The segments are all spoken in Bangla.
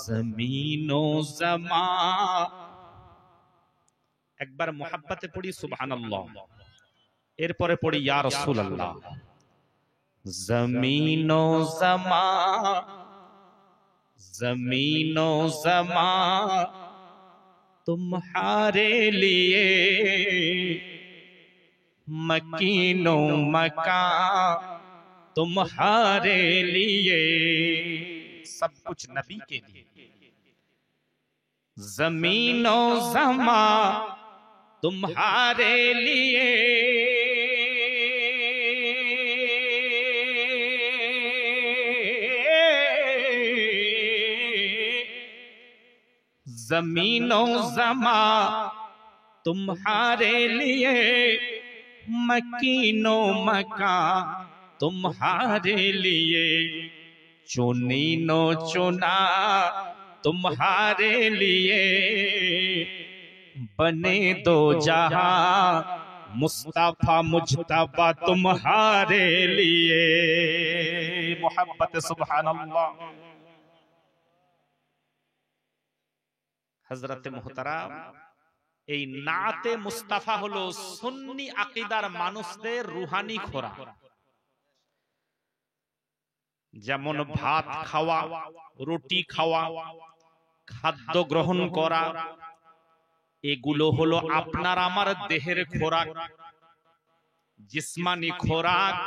জমিনো জমা একবার মোহাব্বতে পড়ি সুবহানাল্লাহ, এরপরে পড়ি ইয়া রাসূলুল্লাহ। জমিনো জমা জমিনো জমা तुम्हारे लिए मकीनो मका तुम्हारे लिए, सब कुछ नबी के लिए। जमीनो जमा तुम्हारे लिए, जमीनो जमा तुम्हारे लिए, मकीनो मका तुम्हारे लिए, चुनीनो चुना तुम्हारे लिए, बने दो जहां मुस्तफा मुजतबा तुम्हारे लिए। मोहब्बत सुबहानल्लाह। হযরতে মুহতারাম, এই নাতে মুস্তাফা হলো সুন্নি আকীদার মানুষদের রুহানি খোরাক। যেমন ভাত খাওয়া, রুটি খাওয়া, খাদ্য গ্রহণ করা, এগুলো হলো আপনার আমার দেহের খোরাক, জিসমানি খোরাক।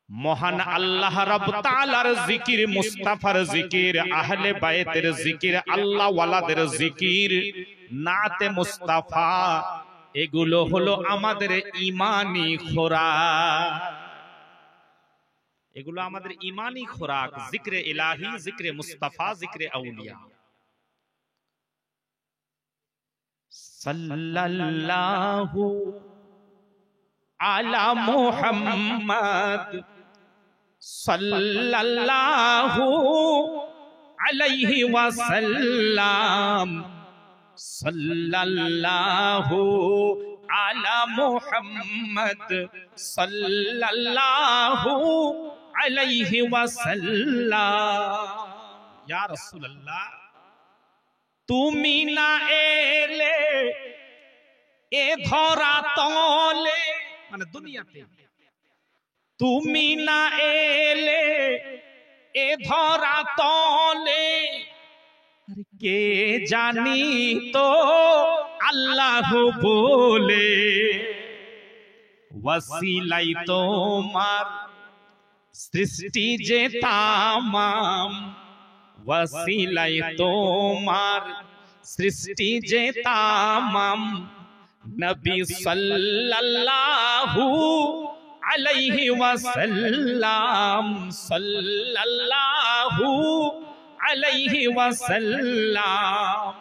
মহান আল্লাহ রাব্বুল তাআলার জিকির, মুস্তাফার জিকির, আহলে বায়তের জিকির, আল্লাহ ওয়ালাদের জিকির, নাতে মুস্তাফা, এগুলো হলো আমাদের ঈমানি খোরাক। এগুলো আমাদের ঈমানি খোরাক। জিক্রে ইলাহি, জিক্রে মুস্তাফা, জিক্রে আউলিয়া। সাল্লাল্লাহু আলা মুহাম্মাদ সাল্লাল্লাহু আলাইহি ওয়াসাল্লাম, সাল্লাল্লাহু আলা মুহাম্মাদ সাল্লাল্লাহু আলাইহি ওয়াসাল্লাম। ইয়া রাসূলুল্লাহ, তুমি না এলে এ ধরা তলে, মানে দুনিয়াতে তুমি না এলে এ ধরা তলে, কে জানি তো আল্লাহ বলে, ওয়াসিলাই তোমার সৃষ্টি যে তামাম, ওয়াসিলাই তোমার সৃষ্টি যে তামাম, নবী সাল্লাল্লাহু আলাইহি ওয়াসাল্লাম, সাল্লাল্লাহু আলাইহি ওয়াসাল্লাম।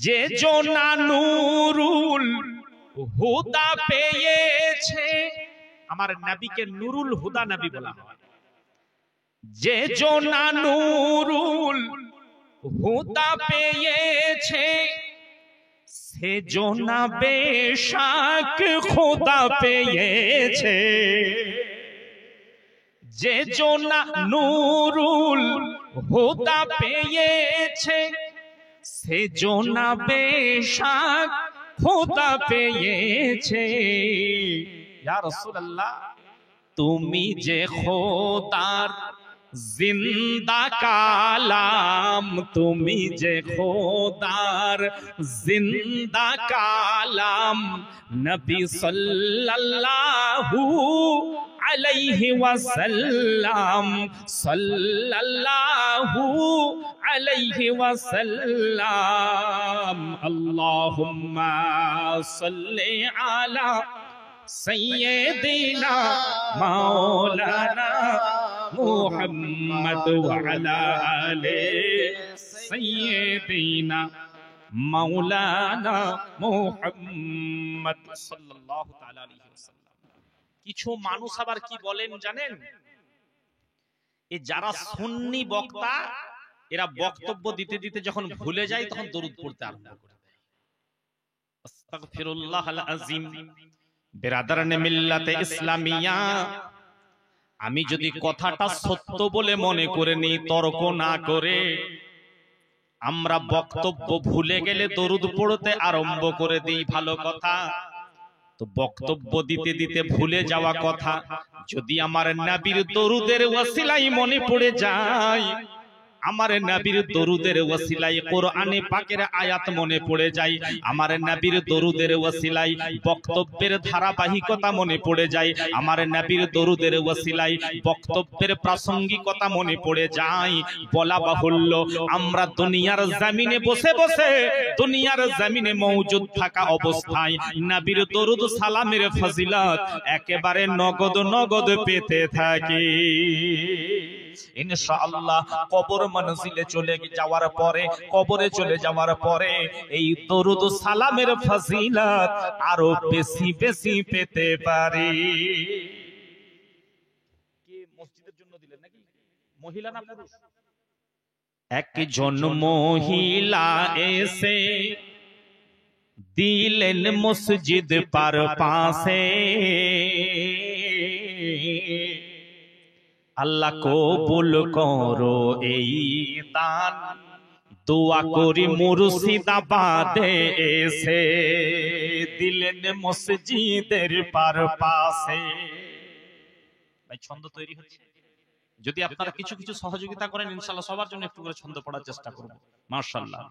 যে জোনা নূরুল হুদা পেয়েছে, আমার নবীকে নুরুল হুদা নবী বলা হয়। যে জোনা নূরুল হুদা পেয়েছে, সে জোনা বেশক খোদা পেয়েছে। যে জোনা নূরুল হুদা পেয়েছে, সে জোনা বেশক খোদা পেয়েছে। ইয়া রাসূলুল্লাহ, তুমি যে খোদার জিন্দা কালাম, তুমি যে খোদার জিন্দা কালাম, নবী সাল্লাল্লাহু আলাইহি ওয়াসাল্লাম, সাল্লাল্লাহু আলাইহি ওয়াসাল্লাম। আল্লাহুম্মা সাল্লি আলা সাইয়্যিদিনা মাওলানা মুহাম্মদ ওয়া আলা আলি সাইয়্যিদিনা মাওলানা মুহাম্মদ সাল্লাল্লাহু তাআলা আলাইহি ওয়াসাল্লাম। কিছু মানুষ আবার কি বলেন জানেন? এই যারা সুন্নি বক্তা, এরা বক্তব্য দিতে দিতে যখন ভুলে যায় তখন দরুদ পড়তে আরম্ভ করে দেয়। আস্তাগফিরুল্লাহাল আযীম। বিরাদারানে মিল্লাতে ইসলামিয়া, আমি যদি কথাটা সত্য বলে মনে করে নিই, তর্ক না করে, আমরা বক্তব্য ভুলে গেলে দরুদ পড়তে আরম্ভ করে দিই, ভালো কথা। তো বক্তব্য দিতে দিতে ভুলে যাওয়া কথা যদি আমার নবীর দরুদের ওসিলায় মনে পড়ে যায়, আমার নবীর দরুদের ওসিলায় কোরআনে পাকের আয়াত মনে পড়ে যায়, আমার নবীর দরুদের ওসিলায় বক্তব্যের ধারাবাহিকতা মনে পড়ে যায়, আমার নবীর দরুদের ওসিলায় বক্তব্যের প্রাসঙ্গিকতা মনে পড়ে যায়, বলা বাহুল্য আমরা দুনিয়ার জমিনে বসে বসে, দুনিয়ার জমিনে মওজুদ থাকা অবস্থায় নবীর দরুদ সালামের ফজিলত একেবারে নগদ নগদ পেতে থাকি। ইনশাআল্লাহ কবর মনজিলে চলে যাওয়ার পরে, কবরে চলে যাওয়ার পরে এই দরুদ সালামের ফজিলত আরো বেশি বেশি পেতে পারি। কে মসজিদের জন্য দিলেন নাকি? মহিলা না পুরুষ? একজন মহিলা এসে দিলেন মসজিদ পার পাশে, আল্লাহ কবুল করো এই দান, দোয়া করি মুর্শিদাবাদে এসে দিলেন মসজিদের পার পাশে। ভাই ছন্দ তৈরি হচ্ছে, যদি আপনারা কিছু কিছু সহযোগিতা করেন ইনশাআল্লাহ সবার জন্য একটু করে ছন্দ পড়ার চেষ্টা করব। মাশাআল্লাহ।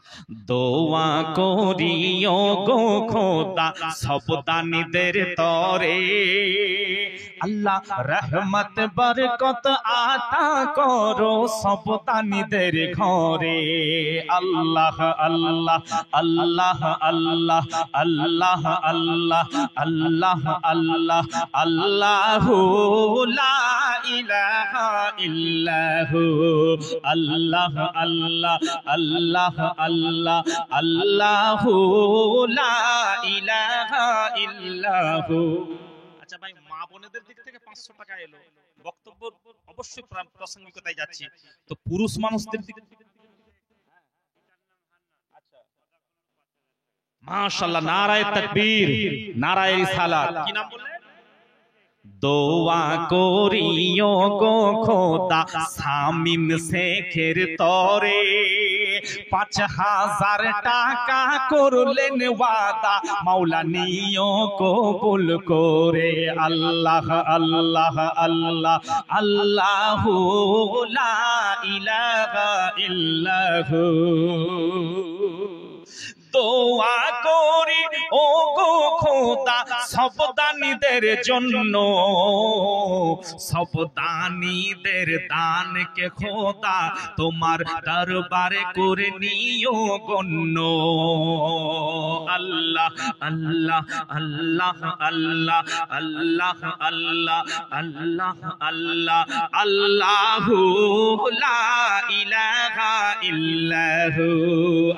দোয়া করিও গো খোদা সব দানীদের তরে, আল্লাহ রহমত বরকত আতা করো সব দানীদের ঘরে। আল্লাহ আল্লাহ আল্লাহ আল্লাহ আল্লাহ আল্লাহ আল্লাহ আল্লাহ আল্লাহু লা ইলাহা ইল্লাহু, আল্লাহ আল্লাহ আল্লাহ আল্লাহ আল্লাহু লা ইলাহা ইল্লাহু। আচ্ছা ভাই, মা বোনেদের দিক থেকে 500 টাকা এলো, বক্তব্য অবশ্যই প্রাসঙ্গিকতায় যাচ্ছি, তো পুরুষ মানুষদের দিক থেকে মাশাআল্লাহ, নারায়ে তাকবীর, নারায়ে রিসালাত। কি নাম বললেন? দোয়া করিও গো খোদা শামীম শেখের তরে, 5000 টাকা করলেন ওয়াদা মাওলা নিও কবুল করে। আল্লাহ আল্লাহ আল্লাহ আল্লাহু লা ইলাহা ইল্লাহু। দোয়া করি ও গো খোদা সব দানীদের জন্য, সব দানীদের দানকে খোদা তোমার দরবারে করে নিও গণ্য। আল্লাহ আল্লাহ আল্লাহ আল্লাহ আল্লাহ আল্লাহ আল্লাহ আল্লাহ আল্লাহু লা ইলাহা ইল্লাহু।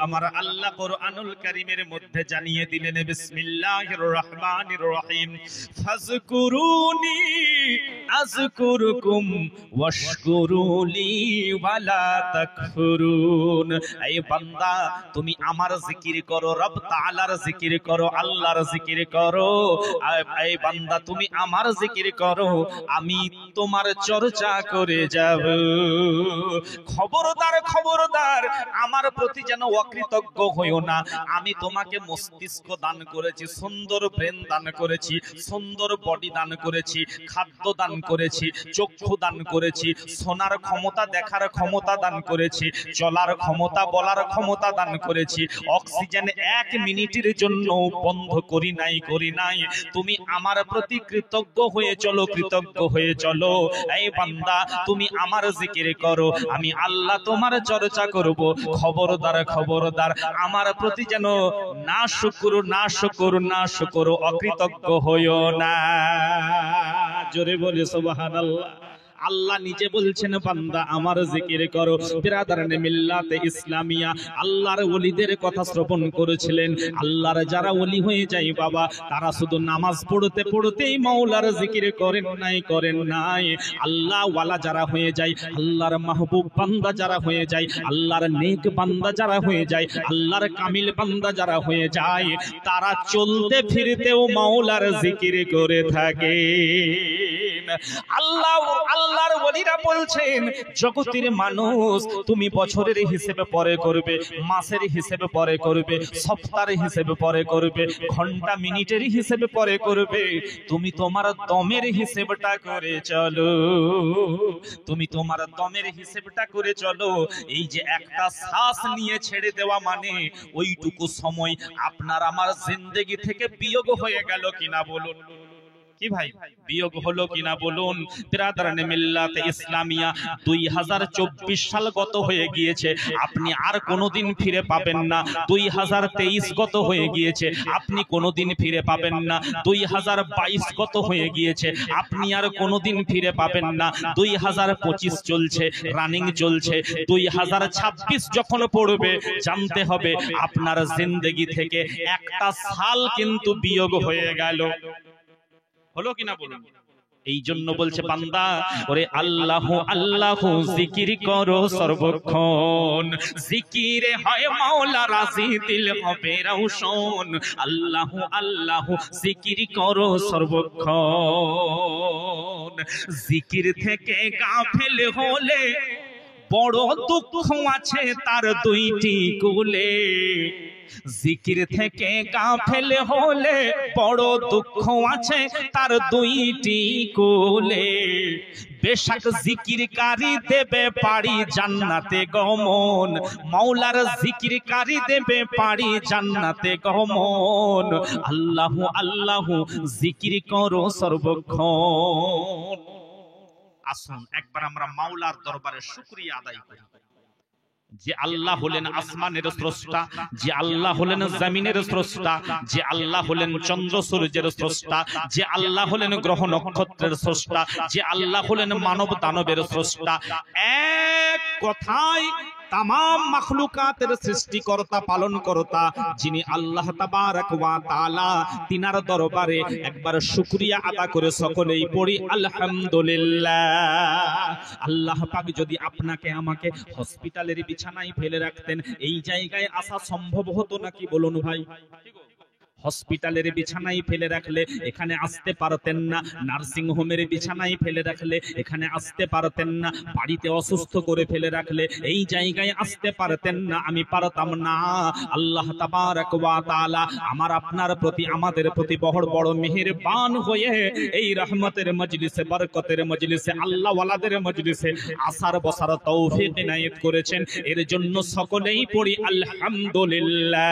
আমার আল্লাহ কোরআনুল কারীমের মধ্যে জানিয়ে দিলেন বিসমিল্লাহির রহমানির রহিম, ফাযকুরুনি আযকুরুকুম ওয়াশকুরুলি ওয়ালা তাকফুরুন। এই বান্দা তুমি আমার জিকির করো, রব তাআলার জিকির করো, আল্লাহর জিকির করো। এই বান্দা তুমি আমার জিকির করো, আমি তোমার চর্চা করে যাব। খবরদার খবরদার আমার প্রতি যেন অকৃতজ্ঞ হইও না। আমি তোমাকে মস্তিষ্ক দান করেছি, সুন্দর ব্রেন দান করেছি, সুন্দর বডি দান করেছি, খাদ্য দান করেছি, চক্ষু দান করেছি, শোনার ক্ষমতা, দেখার ক্ষমতা দান করেছি, চলার ক্ষমতা, বলার ক্ষমতা দান করেছি। অক্সিজেন 1 মিনিটের জন্য বন্ধ করি নাই, করি নাই। তুমি আমার প্রতি কৃতজ্ঞ হয়ে চলো, কৃতজ্ঞ হয়ে চলো। এই বান্দা তুমি আমার জিকির করো, আমি আল্লাহ তোমার চর্চা করব। খবরদার খবরদার আমার প্রতি যেন না শুকর না শুকর না শুকর অকৃতজ্ঞ হইও না। জোরে বলে সুবহানাল্লাহ। আল্লাহ নিজে বলছেন বান্দা আমার জিকির করো। বিরাদারানে মিল্লাতে ইসলামিয়া আল্লাহর ওলিদের কথা শ্রবণ করেছিলেন। আল্লাহর যারা ওলি হয়ে যায় বাবা, তারা শুধু নামাজ পড়তে পড়তেই মাওলার জিকির করেন নাই, করেন নাই। আল্লাহ ওয়ালা যারা হয়ে যায়, আল্লাহর মাহবুব বান্দা যারা হয়ে যায়, আল্লাহর নেক বান্দা যারা হয়ে যায়, আল্লাহর কামিল বান্দা যারা হয়ে যায়, তারা চলতে ফিরতেও মাওলার জিকির করে থাকে। আল্লাহর ওলিরা বলছেন জগতের মানুষ তুমি বছরের হিসেবে পরে করবে, মাসের হিসেবে পরে করবে, সপ্তাহের হিসেবে পরে করবে, ঘন্টা মিনিটের হিসেবে পরে করবে, তুমি তোমার দমের হিসেবটা করে চলো, তুমি তোমার দমের হিসেবটা করে চলো। এই যে একটা শ্বাস নিয়ে ছেড়ে দেওয়া মানে ওইটুকু সময় আপনার আমার জিন্দেগি থেকে বিয়োগ হয়ে গেল কিনা বলুন। কি ভাই বিয়োগ হলো কিনা বলুন। বিরাদরানে মিল্লাত ইসলামিয়া 2024 সাল গত হয়ে গিয়েছে, আপনি আর কোনোদিন ফিরে পাবেন না। 2023 গত হয়ে গিয়েছে, আপনি কোনোদিন ফিরে পাবেন না। 2022 গত হয়ে গিয়েছে, আপনি আর কোনোদিন ফিরে পাবেন না। 2025 চলছে, রানিং চলছে। 2026 যখন পড়বে জানতে হবে আপনার জিন্দেগি থেকে একটা সাল কিন্তু বিয়োগ হয়ে গেল। হলো কিনা বলুন। এই জন্য বলছে বান্দা, ওরে আল্লাহ আল্লাহ জিকির করো সর্বক্ষণ, জিকিরে হয় মাওলা রাজি, দিল হবে রওশন। আল্লাহ আল্লাহ জিকির করো সর্বক্ষণ, জিকির থেকে গাফেল হলে বড় দুঃখ আছে তার দুইটি কুলে, জিকির থেকে গাফেল হলে বড় দুঃখ আছে তার দুইটি কুলে। বেশক জিকিরকারী দেবে পারি জান্নাতে গমন, মাওলার জিকিরকারী দেবে পারি জান্নাতে গমন। আল্লাহ আল্লাহ জিকির করো সর্বক্ষণ। আসুন একবার আমরা মাওলার দরবারে শুকরিয়া আদায় করি যে আল্লাহ হলেন আসমানের স্রষ্টা, যে আল্লাহ হলেন জমিনের স্রষ্টা, যে আল্লাহ হলেন চন্দ্র সূর্যের স্রষ্টা, যে আল্লাহ হলেন গ্রহ নক্ষত্রের স্রষ্টা, যে আল্লাহ হলেন মানব দানবের স্রষ্টা। এক কথায় तमाम मखलुकातेर सृष्टिकर्ता पालनकर्ता जिनी आल्लाह ताबारक वा ताआला तिनार दरबारे एकबार शुक्रिया आदा करे सकलेई पड़ी आलহামদুলিল্লাহ। आल्लाह पाक यदि आपनाके आमाके हस्पिटालेर बिछानाय फेले राखतेन एई जायगाय आसा सम्भव हतो नाकि बोलुन भाई? हस्पिटालेर बिछानाय फेले राखले एखाने आसते पारतेन ना, नार्सिंग होमेर बिछानाय फेले राखले एखाने आसते पारतेन ना, बाड़ीते असुस्थ करे फेले राखले एई जायगाय आसते पारतेन ना, आमी पारताम ना। आल्लाह ताबारक वा ताआला आमार आपनार प्रति आमादेर प्रति बड़ बड़ मेहेरबान हये एई रहमतेर मजलिसे बरकतेर मजलिसे आल्लाह वालादेर मजलिसे आसार बसार तौफिक इनायत करेছেন। এর জন্য সকলেই পড়ি আলহামদুলিল্লাহ।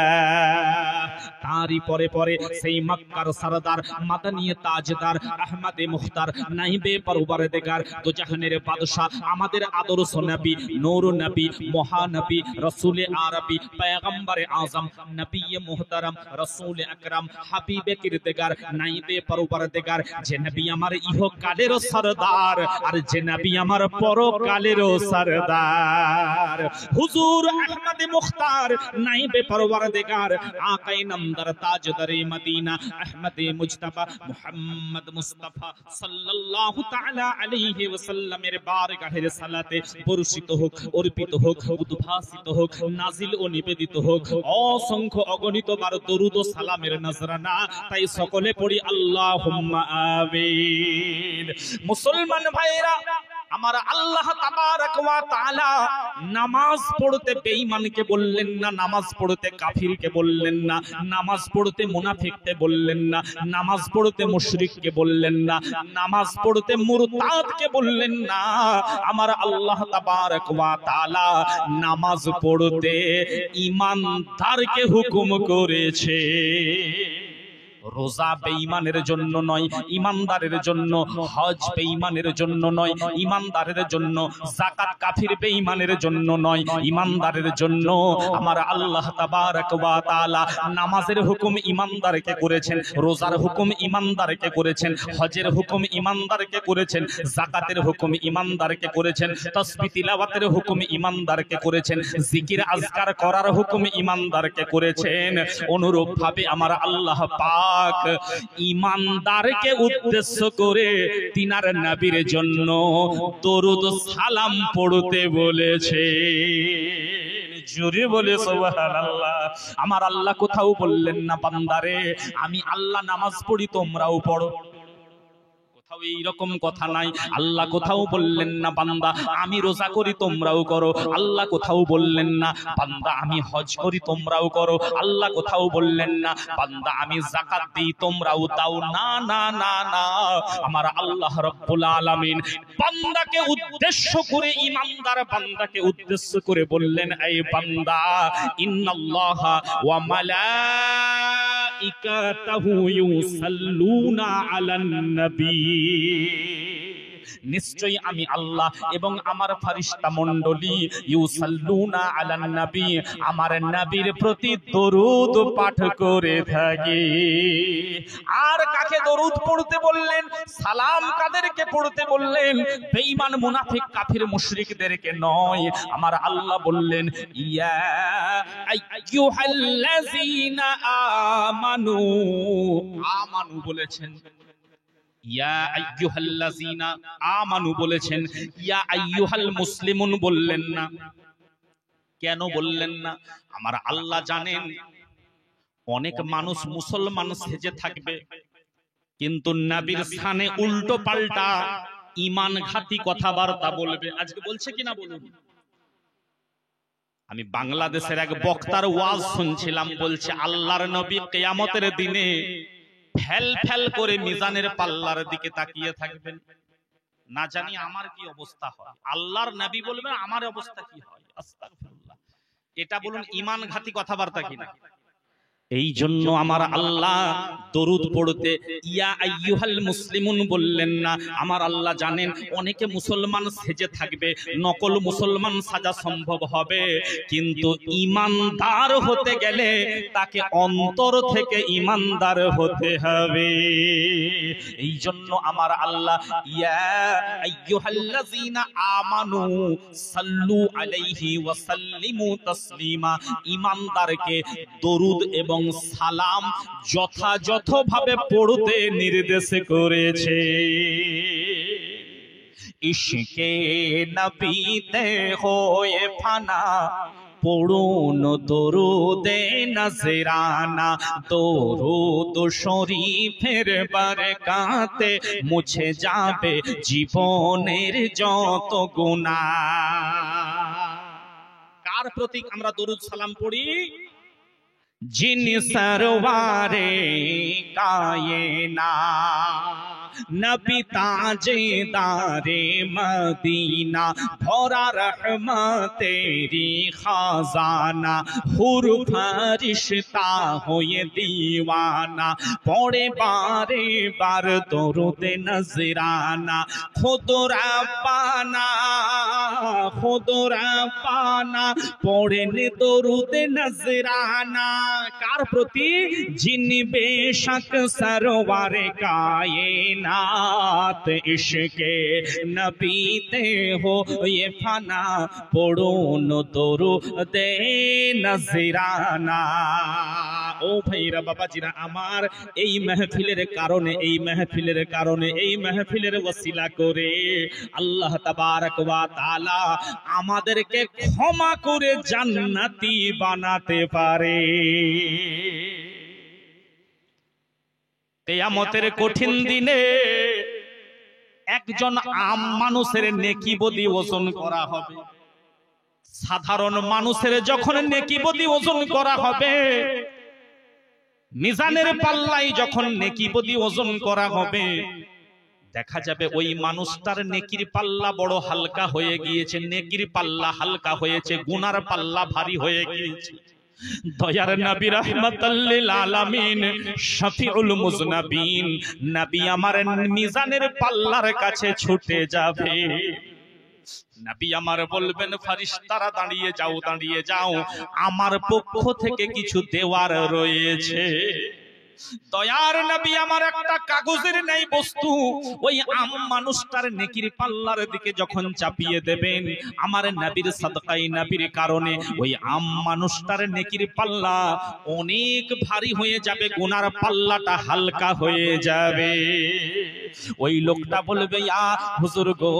তারই পরে পরে সেই মক্কার সরদার মাদানী তাজদার আহমদে মুখতার নাইবে পরওয়ারদিগার দো জাহানের বাদশা আমাদের আদর্শ নবী নূর নবী মহানবী রাসূল আরবী পয়গম্বর আযম নবী মুহতারাম রাসূল আকরাম হাবিবে কিরতেগার নাইবে পরওয়ারদিগার যে নবী আমার ইহকালের সরদার আর যে নবী আমার পরকালের সরদার হুজুর আহমদে মুখতার নাইবে পরওয়ারদিগার আকায়ে নামদার তাজদারে মদিনা আহমদে মুজতবা মুহাম্মদ মুস্তাফা সাল্লাল্লাহু তাআলা আলাইহি ওয়াসাল্লামের বারগাহের সালাতে বর্ষিত হোক, অর্পিত হোক, উদ্ভাসিত হোক, নাজিল ও নিবেদিত হোক অসংখ্য অগণিত বার দরুদ ও সালামের নজরানা। তাই সকলে পড়ি আল্লাহুম্মা আমিন। মুসলমান ভাইরা আমার আল্লাহ তাবারক ওয়া তাআলা নামাজ পড়তে বেঈমানকে বললেন না, নামাজ পড়তে কাফিরকে বললেন না, নামাজ পড়তে মুনাফিককে বললেন না, নামাজ পড়তে মুশরিককে বললেন না, নামাজ পড়তে মুরতাদকে বললেন না। আমার আল্লাহ তাবারক ওয়া তাআলা নামাজ পড়তে ঈমানদারকে হুকুম করেছে। রোজা বেঈমানের জন্য নয়, ঈমানদারের জন্য। হজ বেঈমানের জন্য নয়, ঈমানদারের জন্য। যাকাত কাফির বেঈমানের জন্য নয়, ঈমানদারের জন্য। আমার আল্লাহ তাবারক ওয়া তাআলা নামাজের হুকুম ঈমানদারকে করেছেন, রোজার হুকুম ঈমানদারকে করেছেন, হজের হুকুম ঈমানদারকে করেছেন, যাকাতের হুকুম ঈমানদারকে করেছেন, তাসবিহ তিলাওয়াতের হুকুম ঈমানদারকে করেছেন, জিকির আজকার করার হুকুম ঈমানদারকে করেছেন। অনুরূপ ভাবে আমার আল্লাহ পাক ঈমানদারকে উদ্দেশ্য করে তিনার নবীর জন্য দরুদ সালাম পড়তে বলেছে। জোরে বলে সুবহানাল্লাহ। আমার আল্লাহ কোথাও বললেন না বান্দারে আমি আল্লাহ নামাজ পড়ি তোমরাও পড়ো, কোথাও এইরকম কথা নাই। আল্লাহ কোথাও বললেন না বান্দা আমি রোজা করি তোমরাও করো, আল্লাহ কোথাও বললেন না বান্দা আমি হজ করি তোমরাও করো, আল্লাহ কোথাও বললেন না বান্দা আমি যাকাত দিই তোমরাও দাও। না না না না, আমার আল্লাহ রাব্বুল আলামিন বান্দাকে উদ্দেশ্য করে, ঈমানদার বান্দাকে উদ্দেশ্য করে বললেন এই বান্দা ইন্নাল্লাহা ওয়া মালাইকাতাহু ইউসাল্লুনা আলান নবী, নিশ্চয়ই আমি আল্লাহ এবং আমার ফেরেশতা মণ্ডলী ইউসাল্লুনা আলান নবী আমার নবীর প্রতি দরুদ পাঠ করে থাকি। আর কাকে দরুদ পড়তে বললেন? সালাম কাদেরকে পড়তে বললেন? বেঈমান মুনাফিক কাফির মুশরিকদেরকে নয়। আমার আল্লাহ বললেন ইয়া আইয়ুহাল্লাযীনা আমানু, আমানু বলেছেন, ইয়া আইয়ুহাল্লাযীনা আমানু বলেছেন, ইয়া আইয়ুহাল মুসলিমুন বললেন না। কেন বললেন না? আমার আল্লাহ জানেন অনেক মানুষ মুসলমান সেজে থাকবে কিন্তু নবীর স্থানে উল্টো পাল্টা ঈমান ঘাতী কথাবার্তা বলবে। আজকে বলছে কিনা বলুন? আমি বাংলাদেশের এক বক্তার ওয়াজ শুনছিলাম, বলছে আল্লাহর নবী কিয়ামতের দিনে ফেল ফেল করে মিজানের পাল্লার দিকে তাকিয়ে থাকবেন। না জানি আমার কি অবস্থা হয়, আল্লাহর নবী বলবেন আমার অবস্থা কি হয়। আস্তাগফিরুল্লাহ। এটা বলুন ঈমান ঘাতী কথাবার্তা কিনা? এই জন্য আমার আল্লাহ দরুদ পড়তে ইয়া আইয়ুহাল মুসলিমুন বললেন না। আমার আল্লাহ জানেন অনেকে মুসলমান সেজে থাকবে, নকল মুসলমান সাজা সম্ভব হবে, কিন্তু ঈমানদার হতে গেলে তাকে অন্তর থেকে ঈমানদার হতে হবে। এই জন্য আমার আল্লাহ ইয়া আইয়ুহাল্লাযীনা আমানু সাল্লু আলাইহি ওয়া সাল্লিমু তাসলিমা, ঈমানদারকে দরুদ এবং সালাম যথাযথভাবে পড়তে নির্দেশ করেছে। ইশকে নবীতে হয়ে ফানা পড়ুন দরুদে নজরানা, দরুদ শরীফের বরকতে মুছে যাবে জীবনের যত গুনাহ। কার প্রতি আমরা দরুদ সালাম পড়ি? जिन सरवारे कायना नबी ताजेदारे मदीना, भरा रहमतेरी खजाना, हुर फरिश्ता होए दीवाना, पढ़े बारे बार दरूदे नजराना, खुद रब्बाना खुद रब्बाना पढ़ेन दरूदे नजराना। कार प्रति? जिन बेशक सरवारे कायनात इश्के नबीते हो ये फना, पढ़ुन दरूदे नजराना। ও ভাইরা বাবাজিরা আমার, এই মাহফিলের কারণে এই মাহফিলের কারণে এই মাহফিলের ওসিলা করে আল্লাহ তাবারক ওয়া তাআলা আমাদেরকে ক্ষমা করে জান্নাতি বানাতে পারে। কিয়ামতের কঠিন দিনে একজন আম মানুষের নেকি বদি ওজন করা হবে। সাধারণ মানুষের যখন নেকি বদি ওজন করা হবে, মিজানের পাল্লায় যখন নেকি বদি ওজন করা হবে, দেখা যাবে ওই মানুষটার নেকির পাল্লা বড় হালকা হয়ে গিয়েছে, নেকির পাল্লা হালকা হয়েছে, গুনার পাল্লা ভারী হয়ে গিয়েছে। দয়ার নবী রাহমাতাল লিল আলামিন শফিউল মুজনাবিন নবী আমার মিজানের পাল্লার কাছে ছুটে যাবে। নবী আমার বলবেন ফেরেশতারা দাঁড়িয়ে যাও দাঁড়িয়ে যাও, আমার পক্ষ থেকে কিছু দেওয়ার রয়েছে। দয়ার নবী আমার একটা কাগজের নাই বস্তু ওই আম মানুষটার নেকির পাল্লার দিকে যখন চাপিয়ে দেবেন, আমার নবীর সাদকায়ে নবীর কারণে ওই আম মানুষটার নেকির পাল্লা অনেক ভারী হয়ে যাবে, গুনার পাল্লাটা হালকা হয়ে যাবে। ওই লোকটা বলবে, ইয়া হুজুর গো,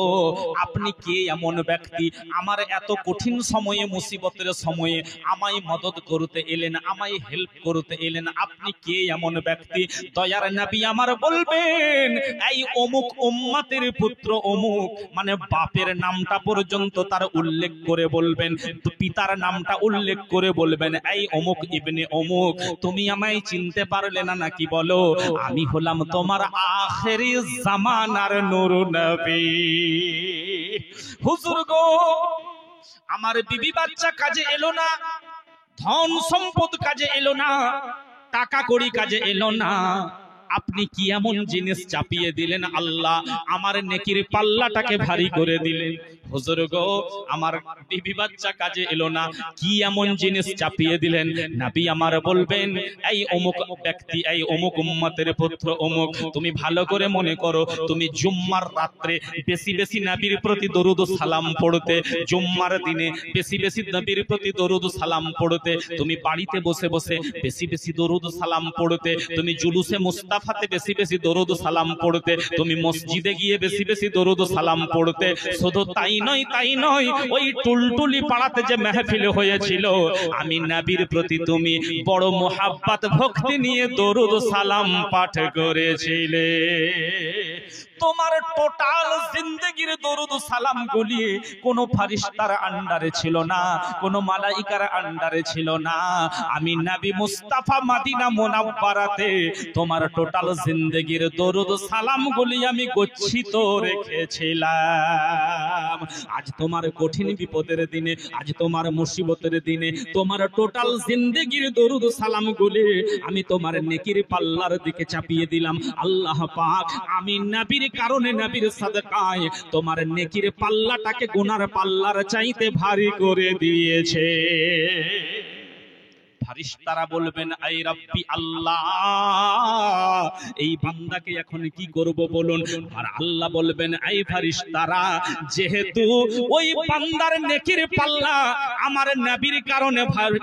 আপনি কে এমন ব্যক্তি আমার এত কঠিন সময়ে মুসিবতের সময়ে আমায় মদদ করতে এলেন, আমায় হেল্প করতে এলেন, আপনি কে এমন এমন ব্যক্তি দয়ার নবী আমার বলবেন এই অমুক উম্মতের পুত্র অমুক, মানে বাপের নামটা পর্যন্ত তার উল্লেখ করে বলবেন, পিতার নামটা উল্লেখ করে বলবেন, এই অমুক ইবনে অমুক, তুমি আমায় চিনতে পারলে না নাকি? বলো, আমি হলাম তোমার আখেরি জামানার নূর নবী। হুজুর গো, আমার বিবি বাচ্চা কাজে এলো না, ধন সম্পদ কাজে এলো না, টাকা কড়ি কাজে এলো না, আপনি কি এমন জিনিস চাপিয়ে দিলেন আল্লাহ আমার নেকির পাল্লাটাকে ভারী করে দিলেন? হুজুর গো, আমার বিবি বাচ্চা কাজে এলো না, কি এমন জিনিস চাপিয়ে দিলেন? নবী আমার বলবেন এই অমুক ব্যক্তি, এই অমুক উম্মতের পুত্র অমুক, তুমি ভালো করে মনে করো, তুমি জুম্মার রাত্রে বেশি বেশি নবীর প্রতি দরুদ ও সালাম পড়তে, জুম্মার দিনে বেশি বেশি নবীর প্রতি দরুদ ও সালাম পড়তে, তুমি বাড়িতে বসে বসে বেশি বেশি দরুদ ও সালাম পড়তে, তুমি জুলুসে মুস্তাফাতে বেশি বেশি দরুদ ও সালাম পড়তে, তুমি মসজিদে গিয়ে বেশি বেশি দরুদ ও সালাম পড়তে। শুধু তাই নয়, ওই টুলটুলি পাড়াতে যে মেহফিল হয়েছিল, আমি নবীর প্রতি তুমি বড় মোহাব্বত ভক্তি নিয়ে দরুদ ও সালাম পাঠ করেছিলে। তোমার টোটাল জিন্দেগির দরুদ ও সালাম গুলি কোন ফারিস্তার আন্ডারে ছিল না, কোন মালাইকার আন্ডারে ছিল না, আমি নবী মুস্তাফা মদিনা মুনাওয়ারাতে তোমার টোটাল জিন্দেগির দরুদ ও সালাম গুলি আমি গচ্ছিত রেখেছিলাম। আজ তোমার কঠিন বিপদের দিনে, আজ তোমার মুসিবতের দিনে, তোমার টোটাল জিন্দেগির দরুদ ও সালাম গুলি আমি তোমার নেকির পাল্লার দিকে চাপিয়ে দিলাম। আল্লাহ পাক আমি নবীর কারণে, নবীর সাদকায় তোমার নেকির পাল্লাটাকে গুনার পাল্লার চাইতে ভারী করে দিয়েছে। ফারিস্তারা বলবেন আই রাব্বি আল্লাহ, এই বান্দাকে এখন কি করব বলুন? আর আল্লাহ বলবেন এই ফারিস্তারা, যেহেতু ওই বান্দার নেকির পাল্লা আমার নবীর কারণে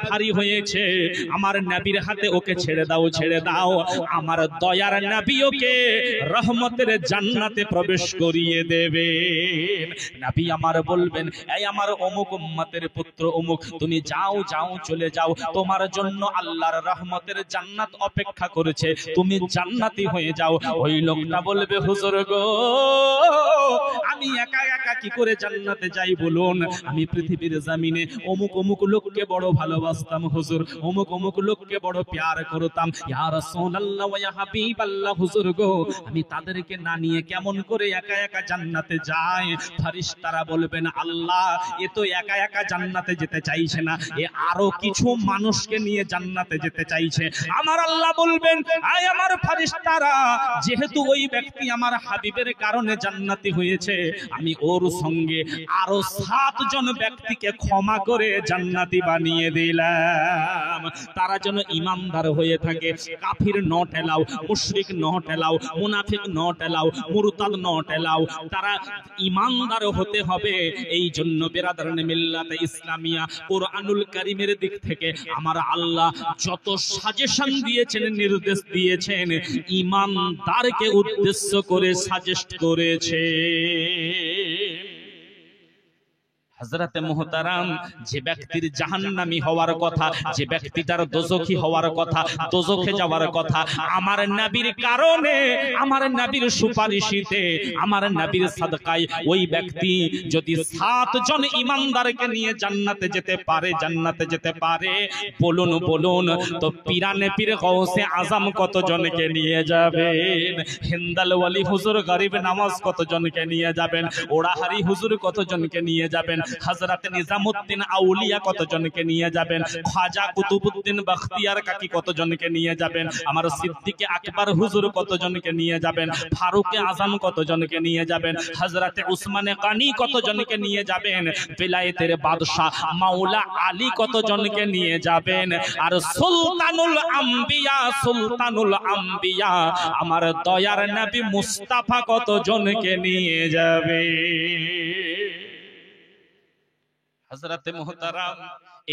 ভারী হয়েছে, আমার নবীর হাতে ওকে ছেড়ে দাও, ছেড়ে দাও, আমার দয়ার নবী ওকে রহমতের জান্নাতে প্রবেশ করিয়ে দেবেন। নবী আমার বলবেন এই আমার অমুক উম্মতের পুত্র অমুক, তুমি যাও যাও চলে যাও, তোমার জন্য আল্লাহর রহমতের জান্নাত অপেক্ষা করেছে, তুমি জান্নাতি হয়ে যাও। ওই লোকটা বলবে হুজুর গো, আমি একা একা কি করে জান্নাতে যাই বলুন? আমি পৃথিবীর জমিনে অমুক অমুক লোককে বড় ভালোবাসতাম হুজুর, অমুক অমুক লোককে বড় প্যার করতাম, ইয়া রাসূলুল্লাহ ওয়া ইয়া হাবিবাল্লাহ, হুজুর গো আমি তাদেরকে না নিয়ে কেমন করে একা একা জান্নাতে যাই? ফারিস্তারা বলবেন আল্লাহ এ তো একা একা জান্নাতে যেতে চাইছে না, এ আরো কিছু মানুষকে নিয়ে জান্নাতে যেতে চাইছে। আমার আল্লাহ বলবেন আয় আমার ফারিস্তারা, যেহেতু ওই ব্যক্তি আমার হাবিবের কারণে জান্নাতি হয়েছে, আমি ওর সঙ্গে আরো 7 জন ব্যক্তিকে ক্ষমা করে জান্নাতি বানিয়ে দিলাম। তারা যেন ইমানদার হয়ে থাকে, কাফির নট এলাও, মুশরিক নট এলাও, মুনাফিক নট এলাও, মুরতাদ নট এলাও, তারা ইমানদার হতে হবে। এই জন্য বেরাদারানে মিল্লাতে ইসলামিয়া কোরআনুল কারীমের দিক থেকে আমার আল্লাহ যত সাজেশন দিয়েছেন, নির্দেশ দিয়েছেন, ইমানদারকে উদ্দেশ্য করে সাজেস্ট করেছে। হযরতে মুহতারাম, যে ব্যক্তির জাহান্নামী হওয়ার কথা, যে ব্যক্তিটার দোজখী হওয়ার কথা, দোজখে যাওয়ার কথা, আমার নবীর কারণে, আমার নবীর সুপারিশিতে, আমার নবীর সাদকায় ওই ব্যক্তি যদি 7 জন ইমানদারকে নিয়ে জান্নাতে যেতে পারে, জান্নাতে যেতে পারে, বলুন বলুন তো পিরানে পীর গৌসে আজম কত জনকে নিয়ে যাবেন? হিন্দাল ওয়ালি হুজুর গরিব নামাজ কত জনকে নিয়ে যাবেন? ওড়াহারি হুজুর কত জনকে নিয়ে যাবেন? হযরত নিজামউদ্দিন আউলিয়া কত জনকে নিয়ে যাবেন? খাজা কুতুবউদ্দিন বখতিয়ার কাকি কত জনকে নিয়ে যাবেন? আমার সিদ্দিকে আকবর হুজুর কত জনকে নিয়ে যাবেন? ফারুকে আজম কত জনকে নিয়ে যাবেন? হযরত উসমানে গানি কত জনকে নিয়ে যাবেন? বেলায়েতের বাদশা মাওলা আলী কত জনকে নিয়ে যাবেন? আর সুলতানুল আম্বিয়া, সুলতানুল আম্বিয়া আমার দয়ার নবী মুস্তাফা কত জনকে নিয়ে যাবে? হযরতে মুহতারাম,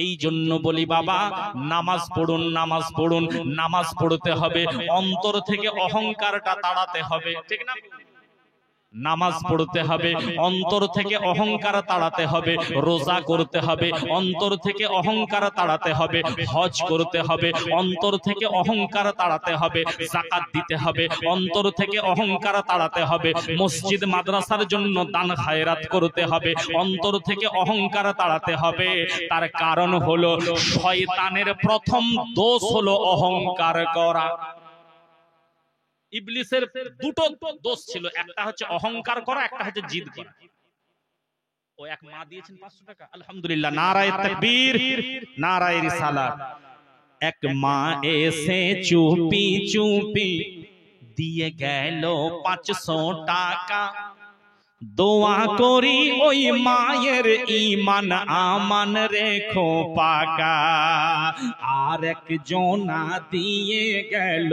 এই জন্য বলি বাবা নামাজ পড়ুন, নামাজ পড়ুন, নামাজ পড়তে হবে, অন্তর থেকে অহংকারটা তাড়াতে হবে, ঠিক না? নামাজ পড়তে হবে, অন্তর থেকে অহংকার তাড়াতে হবে, রোজা করতে হবে, অন্তর থেকে অহংকার তাড়াতে হবে, হজ করতে হবে, অন্তর থেকে অহংকার তাড়াতে হবে, যাকাত দিতে হবে, অন্তর থেকে অহংকার তাড়াতে হবে, মসজিদ মাদ্রাসার জন্য দান খায়রাত করতে হবে, অন্তর থেকে অহংকার তাড়াতে হবে। তার কারণ হলো শয়তানের প্রথম দোষ হলো অহংকার করা। ইবলিসের দুটো দোষ ছিল, একটা হচ্ছে অহংকার করা, একটা হচ্ছে জিদ করা। ও এক মা দিয়েছেন 500 টাকা, আলহামদুলিল্লাহ, নারায়ে তাকবীর, নারায়ে রিসালাত। এক মা এসে চুপি চুপি দিয়ে গেল 500 টাকা। দোয়া করি ওই মায়ের ঈমান আমান রেখো পাকা। আর একজনা দিয়ে গেল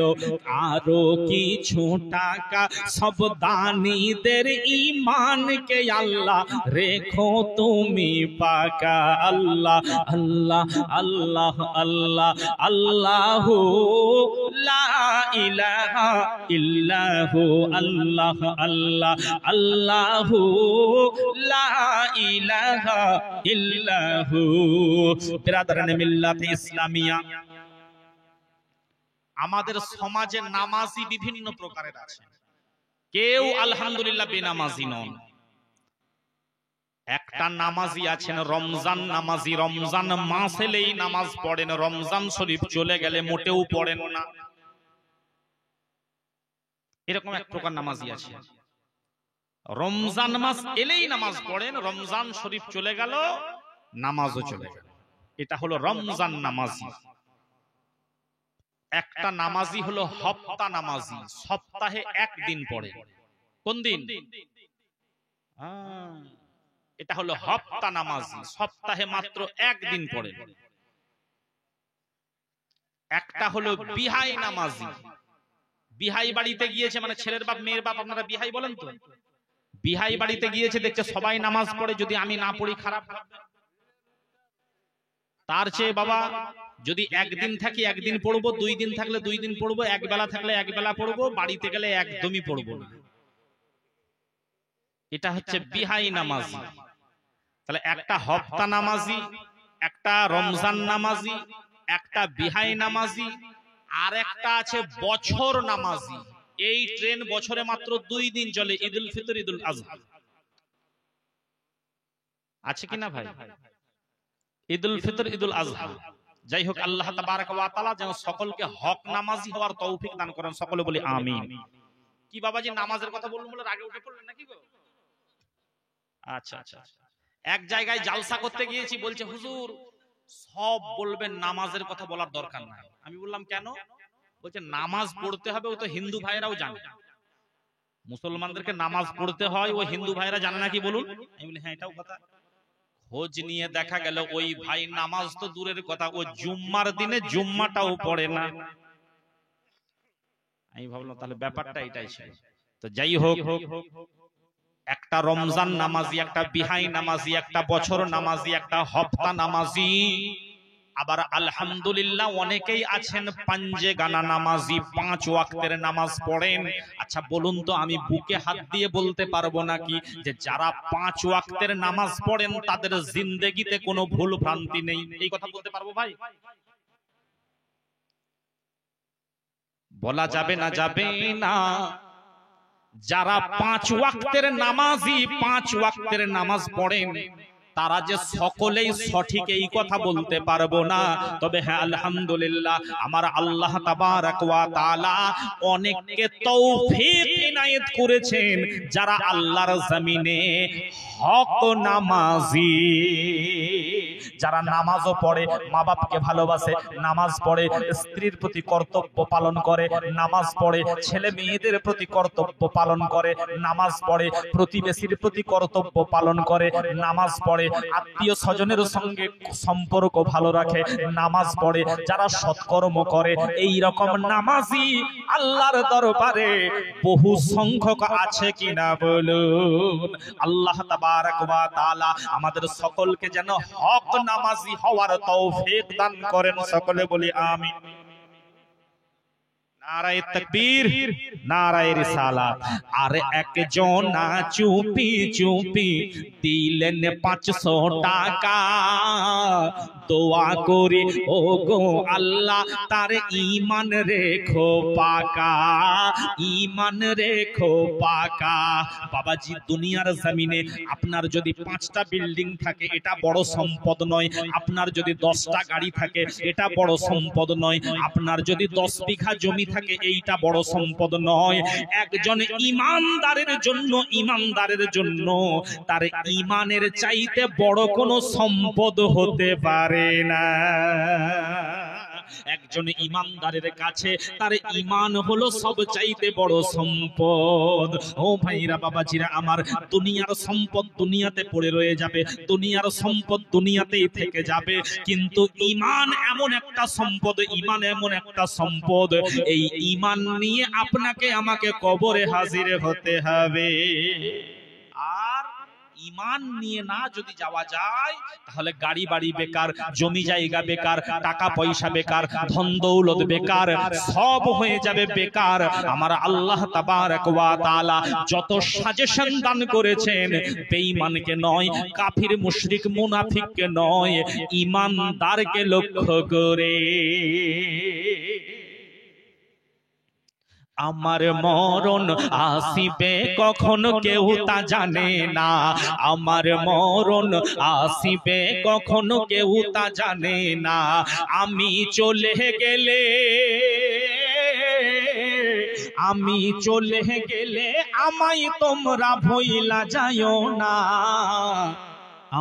আরো কিছু টাকা। সব দানীদের ঈমানকে আল্লাহ রেখো তুমি পাকা। আল্লাহ আল্লাহ আল্লাহ আল্লাহ আল্লাহু লা ইলাহা ইল্লাহু আল্লাহ আল্লাহ আল্লাহ লা ইলাহা ইল্লাহু। বিরাদরানে মিল্লাত ইসলামিয়া, আমাদের সমাজে নামাজি বিভিন্ন প্রকারের আছে। কেউ আলহামদুলিল্লাহ বেনামাজি নন। একটা নামাজি আছেন রমজান নামাজি, রমজান মাস এলেই নামাজ পড়েন, রমজান শরীফ চলে গেলে মোটেও পড়েন না। এরকম এক প্রকার নামাজি আছে, রমজান মাস এলেই নামাজ পড়েন, রমজান শরীফ চলে গেল নামাজও চলে গেল। এটা হলো রমজান নামাজি। একটা নামাজি হলো হপ্তা নামাজি, সপ্তাহে একদিন পড়ে। কোন দিন? এটা হলো হপ্তা নামাজি, সপ্তাহে মাত্র একদিন পড়ে। একটা হলো বিহাই নামাজি, বিহাই বাড়িতে গিয়েছে, মানে ছেলের বাপ মেয়ের বাপ, আপনারা বিহাই বলেন তো। বিহাই বাড়িতে গিয়েছে, দেখছে সবাই নামাজ পড়ে, যদি আমি না পড়ি খারাপ। তার চেয়ে বাবা যদি একদিন থাকি একদিন পড়বো, 2 দিন থাকলে 2 দিন পড়বো, এক বেলা থাকলে এক বেলা পড়বো, বাড়িতে গেলে একদমই পড়বো না। এটা হচ্ছে বিহাই নামাজি। তাহলে একটা হপ্তা নামাজি, একটা রমজান নামাজি, একটা বিহাই নামাজি, আর একটা আছে বছর নামাজি। এই ট্রেন বছরে মাত্র 2 দিন চলে, ঈদুল ফিতর, ঈদুল আজহা। আছে কিনা ভাই? ঈদুল ফিতর, ঈদুল আজহা। যাই হোক, আল্লাহ তাবারক ওয়া তাআলা যেন সকলকে হক নামাজি হওয়ার তৌফিক দান করেন, সকলে বলি আমিন। কি বাবাজি নামাজের কথা বললাম বলে আগে উঠে পড়লেন নাকি গো? আচ্ছা আচ্ছা। এক জায়গায় জালসা করতে গিয়েছি, বলছে হুজুর সব বলবেন, নামাজের কথা বলার দরকার নাই। আমি বললাম কেন? বলছে নামাজ পড়তে হবে, ও তো হিন্দু ভাইরাও জানে। মুসলমানদেরকে নামাজ পড়তে হয়, ও হিন্দু ভাইরা জানে নাকি বলুন? আমি বলি হ্যাঁ, এটাও কথা। খোঁজ নিয়ে দেখা গেল ওই ভাই নামাজ তো দূরের কথা, ও জুম্মার দিনে জুম্মাটাও পড়ে না। আমি ভাবলাম তাহলে ব্যাপারটা এটাই ছিল। তো যাই হোক, একটা রমজান নামাজি, একটা বিহাই নামাজি, একটা বছর নামাজি, একটা হপ্তা নামাজি। আবার আলহামদুলিল্লাহ অনেকেই আছেন পাঞ্জে গানা নামাজি, 5 ওয়াক্তের নামাজ পড়েন। আচ্ছা বলুন তো, আমি বুকে হাত দিয়ে বলতে পারবো নাকি যে যারা 5 ওয়াক্তের নামাজ পড়েন তাদের জিন্দেগিতে কোনো ভুল ভ্রান্তি নেই? এই কথা বলতে পারবো ভাই? বলা যাবে না, যাবে না। যারা 5 ওয়াক্তের নামাজি, 5 ওয়াক্তের নামাজ পড়েন, তারা যে সকলেই সঠিক এই কথা বলতে পারবো না। তবে হ্যাঁ আলহামদুলিল্লাহ, আমার আল্লাহ তাবারক ওয়া তাআলা অনেককে তৌফিক ইনায়েত করেছেন যারা আল্লাহর জমিনে হক নামাজি, যারা নামাজও পড়ে, মা বাপকে ভালোবাসে, নামাজ পড়ে, স্ত্রীর প্রতি কর্তব্য পালন করে, নামাজ পড়ে, ছেলে মেয়েদের প্রতি কর্তব্য পালন করে, নামাজ পড়ে, প্রতিবেশীর প্রতি কর্তব্য পালন করে, নামাজ পড়ে, আত্মীয় স্বজনের সঙ্গে সম্পর্ক ভালো রাখে, নামাজ পড়ে, যারা সৎকর্ম করে, এই রকম নামাজি আল্লাহর দরবারে বহু সংখ্যক আছে কিনা বলুন? আল্লাহ তাবারক ওয়া তাআলা আমাদের সকলকে যেন হক নামাজি হওয়ার তৌফিক দান করেন, সকলে বলি আমিন। নারায়ে তাকবীর, নারায়ে রিসালাত। আর একজন চুপি চুপি দিলেন 500 টাকা, দোয়া করি ও গো আল্লাহ তার ঈমান রেখো পাকা, ঈমান রেখো পাকা। বাবাজি, দুনিয়ার জমিনে আপনার যদি 5টা বিল্ডিং থাকে এটা বড় সম্পদ নয়, আপনার যদি 10টা গাড়ি থাকে এটা বড় সম্পদ নয়, আপনার যদি 10 বিঘা জমি থাকে এইটা বড় সম্পদ নয়। একজন ঈমানদারের জন্য, ঈমানদারের জন্য তার ঈমানের চাইতে বড় কোনো সম্পদ হতে পারে না। একজন ঈমানদারের কাছে তার ঈমান হলো সবচাইতে বড় সম্পদ। ও ভাইরা বাবাজিরা আমার, দুনিয়ার সম্পদ দুনিয়াতে পড়ে রয়ে যাবে, দুনিয়ার সম্পদ দুনিয়াতেই থেকে যাবে, কিন্তু ঈমান এমন একটা সম্পদ, ঈমান এমন একটা সম্পদ, এই ঈমান নিয়ে আপনাকে আমাকে কবরে হাজির হতে হবে। আর ঈমান নিয়ে না যদি যাওয়া যায় তাহলে গাড়ি বাড়ি বেকার, জমি জায়গা বেকার, টাকা পয়সা বেকার, ধন দৌলত বেকার, সব হয়ে যাবে বেকার। আমার আল্লাহ তাবারক ওয়া তাআলা যত সাজেশন দান করেছেন, বেঈমানকে নয়, কাফির মুশরিক মুনাফিককে নয়, ঈমানদারকে লক্ষ্য করে। আমার মরণ আসিবে কখন কেউ তা জানে না, আমার মরণ আসিবে কখন কেউ তা জানে না। আমি চলে গেলে, আমি চলে গেলে আমায় তোমরা ভুইলা যাইও না,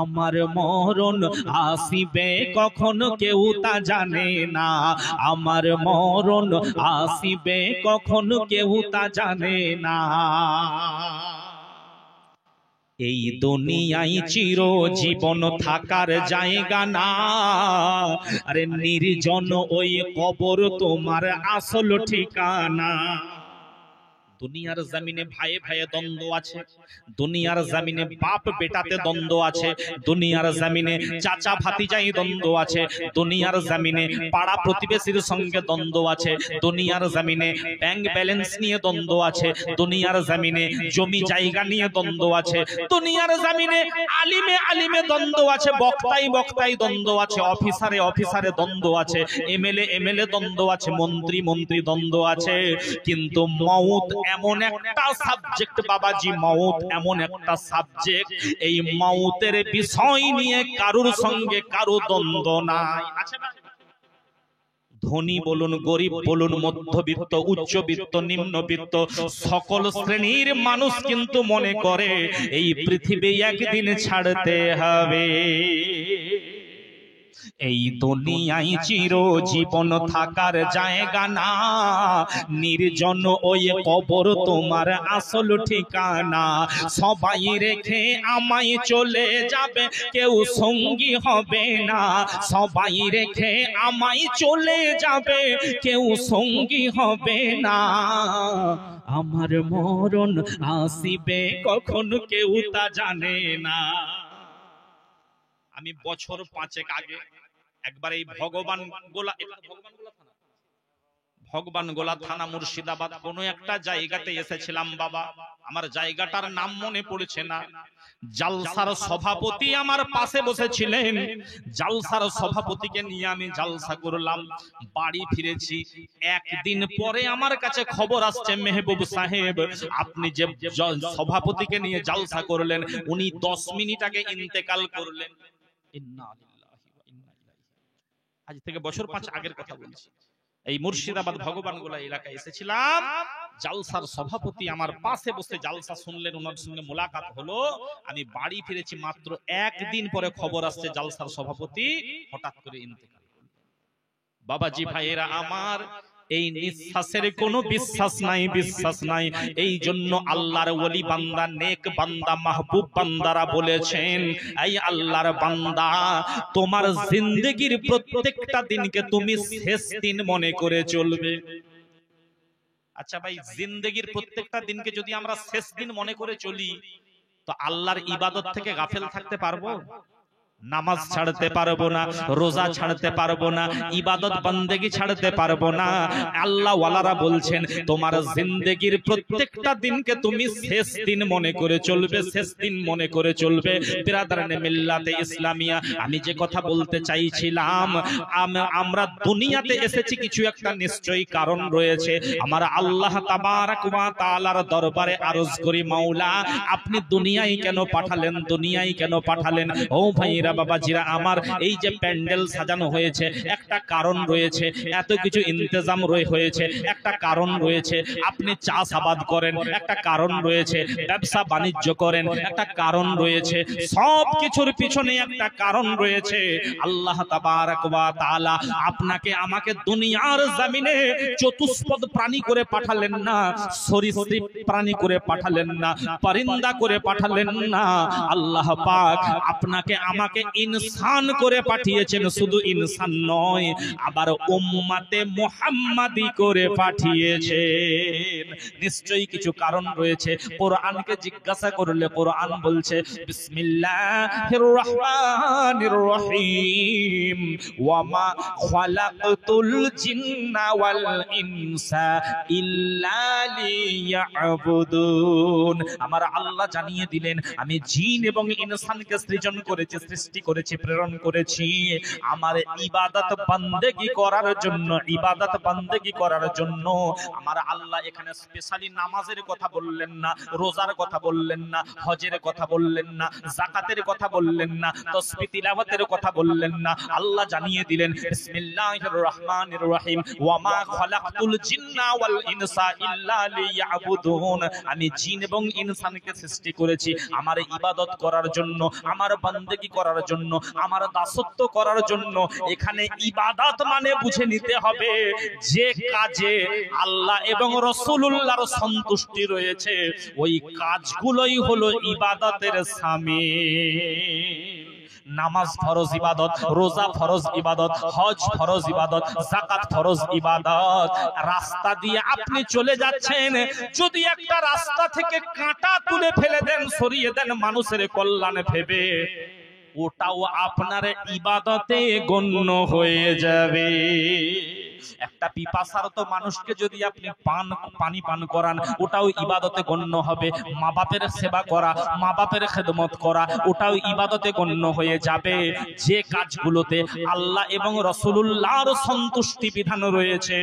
আমার মরণ আসিবে কখন কেউ তা জানে না, আমার মরণ আসিবে কখন কেউ তা জানে না। এই দুনিয়ায় চিরজীবন থাকার জায়গা না, আরে নির্জন ওই কবর তোমার আসল ঠিকানা। দুনিয়ার জমিনে ভাইয়ে ভাইয়ে দ্বন্দ্ব আছে, দুনিয়ার জমিনে বাপ বেটাতে দ্বন্দ্ব আছে, দুনিয়ার জমিনে চাচা ভাতিজাই দ্বন্দ্ব আছে, দুনিয়ার জমিনে পাড়া প্রতিবেশীর সঙ্গে দ্বন্দ্ব আছে, দুনিয়ার জমিনে ব্যাংক ব্যালেন্স নিয়ে দ্বন্দ্ব আছে, দুনিয়ার জমিনে জমি জায়গা নিয়ে দ্বন্দ্ব আছে, দুনিয়ার জমিনে আলিমে আলিমে দ্বন্দ্ব আছে, বক্তাই বক্তাই দ্বন্দ্ব আছে, অফিসারে অফিসারে দ্বন্দ্ব আছে, এমএলএ এমএলএ দ্বন্দ্ব আছে, মন্ত্রী মন্ত্রী দ্বন্দ্ব আছে। কিন্তু মউত এমন একটা সাবজেক্ট বাবাজি, মউত এমন একটা সাবজেক্ট, এই মউতের বিষয় নিয়ে কারুর সঙ্গে কারো দ্বন্দ্ব নাই। আছে না? ধনী বলুন, গরিব বলুন, মধ্যবিত্ত, উচ্চবিত্ত, নিম্নবিত্ত, সকল শ্রেণীর মানুষ কিন্তু মনে করে এই পৃথিবী একদিন ছাড়তে হবে। এই দুনিয়ায় চিরজীবন থাকার জায়গা না, নির্জন ওই কবর তোমার আসল ঠিকানা। সবাই রেখে আমায় চলে যাবে, কেউ সঙ্গী হবে না, সবাই রেখে আমায় চলে যাবে, কেউ সঙ্গী হবে না। আমার মরণ আসিবে কখন কেউ তা জানে না। আমি বছর 5 আগে একবার এই ভগবানগোলা থানা মুর্শিদাবাদ কোন একটা জায়গাতে এসেছিলাম বাবা, আমার জায়গাটার নাম মনে পড়ছে না। জালসার সভাপতি আমার পাশে বসেছিলেন, জালসার সভাপতিকে নিয়ে আমি জালসা করলাম, বাড়ি ফিরেছি। একদিন পরে আমার কাছে খবর আসছে, মেহবুব সাহেব আপনি যে সভাপতিকে নিয়ে জালসা করলেন উনি 10 মিনিট আগে ইন্তেকাল করলেন। আজ থেকে বছর 5 আগের কথা বলছি। এই মুর্শিদাবাদ ভগবানগোলা এলাকায় এসেছিলাম, জালসার সভাপতি আমার পাশে বসে জালসা শুনলেন, ওনার সঙ্গে মোলাকাত হলো। আমি বাড়ি ফিরেছি, মাত্র একদিন পরে খবর আসছে জালসার সভাপতি হঠাৎ করে ইন্তেকাল করলেন। বাবাজি ভাইয়েরা আমার, এই নিঃশ্বাসের কোনো বিশ্বাস নাই, বিশ্বাস নাই। এই জন্য আল্লাহর ওলি বান্দা, নেক বান্দা, মাহবুব বান্দারা বলেছেন, এই আল্লাহর বান্দা তোমার জিন্দেগির প্রত্যেকটা দিনকে তুমি শেষ দিন মনে করে চলবে। আচ্ছা ভাই, জিন্দেগির প্রত্যেকটা দিনকে যদি আমরা শেষ দিন মনে করে চলি তো আল্লাহর ইবাদত থেকে গাফেল থাকতে পারবো? নামাজ ছাড়তে পারবো না, রোজা ছাড়তে পারবো না, ইবাদত বান্দেগি ছাড়তে পারবো না। আল্লাহ ওয়ালারা বলছেন তোমার জিন্দেগির প্রত্যেকটা দিনকে তুমি শেষ দিন মনে করে চলবে, শেষ দিন মনে করে চলবে। বিরাদারানে মিল্লাতে ইসলামিয়া, আমি যে কথা বলতে চাইছিলাম, আমরা দুনিয়াতে এসেছি কিছু একটা নিশ্চয়ই কারণ রয়েছে। আমার আল্লাহ তাবারাক ওয়া তাআলার দরবারে আরজ করি, মাওলা আপনি দুনিয়ায় কেন পাঠালেন, দুনিয়ায় কেন পাঠালেন? ও ভাইরা বাবাজিরা আমার, এই যে প্যান্ডেল সাজানো হয়েছে একটা কারণ রয়েছে, এত কিছু ইন্তজাম হয়েছে একটা কারণ রয়েছে। আপনি চাষাবাদ করেন একটা কারণ রয়েছে, ব্যবসা বাণিজ্য করেন একটা কারণ রয়েছে, সব কিছুর পিছনে একটা কারণ রয়েছে। আল্লাহ তাবারাক ওয়া তাআলা আপনাকে আমাকে দুনিয়ার জমিনে চতুষ্পদ প্রাণী করে পাঠালেন না, সরীসৃপ প্রাণী করে পাঠালেন না, পরিন্দা করে পাঠালেন না। আল্লাহ পাক আপনাকে আমাকে ইনসান করে পাঠিয়েছেন। শুধু ইনসান নয়, আবার উম্মতে মুহাম্মাদি করে পাঠিয়েছেন। নিশ্চয়ই কিছু কারণ রয়েছে। কোরআনকে জিজ্ঞাসা করলে কোরআন বলছে বিসমিল্লাহির রহমানির রহিম, ওয়া মা খালাকতুল জিন্না ওয়াল ইনসা ইল্লা লিয়াবুদুন। আমার আল্লাহ জানিয়ে দিলেন আমি জিন এবং ইনসানকে সৃজন করেছি, সৃষ্টি করেছি, প্রেরণ করেছি আমার ইবাদত বান্দেগি করার জন্য, ইবাদত বান্দেগি করার জন্য। আমার আল্লাহ এখানে স্পেশালি নামাজের কথা বললেন না, রোজার কথা বললেন না, হজের কথা বললেন না, যাকাতের কথা বললেন না, তাসবিহ তিলাওয়াতের কথা বললেন না। আল্লাহ জানিয়ে দিলেন বিসমিল্লাহির রহমানির রহিম, ওয়া মা খালাকতুল জিন্না ওয়াল ইনসা ইল্লা লিয়াবুদুন। আমি জিন এবং ইনসানকে সৃষ্টি করেছি আমার ইবাদত করার জন্য, আমার বান্দেগি করার জন্য, আমার দাসত্ব করার জন্য। এখানে ইবাদত মানে বুঝে নিতে হবে যে কাজে আল্লাহ এবং রাসূলুল্লাহর সন্তুষ্টি রয়েছে, ওই কাজগুলোই হলো ইবাদতের শামিল। নামাজ ফরজ ইবাদত, রোজা ফরজ ইবাদত, হজ ফরজ ইবাদত, যাকাত ফরজ ইবাদত। রাস্তা দিয়ে আপনি চলে যাচ্ছেন, যদি একটা রাস্তা থেকে কাঁটা তুলে ফেলে দেন, সরিয়ে দেন মানুষের কল্যাণ ভেবে, ওটাও আপনার ইবাদতে গণ্য হয়ে যাবে। একটা পিপাসার তো মানুষকে যদি আপনি পানি পান করান, ওটাও ইবাদতে গণ্য হবে। মা বাপের সেবা করা, মা বাপের খেদমত করা, ওটাও ইবাদতে গণ্য হয়ে যাবে। যে কাজগুলোতে আল্লাহ এবং রাসূলুল্লাহর সন্তুষ্টি বিধান রয়েছে,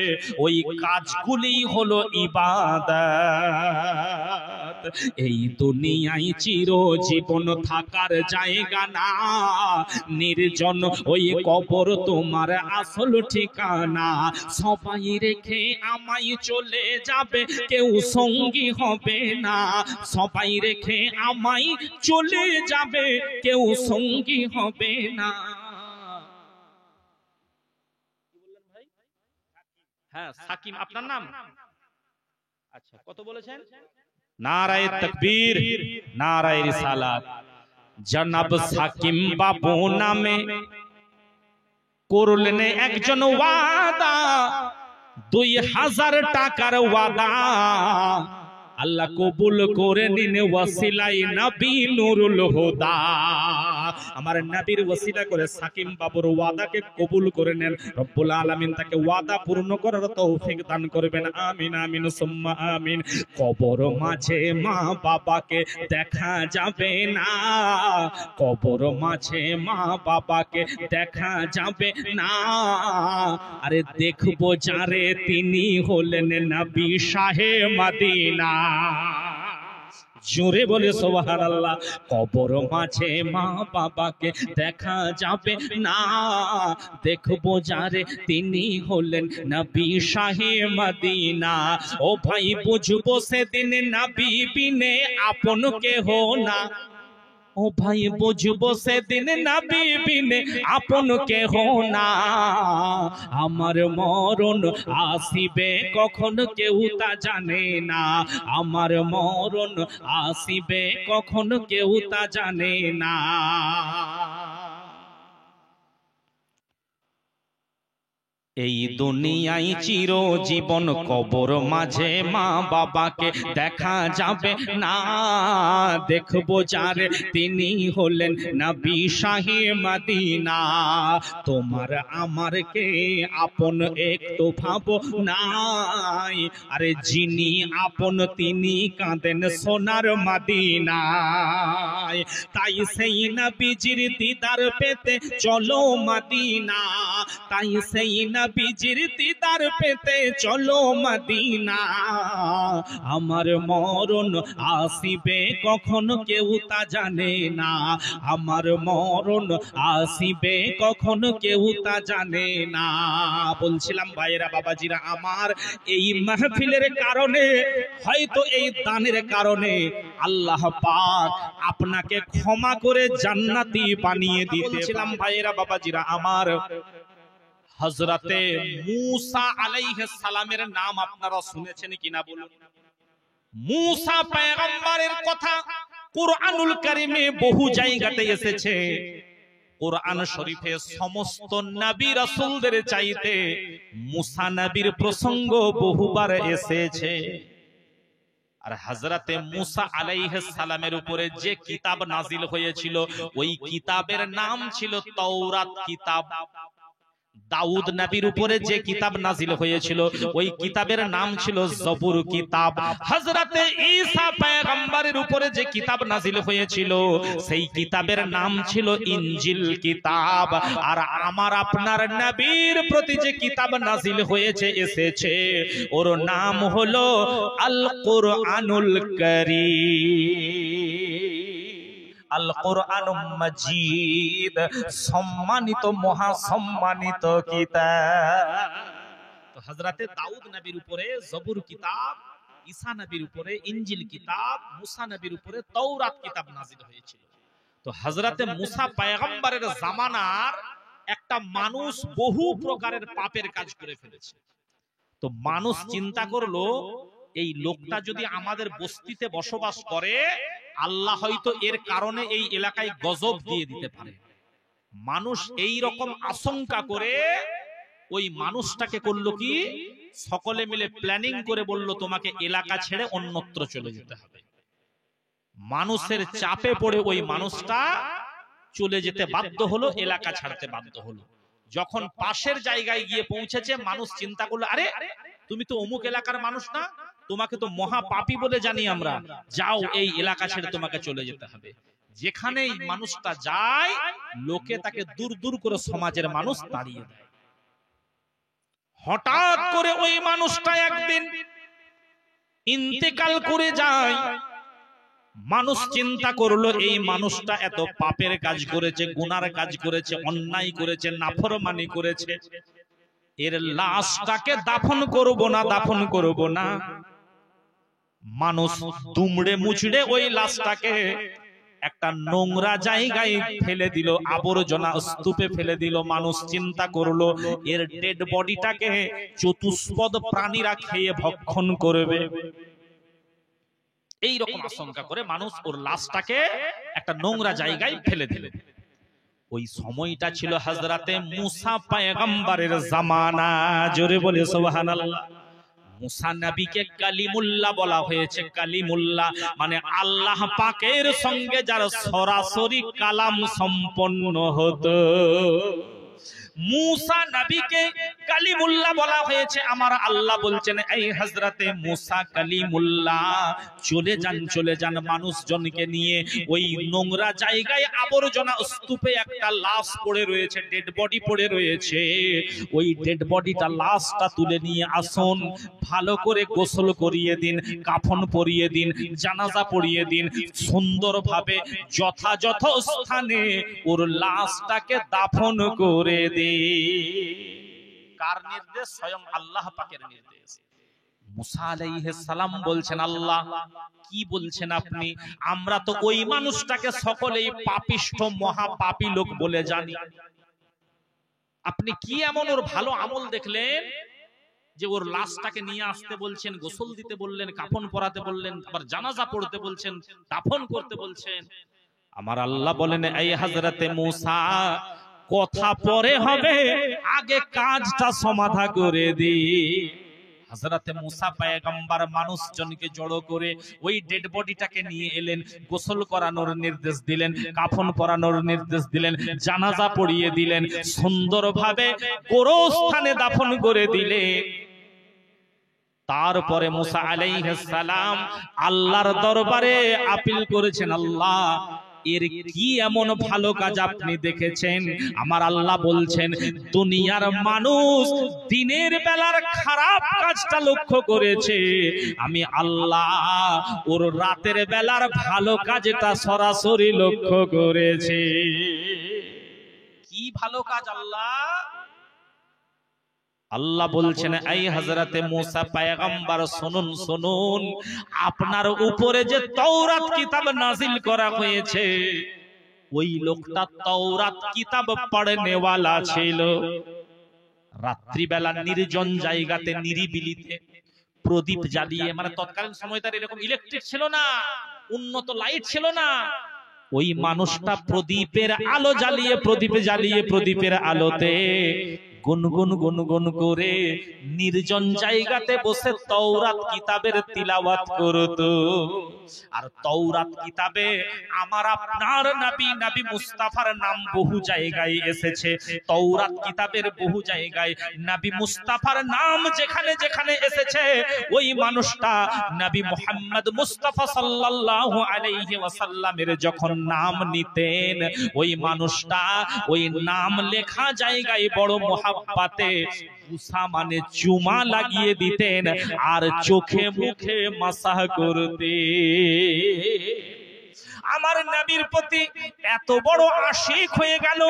ওই কাজগুলি হলো ইবাদত। এই দুনিয়ায় চিরজীবন থাকার জায়গা না, নির্জন ওই কবর তোমার আসল ঠিকানা। সবাই রেখে আমায় চলে যাবে, কেউ সঙ্গী হবে না। সবাই রেখে আমায় চলে যাবে, কেউ সঙ্গী হবে না। হ্যাঁ, সাকিম আপনার নাম? আচ্ছা, কত বলেছেন? নারায়ে তাকবীর, নারায়ে রিসালাত। জনাব সাকিম বাবু নামে করলেন একজন ওয়াদা, 2000 টাকার ওয়াদা। আল্লাহ কবুল করে নিন ওয়াসিলাই নবী নুরুল হুদা। আমার নবীর ওয়াসিলা করে সাকিম বাবুর ওয়াদাকে কবুল করে নেন। রব্বুল আলামিন তাকে ওয়াদা পূর্ণ করার তৌফিক দান করবেন। আমিন আমিন সুম্মা আমিন। কবর মাঝে মা বাবাকে দেখা যাবে না, কবর মাঝে মা বাবাকে দেখা যাবে না। আরে দেখবো যারে তিনি হলেন নবী শাহে মদিনা। জোরে বলে সুবহানাল্লাহ। কবর মাঝে মা বাবাকে দেখা যাবে না, দেখবো যারে তিনি হলেন নবী শাহে মদিনা। ও ভাই বুঝবো সেদিন নবী বিনে আপন কেহ না। ও ভাই বুঝবো সেদিন নবী বিনে আপন কেহ না। আমার মরণ আসিবে কখন কেউ তা জানে না, আমার মরণ আসিবে কখন কেউ তা জানে না। এই দুনিয়ায় চিরজীবন, কবর মাঝে মা বাবাকে দেখা যাবে না। দেখবো যার তিনি হলেন নবী শাহে মদিনা। তোমার আমার কে আপন একটু ভাবো নাই, আরে যিনি আপন তিনি কাঁদেন সোনার মদিনায়। তাই সেই নবীজির দিদার পেতে চলো মদিনা, তাই সেই নবীজির দিদার পেতে চলো মদিনা। আমার মরণ আসিবে কখন কেউ তা জানে না, আমার মরণ আসিবে কখন কেউ তা জানে না। বলছিলাম ভাইরা বাবাজিরা আমার, এই মাহফিলের কারণে হয়তো এই দানের কারণে আল্লাহ পাক আপনাকে ক্ষমা করে জান্নাতি বানিয়ে দিয়েছিলাম। ভাইরা বাবাজিরা আমার, হযরতে মূসা আলাইহিস সালামের নাম আপনারা শুনেছেন কিনা বলুন? মূসা পয়গম্বরের কথা কুরআনুল কারীমে বহু জায়গাতে এসেছে। কুরআন শরীফে সমস্ত নবী রাসূলদের চাইতে মূসা নবীর প্রসঙ্গ বহুবার এসেছে। আর হযরতে মূসা আলাইহিস সালামের উপরে যে কিতাব নাজিল হয়েছিল ওই কিতাবের নাম ছিল তাওরাত কিতাব। দাউদ নবীর উপরে যে কিতাব নাজিল হয়েছিল ওই কিতাবের নাম ছিল জবুর কিতাব। হযরতে ঈসা পয়গম্বরের উপরে যে কিতাব নাজিল হয়েছিল সেই কিতাবের নাম ছিল ইনজিল কিতাব। আর আমার আপনার নবীর প্রতি যে কিতাব নাজিল হয়েছে এসেছে ওর নাম হলো আল কুরআনুল কারীম। আল কুরআন মাজিদ, সম্মানিত মহাসম্মানিত কিতাব। তো হযরতে দাউদ নবীর উপরে জবুর কিতাব, ঈসা নবীর উপরে ইনজিল কিতাব, মূসা নবীর উপরে তাওরাত কিতাব নাজিল হয়েছিল। তো হযরতে মূসা পয়গম্বরের জামানার একটা মানুষ বহু প্রকারের পাপের কাজ করে ফেলেছে। তো মানুষ চিন্তা করলো এই লোকটা যদি আমাদের বস্তিতে বসবাস করে আল্লাহ হয়তো এর কারণে এই এলাকায় গজব দিয়ে দিতে পারে। মানুষ এই রকম আশঙ্কা করে ওই মানুষটাকে করলো কি, সকলে মিলে প্ল্যানিং করে বলল তোমাকে এলাকা ছেড়ে অন্যত্র চলে যেতে হবে। মানুষের চাপে পড়ে ওই মানুষটা চলে যেতে বাধ্য হলো, এলাকা ছাড়তে বাধ্য হলো। যখন পাশের জায়গায় গিয়ে পৌঁছেছে মানুষ চিন্তা করলো, আরে তুমি তো অমুক এলাকার মানুষ না, তোমাকে তো মহা পাপী বলে জানি আমরা, যাও এই এলাকা ছেড়ে তোমাকে চলে যেতে হবে। যেখানেই মানুষটা যায় লোকে তাকে দূর দূর করে সমাজের মানুষ তাড়িয়ে দেয়। হঠাৎ করে ওই মানুষটা একদিন ইন্তেকাল করে যায়। মানুষ চিন্তা করলো এই মানুষটা এত পাপের কাজ করেছে, গুনার কাজ করেছে, অন্যায় করেছে, নাফরমানি করেছে, এর লাশটাকে দাফন করব না, দাফন করব না। মানুষ দুমড়ে মুচড়ে ওই লাশটাকে একটা নোংরা জায়গায় ফেলে দিল, আবর্জনা স্তূপে ফেলে দিল। মানুষ চিন্তা করলো এর ডেড বডিটাকে চতুষ্পদ প্রাণীরা খেয়ে ভক্ষণ করবে। এই রকম আশঙ্কা করে মানুষ ওর লাশটাকে একটা নোংরা জায়গায় ফেলে দিল। ওই সময়টা ছিল হযরতে মূসা পয়গম্বরের জামানা। জোরে বলে সুবহানাল্লাহ। মূসা নবীকে কালিমুল্লাহ বলা হয়েছে। কালিমুল্লাহ মানে আল্লাহ পাকের সঙ্গে যার সরাসরি কালাম সম্পন্ন হতো। মূসা নবীকে কালিমুল্লাহ বলা হয়েছে। আমার আল্লাহ বলছেন এই হযরতে মূসা কালিমুল্লাহ চলে যান, চলে যান মানুষজনকে নিয়ে। ওই নোংরা জায়গায় আবর্জনা স্তূপে একটা লাশ পড়ে রয়েছে, ডেড বডি পড়ে রয়েছে। ওই ডেড বডিটা, লাশটা তুলে নিয়ে আসুন, ভালো করে গোসল করিয়ে দিন, কাফন পরিয়ে দিন, জানাজা পড়িয়ে দিন, সুন্দরভাবে যথাযথ স্থানে ওর লাশটাকে দাফন করে দিন। কার নির্দেশ? স্বয়ং আল্লাহ পাকের নির্দেশ। মূসা আলাইহিস সালাম বলছেন, আল্লাহ কি বলছেন আপনি? আমরা তো ওই মানুষটাকে সকলেই পাপিষ্ঠ মহা পাপী লোক বলে জানি। আপনি কি এমন ওর ভালো আমল দেখলেন যে ওর লাশটাকে নিয়ে আসতে বলছেন, গোসল দিতে বললেন, কাফন পরাতে বললেন, আবার জানাজা পড়তে বলছেন, দাফন করতে বলছেন? আমার আল্লাহ বলেন এই হযরতে মূসা কথা পরে হবে, আগে কাজটা সমাধা করে দি। হযরতে মুসা পয়গম্বর মানুষজনকে জড়ো করে ওই ডেড বডিটাকে নিয়ে এলেন, গোসল করানোর নির্দেশ দিলেন, কাফন পরানোর নির্দেশ দিলেন, জানাজা পড়িয়ে দিলেন, সুন্দরভাবে গোরস্থানে দাফন করে দিলেন। তারপরে মুসা আলাইহিস সালাম আল্লাহর দরবারে আপিল করেছেন, আল্লাহ এর কি এমন ভালো কাজ আপনি দেখেছেন? আমার আল্লাহ বলছেন, দুনিয়ার মানুষ দিনের বেলার খারাপ কাজটা লক্ষ্য করেছে, আমি আল্লাহ ওর রাতের বেলার ভালো কাজটা সরাসরি লক্ষ্য করেছে। কি ভালো কাজ আল্লাহ? আল্লাহ বলছেন, এই হযরতে মুসা পয়গম্বর শুনুন শুনুন, আপনার উপরে যে তাওরাত কিতাব নাজিল করা হয়েছে, ওই লোকটা তাওরাত কিতাব পড়নে ওয়ালা ছিল। রাত্রি বেলা নির্জন জায়গাতে নিরিবিলিতে প্রদীপ জ্বালিয়ে, মানে তৎকালীন সময়টার এরকম ইলেকট্রিক ছিল না, উন্নত লাইট ছিল না, ওই মানুষটা প্রদীপের আলো জ্বালিয়ে প্রদীপের আলোতে গুনগুন গুনগুন করে নির্জন জায়গাতে বসে তাওরাত কিতাবের তিলাওয়াত করত। আর তাওরাত কিতাবে আমার আপনার নবী মুস্তাফার নাম বহু জায়গায় এসেছে। তাওরাত কিতাবের বহু জায়গায় নবী মুস্তাফার নাম যেখানে যেখানে এসেছে, ওই মানুষটা নবী মুহাম্মদ মুস্তাফা সাল্লাল্লাহু আলাইহি ওয়াসাল্লামের যখন নাম নিতেন, ওই মানুষটা ওই নাম লেখা জায়গায় বড় মোহাব্বতে বুসা মানে চুমা লাগিয়ে দিতেন আর চোখে মুখে মাসাহ করতে। আমার নবীর প্রতি এত বড় আশিক হয়ে গেল,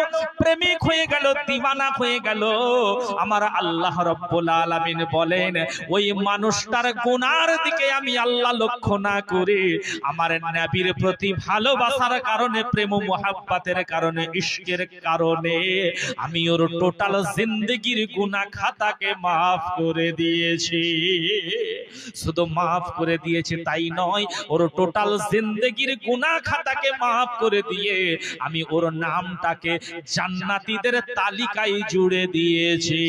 প্রেমিক হয়ে গেল, দিওয়ানা হয়ে গেল। আমার আল্লাহ রাব্বুল আলামিন বলেন, ওই মানুষটার গুনার দিকে আমি আল্লাহ লক্ষ্য না করে আমার নবীর প্রতি ভালোবাসার কারণে, প্রেম ও মুহাব্বতের কারণে, ইশকের কারণে আমি ওর টোটাল জিন্দেগির গুনাহ খাতাকে maaf করে দিয়েছি। শুধু maaf করে দিয়েছি তাই নয়, ওর টোটাল জিন্দেগির গুনাহ খাতাকে maaf করে দিয়ে আমি ওর নামটাকে জান্নাতীদের তালিকায় জুড়ে দিয়েছি।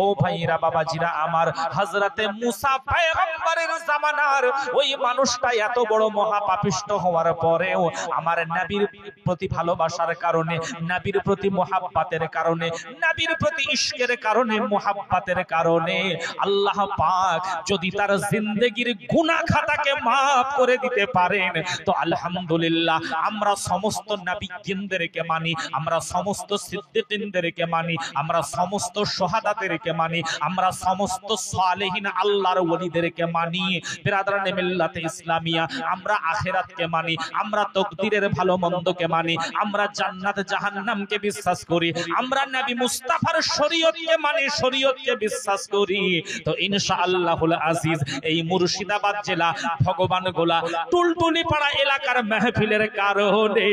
ও ভাইরা বাবাজিরা আমার, হযরতে মুসা পয়গম্বরের জামানার ওই মানুষটা এত বড় মহাপাপিষ্ট হওয়ার পরেও আমার নবীর প্রতি ভালোবাসার কারণে, নবীর প্রতি মুহাব্বতের কারণে, নবীর প্রতি ইশকের কারণে, মুহাব্বতের কারণে আল্লাহ পাক যদি তার জিন্দেগির গুনাহ খাতাকে maaf করে দিতে পারেন, তো আলহামদুলিল্লাহ। আমরা সমস্ত নবীগণদেরকে মানি, আমরা সমস্ত সিদ্দিকীনদেরকে মানি, আমরা সমস্ত শাহাদাতদেরকে মানি, আমরা সমস্ত সালেহিন আল্লাহর ওলিদেরকে মানি। বিরাদরানে মিল্লাতে ইসলামিয়া, আমরা আখিরাতকে মানি, আমরা তাকদীরের ভালো মন্দকে মানি, আমরা জান্নাত জাহান্নামকে বিশ্বাস করি, আমরা নবী মুস্তাফার শরীয়তকে মানি, শরীয়তকে বিশ্বাস করি। তো ইনশাআল্লাহুল আজিজ এই মুর্শিদাবাদ জেলা ভগবান গোলা টুলটুলি পাড়া এলাকার মাহফিলের কারণে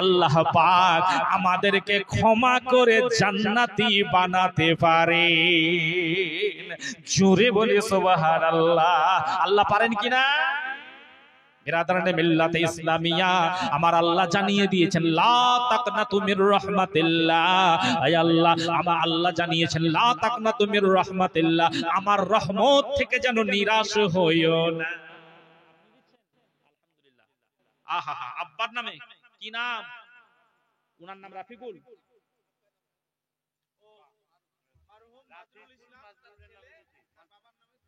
আল্লাহ পাক আমাদেরকে ক্ষমা করে জান্নাতি বানাতে পারে। জোরে বলি সুবহানাল্লাহ। আল্লাহ পারেন কিনা? বিরাদরানে মিল্লাতে ইসলামিয়া, আমার আল্লাহ জানিয়ে দিয়েছেন, লা তাকনাতু মির রাহমাতিল্লাহ। আয় আল্লাহ, আমার আল্লাহ জানিয়েছেন, লা তাকনাতু মির রাহমাতিল্লাহ, আমার রহমত থেকে যেন নিরাশ হইও না। আহা, আব্বার নামে কি নাম? ওনার নাম রাফিকুল।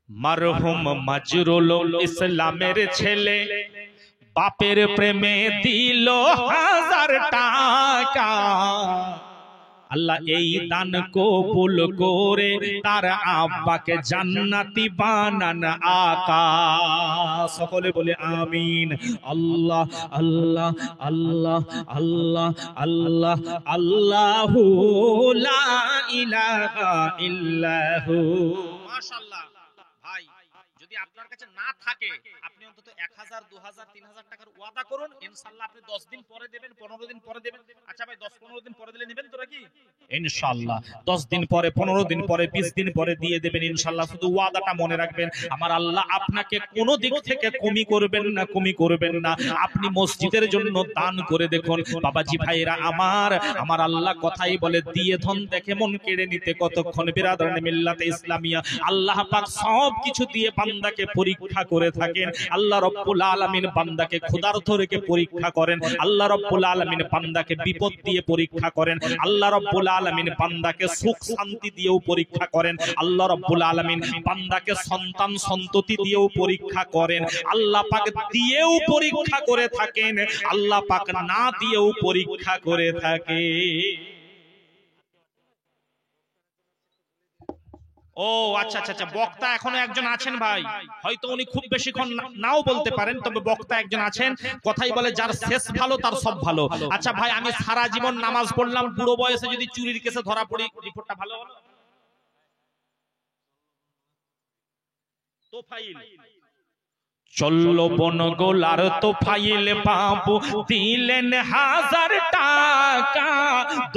মরহুম মাজরুল ইসলামের ছেলে বাপের প্রেমে দিল 1000 টাকা। আল্লাহ এই দান কবুল করে তার আব্বাকে জান্নাতি বানান আকা। সকলে বলে আমিন। আল্লাহ আল্লাহ আল্লাহ আল্লাহ আল্লাহ আল্লাহু লা ইলাহা ইল্লাহু। মাশাআল্লাহ ভাই, যদি আপনার কাছে না থাকে আপনি অন্তত 1000 1000 2000 3000 টাকার ওয়াদা করুন, ইনশাআল্লাহ আপনি 10 দিন পরে দেবেন, 15 দিন পরে দেবেন। আচ্ছা ভাই 10-15 দিন পরে দিলে নেবেন তো নাকি? ইনশাআল্লাহ 10 দিন পরে, 15 দিন পরে, 20 দিন পরে দিয়ে দেবেন ইনশাআল্লাহ। শুধু ওয়াদাটা মনে রাখবেন, আমার আল্লাহ আপনাকে কোনো দিক থেকে কমি করবেন না, কমি করবেন না। আপনি মসজিদের জন্য দান করে দেখুন বাবাজি ভাইরা আমার আল্লাহ কথাই বলে, দিয়ে ধন দেখে মন কেড়ে নিতে কতক্ষণ। বিরাদরানে মিল্লাতে ইসলামিয়া, আল্লাহ পাক সব কিছু দিয়ে বান্দাকে পরীক্ষা করে থাকেন। আল্লাহ রব্বুল আলামিন বান্দাকে ক্ষুধার্ত রেখে পরীক্ষা করেন, আল্লাহ রব্বুল আলামিন বান্দাকে বিপদ দিয়ে পরীক্ষা করেন, আল্লাহ রব্বুল আলামিন বান্দাকে সুখ শান্তি দিয়েও পরীক্ষা করেন, আল্লাহ রব্বুল আলামিন বান্দাকে সন্তান সন্ততি দিয়েও পরীক্ষা করেন। আল্লাহ পাক দিয়েও পরীক্ষা করে থাকেন, আল্লাহ পাক না দিয়েও পরীক্ষা করে থাকে। ও আচ্ছা আচ্ছা আচ্ছা, বক্তা এখনো একজন আছেন ভাই, হয়তো উনি খুব বেশিক্ষণ নাও বলতে পারেন, তবে বক্তা একজন আছেন। কথাই বলে যার শেষ ভালো তার সব ভালো। আচ্ছা ভাই, আমি সারা জীবন নামাজ পড়লাম, বুড়ো বয়সে যদি চুরির কেসে ধরা পড়ি, রিপোর্টটা ভালো হলো? তোফাইল চললো বনগোলার তোফাইল বাবু দিলেন 1000 টাকা,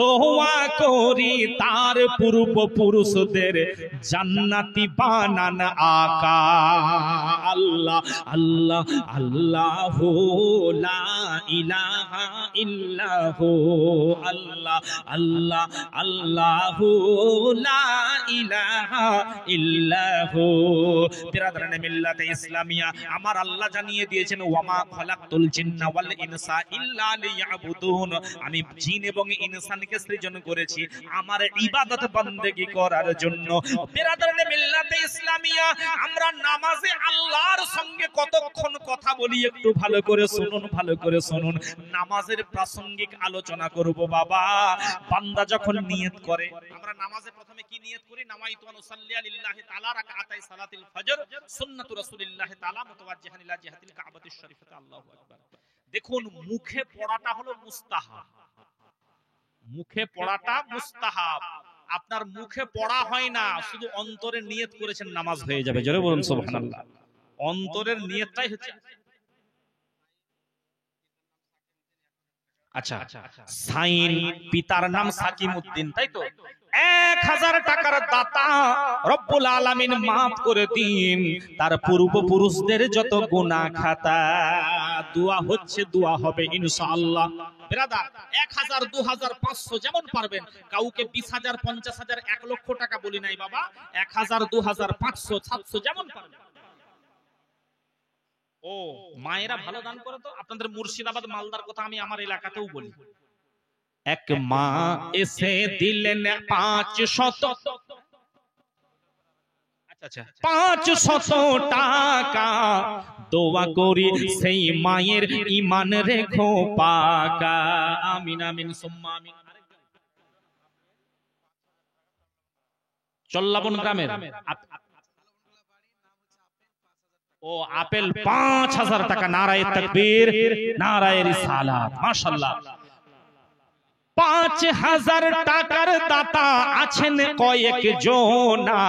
দোয়া করি তার পূর্বপুরুষদের জান্নাতি বানান আকা। আল্লাহ আল্লাহ আল্লাহু লা ইলাহা ইল্লাহু, আল্লাহ আল্লাহ আল্লাহু লা ইলাহা ইল্লাহু। বিরাদরানে মিল্লাতে ইসলামিয়া, আমার আল্লাহ জানিয়ে দিয়েছেন, ওয়ামা খালাকতুল জিন্না ওয়াল ইনসা ইল্লা লিয়াবুদুন, আমি জিন এবং ইনসানকে সৃজন করেছি আমার ইবাদত বান্দেগি করার জন্য। বিরাদরানে মিল্লাতে ইসলামিয়া, আমরা নামাজে আল্লাহর সঙ্গে কতক্ষণ কথা বলি একটু ভালো করে শুনুন, ভালো করে শুনুন। নামাজের প্রাসঙ্গিক আলোচনা করব বাবা। বান্দা যখন নিয়ত করে, আমরা নামাজে প্রথমে কি নিয়ত করি? নামাইতু আন উসাল্লি লিল্লাহি তাআলা রাকাতাই সালাতিল ফজর সুন্নাতু রাসূলিল্লাহি তাআলা মুতাওয়াজ্জিহান ইলা জিহাতিল কাবাতিশ শরীফাতে। আল্লাহু আকবার। দেখুন, মুখে পড়াটা হলো মুস্তাহাব, মুখে পড়াটা মুস্তাহাব। আপনার মুখে পড়া হয় না, শুধু অন্তরে নিয়ত করেছেন, নামাজ হয়ে যাবে। জোরে বলুন সুবহানাল্লাহ। অন্তরের নিয়তটাই হচ্ছে। আচ্ছা, সাইন পিতার নাম সাকিমউদ্দিন, তাই তো? 1000 টাকার দাতা, রব্বুল আলামিন maaf করে দিন তার পূর্বপুরুষদের যত গুনাহ খাতা। দোয়া হচ্ছে, দোয়া হবে ইনশাআল্লাহ। ব্রাদার, 1000 2000 500 যেমন পারবেন, কাউকে 20000 50000 1 লক্ষ টাকা বলি নাই বাবা, 1000 2000 500 700 যেমন পারবেন। ও মায়েরা ভালো দান করে তো। আপনাদের মুর্শিদাবাদ মালদার কথা আমি আমার এলাকাতেও বলি। এক মা এসে দিলেন 500, আচ্ছা 500 টাকা, দোয়া করি সেই মায়ের ঈমান রেখো পাকা। আমিন আমিন সুম্মা আমিন। চল্লাবন গ্রামের ও আপেল 5000 টাকা। নারায়ে তাকবীর, নারায়ে রিসালাত, মাশাআল্লাহ। 5000 টাকার দাতা আছেন কয়েক জনা।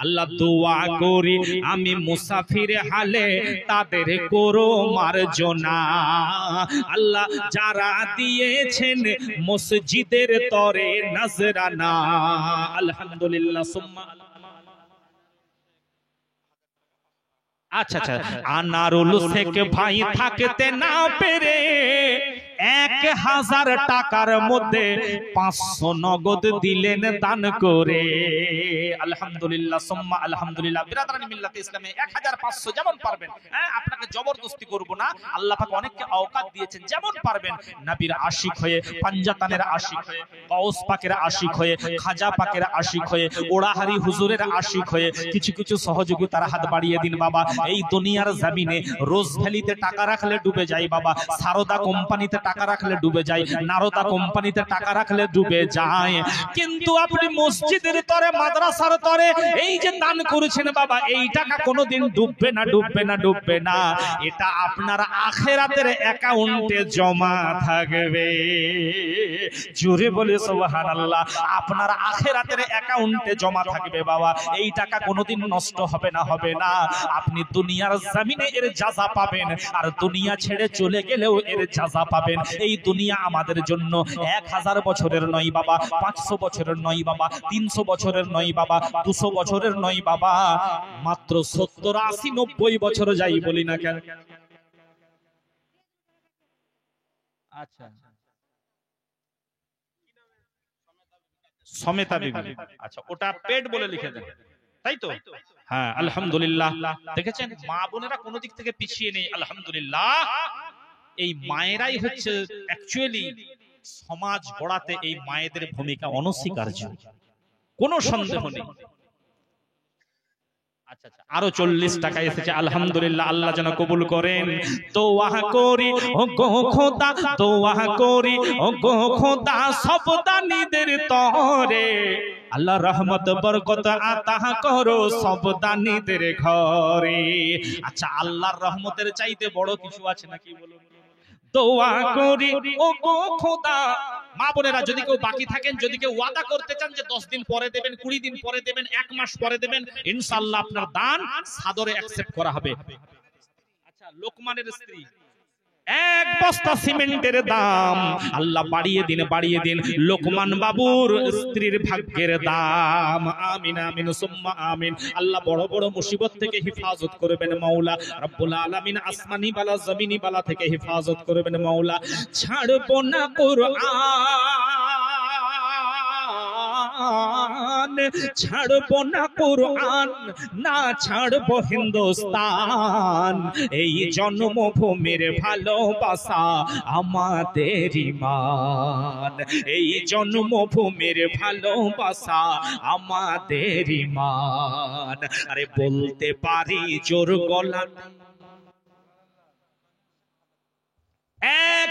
আল্লাহ দোয়া করি আমি মুসাফির হালে তাদের করো মার্জনা। আল্লাহ যারা দিয়েছেন মসজিদের তরে নজরানা, আলহামদুলিল্লাহ সুম্মা। আচ্ছা আচ্ছা, আনারুল শেখ ভাই থাকতে না পেরে 1000 টাকার মধ্যে 500 নগদ দিলেন দান করে। আলহামদুলিল্লাহ সুম্মা আলহামদুলিল্লাহ। বিরাদরানি মিল্লাতে ইসলামে 1500 যেমন পারবেন, হ্যাঁ আপনাকে জবরদস্তি করব না। আল্লাহ পাক অনেককে আওকাত দিয়েছেন, যেমন পারবেন নবীর আশিক হয়ে, পাঞ্জাতানের আশিক হয়ে, গাউস পাকের আশিক হয়ে, খাজা পাকের আশিক হয়ে, ওড়াহারি হুজুরের আশিক হয়ে কিছু কিছু সহযোগিতার হাত বাড়িয়ে দিন বাবা। এই দুনিয়ার জমিনে রোজ ভ্যালিতে টাকা রাখলে ডুবে যায় বাবা, সারদা কোম্পানিতে টাকা রাখলে ডুবে যায়, নারদা কোম্পানিতে টাকা রাখলে ডুবে যায়। কিন্তু আপনি মসজিদের তরে, মাদ্রাসার তরে এই যে দান করেছেন বাবা, এই টাকা কোনোদিন ডুববে না, ডুববে না, ডুববে না। এটা আপনার আখিরাতের অ্যাকাউন্টে জমা থাকবে। জোরে বলে সুবহানাল্লাহ। আপনার আখিরাতের অ্যাকাউন্টে জমা থাকবে বাবা। এই টাকা কোনোদিন নষ্ট হবে না, হবে না। আপনি দুনিয়ার জমিনে এর জাযা পাবেন, আর দুনিয়া ছেড়ে চলে গেলেও এর জাযা পাবেন। এই দুনিয়া আমাদের জন্য 1000 বছরের নয় বাবা, 500 বছরের নয় বাবা, 300 বছরের নয় বাবা, 200 বছরের নয় বাবা, মাত্র 70, 80, 90 বছর যাই বলি না কেন। আচ্ছা, সমেতা বিবি, আচ্ছা ওটা পেট বলে লিখে দেন, তাই তো? হ্যাঁ, আলহামদুলিল্লাহ। দেখেছেন মা বোনেরা কোন দিক থেকে পিছিয়ে নেই, আলহামদুলিল্লাহ। এই মায়েরাই হচ্ছে অ্যাকচুয়ালি সমাজ গড়াতে, এই মায়েদের ভূমিকা অনস্বীকার্য, কোনো সন্দেহ নেই। আরো 40 টাকা এসেছে, আলহামদুলিল্লাহ। আল্লাহ যেন কবুল করেন। দোয়া করি ও গো খোদা, দোয়া করি ও গো খোদা, সব দানীদের তরে আল্লাহ রহমত বরকত আতা করো সব দানীদের ঘরে। আচ্ছা, আল্লাহর রহমতের চাইতে বড় কিছু আছে নাকি বলুন? দোয়া করি ও গো খোদা। মা বোনেরা যদি কেউ বাকি থাকেন, যদি কেউ ওয়াদা করতে চান যে 10 দিন পরে দেবেন, 20 দিন পরে দেবেন, 1 মাস পরে দেবেন, ইনশাআল্লাহ আপনার দান সাদরে অ্যাকসেপ্ট করা হবে। আচ্ছা, লোকমানের স্ত্রী, 1 বস্তা সিমেন্টের দাম আল্লাহ বাড়িয়ে দিন, বাড়িয়ে দিন লোকমান বাবুর স্ত্রীর ভাগ্যের দাম। আমিন, আমিন, সুম্মা আমিন। আল্লাহ বড় বড় মুসিবত থেকে হিফাজত করবেন মাওলা রব্বুল আলামিন, আসমানি বালা জমিনি বালা থেকে হিফাজত করবেন মাওলা। ছাড়বো না কুরআন, ছাড়বো না কুরআন, না ছাড়বো হিন্দুস্তান। এই জন্মভূমির ভালোবাসা আমাদের ঈমান, এই জন্মভূমির ভালোবাসা আমাদের ঈমান। আরে বলতে পারি জোর গলা,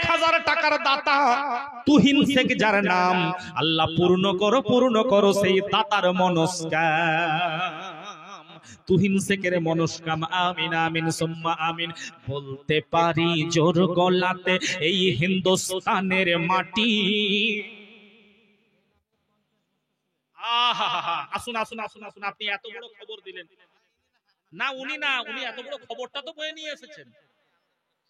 1000 টাকার দাতা তুহিন শেখ যার নাম, আল্লাহ পূর্ণ করো, পূর্ণ করো সেই দাতার মনস্কাম, তুহিন শেখের মনস্কাম। আমিন, আমিন, সুম্মা আমিন। বলতে পারি জোর গলাতে এই হিন্দুস্তানের মাটি। আসুন, আসুন, আসুন, আসুন। আপনি এত বড় খবর দিলেন না, উনি না, উনি এত বড় খবরটা তো বয়ে নিয়ে এসেছেন।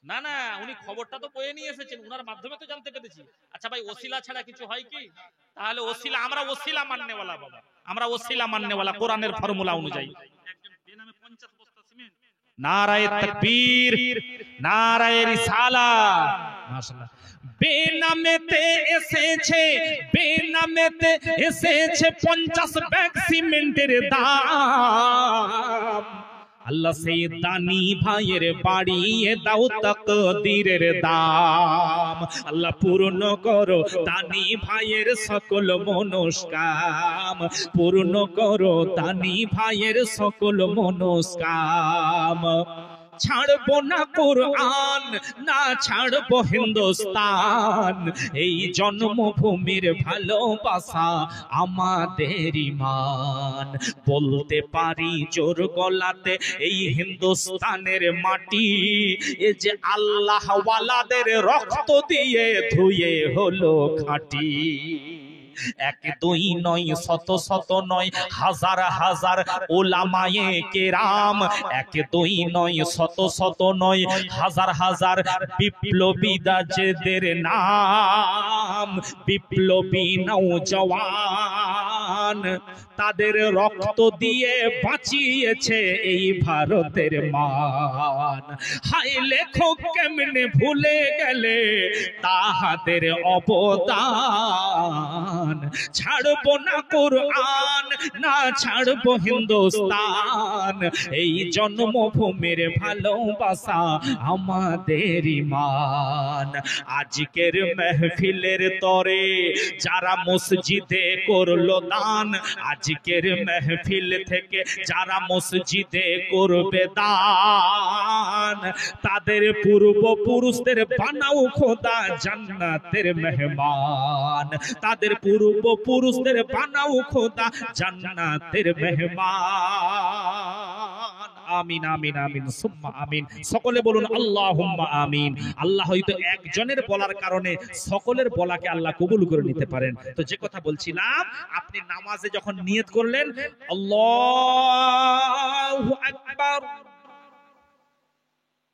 না না, উনি খবরটা তো বয়ে নিয়ে এসেছেন, উনার মাধ্যমে তো জানতে পেরেছি। আচ্ছা ভাই, ওসিলা ছাড়া কিছু হয় কি? তাহলে ওসিলা, আমরা ওসিলা মাননেওয়ালা বাবা, আমরা ওসিলা মাননেওয়ালা কোরআনের ফর্মুলা অনুযায়ী। একজন বেনামে 50 বস্তা সিমেন্ট, নারায়ে তাকবীর, নারায়ে রিসালাত, মাশাআল্লাহ। বেনামেতে এসেছে, বেনামেতে এসেছে 50 ব্যাগ সিমেন্টের দাম। আল্লাহ সেই দানি ভাইয়ের বাড়িয়ে দাও তাকদীরের দাম। আল্লাহ পূর্ণ করো দানি ভাইয়ের সকল মনস্কাম, পূর্ণ করো দানি ভাইয়ের সকল মনস্কাম। ছাড়বো না কুরআন, না ছাড়বো হিন্দুস্তান। এই জন্মভূমির ভালোবাসা আমাদের ঈমান। বলতে পারি জোর গলাতে এই হিন্দুস্তানের মাটি, এ যে আল্লাহ ওয়ালাদের রক্ত দিয়ে ধুয়ে হলো খাঁটি। 1 2 নয়, শত শত নয়, হাজার হাজার ওলামায়ে কেরাম। 1 2 নয়, শত শত নয়, হাজার হাজার বিপ্লবী যাদের নাম, বিপ্লবী নওজওয়ান, তাদের রক্ত দিয়ে বাঁচিয়েছে এই ভারতের মান। হায় লেখক কেমনে ভুলে গেলে তাহাদের অবদান। ছাড়বো না কুরআন, না ছাড়বো হিন্দুস্তান। এই জন্মভূমির ভালোবাসা আমাদের ঈমান। আজকের মেহফিলের তরে যারা মসজিদে করলো দান, দান, আজকের মেহফিল থেকে যারা মসজিদে করবে দান, তাদের পূর্বপুরুষদের বানাও খোদা জান্নাতের মেহমান, তাদের পূর্বপুরুষদের বানাও খোদা জান্নাতের মেহমান। আমিন আমিন আমিন সুম্মা আমিন। সকলে বলুন আল্লাহুম্মা আমিন। আল্লাহ হয়তো একজনের বলার কারণে সকলের বলাকে আল্লাহ কবুল করে নিতে পারেন। তো যে কথা বলছিলাম, আপনি নামাজে যখন নিয়ত করলেন আল্লাহু আকবার,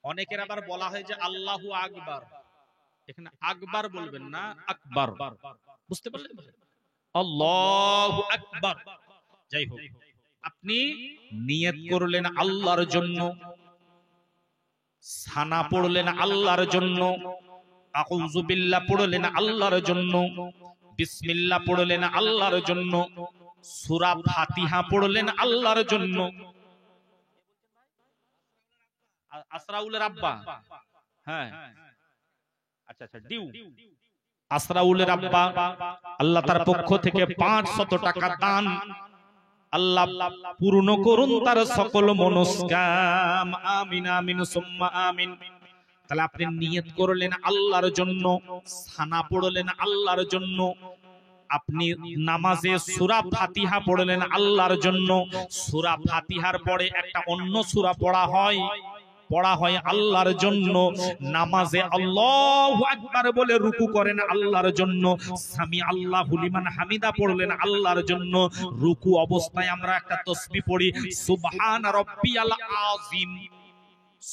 অনেকের আবার বলা হয় যে আল্লাহু আকবার, এখানে আকবার বলবেন না, আকবার, বুঝতে পারলেন? আল্লাহু আকবার। যাই হোক, আপনি নিয়ত করলেন আল্লাহর জন্য, সানা পড়লেন আল্লাহর জন্য, আউযু বিল্লাহ পড়লেন আল্লাহর জন্য, বিসমিল্লাহ পড়লেন আল্লাহর জন্য, সূরা ফাতিহা পড়লেন আল্লাহর জন্য। আসরাউলের আব্বা, হ্যাঁ আচ্ছা আচ্ছা, ডিউ আসরাউলের আব্বা, আল্লাহ তার পক্ষ থেকে 500 টাকা দান, আল্লাহ পূর্ণ করুন তার সকল মনস্কাম। আমিন আমিন সুম্মা আমিন। তাহলে আপনি নিয়ত করলেন আল্লাহর জন্য, সানা পড়লেন আল্লাহর জন্য, আপনি নামাজে সূরা ফাতিহা পড়লেন আল্লাহর জন্য। সূরা ফাতিহার পরে একটা অন্য সূরা পড়া হয় আল্লাহর জন্য। নামাজে আল্লাহু আকবার বলে রুকু করেন আল্লাহর জন্য। সামি আল্লাহু লিমান হামিদা পড়লেন আল্লাহর জন্য। রুকু অবস্থায় আমরা একটা তাসবিহ পড়ি, সুবহান রাব্বিয়াল আযীম,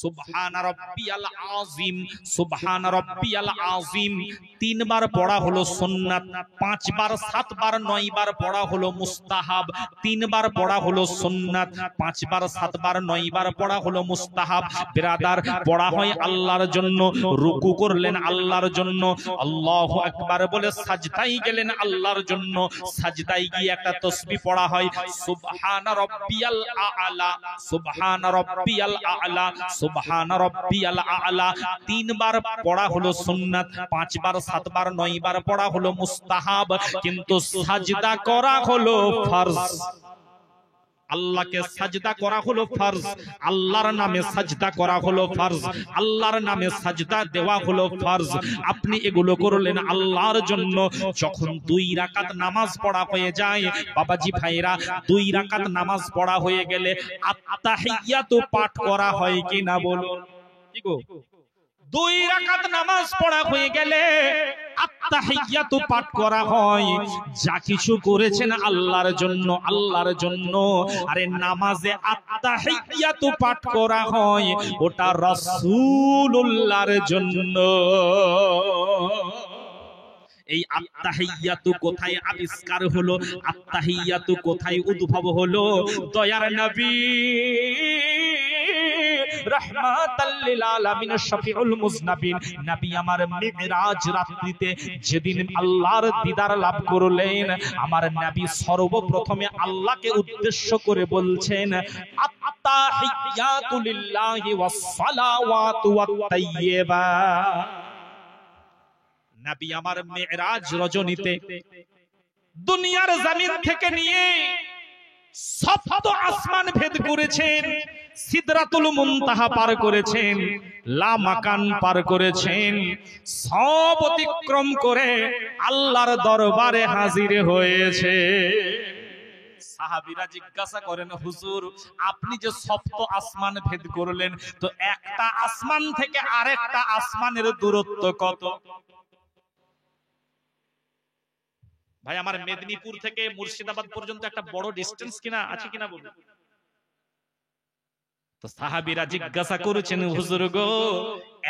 সুবহান রাব্বিয়াল আযীম, সুবহান রাব্বিয়াল আযীম। 3 বার পড়া হলো সুন্নাত, 5 বার 7 বার 9 বার পড়া হলো মুস্তাহাব। 3 বার পড়া হলো সুন্নাত, 5 বার 7 বার 9 বার পড়া হলো মুস্তাহাব। বিরাদার, পড়া হয় আল্লাহর জন্য, রুকু করলেন আল্লাহর জন্য, আল্লাহু আকবার বলে সাজদায় গেলেন আল্লাহর জন্য। সাজদায় গিয়ে একটা তাসবিহ পড়া হয়, সুবহান রাব্বিয়াল আ'লা, সুবহান রাব্বিয়াল আ'লা, সুবহান রাব্বিয়াল আ'লা। 3 বার পড়া হলো সুন্নাত, 5 বার 7 বার 9 বার পড়া হলো মুস্তাহাব। কিন্তু সাজদা করা হলো ফরজ। আল্লাহকে সাজদা করা হলো ফরজ, আল্লাহর নামে সাজদা করা হলো ফরজ, আল্লাহর নামে সাজদা দেওয়া হলো ফরজ। আপনি এগুলো করলেন আল্লাহর জন্য। যখন 2 রাকাত নামাজ পড়া হয়ে যায়, বাবাজি ভাইরা, 2 রাকাত নামাজ পড়া হয়ে গেলে আত্তাহিয়াতু পাঠ করা হয় কিনা বলুন? কি গো, 2 রাকাত নামাজ পড়া হয়ে গেলে আত্তাহিয়াতু পাঠ করা হয়। যা কিছু করেছেন আল্লাহর জন্য, আল্লাহর জন্য। আরে নামাজে আত্তাহিয়াতু পাঠ করা হয়, ওটা রাসূলুল্লাহর জন্য। এই আত্তাহিয়াতু কোথায় আবিষ্কার হলো, আত্তাহিয়াতু কোথায় উদ্ভব হলো? দয়ার নবী রাহমাতাল লিল আলামিন শফিউল মুজনাবিন নবী আমার মিরাজ রাত্রিতে যেদিন আল্লাহর দিদার লাভ করলেন, আমার নবী সর্বপ্রথমে আল্লাহকে উদ্দেশ্য করে বলছেন, আত্তাহিয়াতু লিল্লাহি ওয়াস সালাওয়াতু ওয়াত তাইয়্যিবা। নবী আমার মিরাজ রজনীতে দুনিয়ার জমিন থেকে নিয়ে সপ্ত আসমান ভেদ করেছেন, সিদরাতুল মুনতাহা পার করেছেন, লা মাকান পার করেছেন, সব অতিক্রম করে আল্লাহর দরবারে হাজির হয়েছে। সাহাবীরা জিজ্ঞাসা করেন, হুজুর আপনি যে সপ্ত আসমান ভেদ করলেন, তো একটা আসমান থেকে আরেকটা আসমানের দূরত্ব কত? ভাই আমার মেদিনীপুর থেকে মুর্শিদাবাদ পর্যন্ত একটা বড় ডিস্টেন্স কিনা আছে কিনা বলুন? তো সাহাবীরা জিজ্ঞাসা করেছেন, হুজুর গো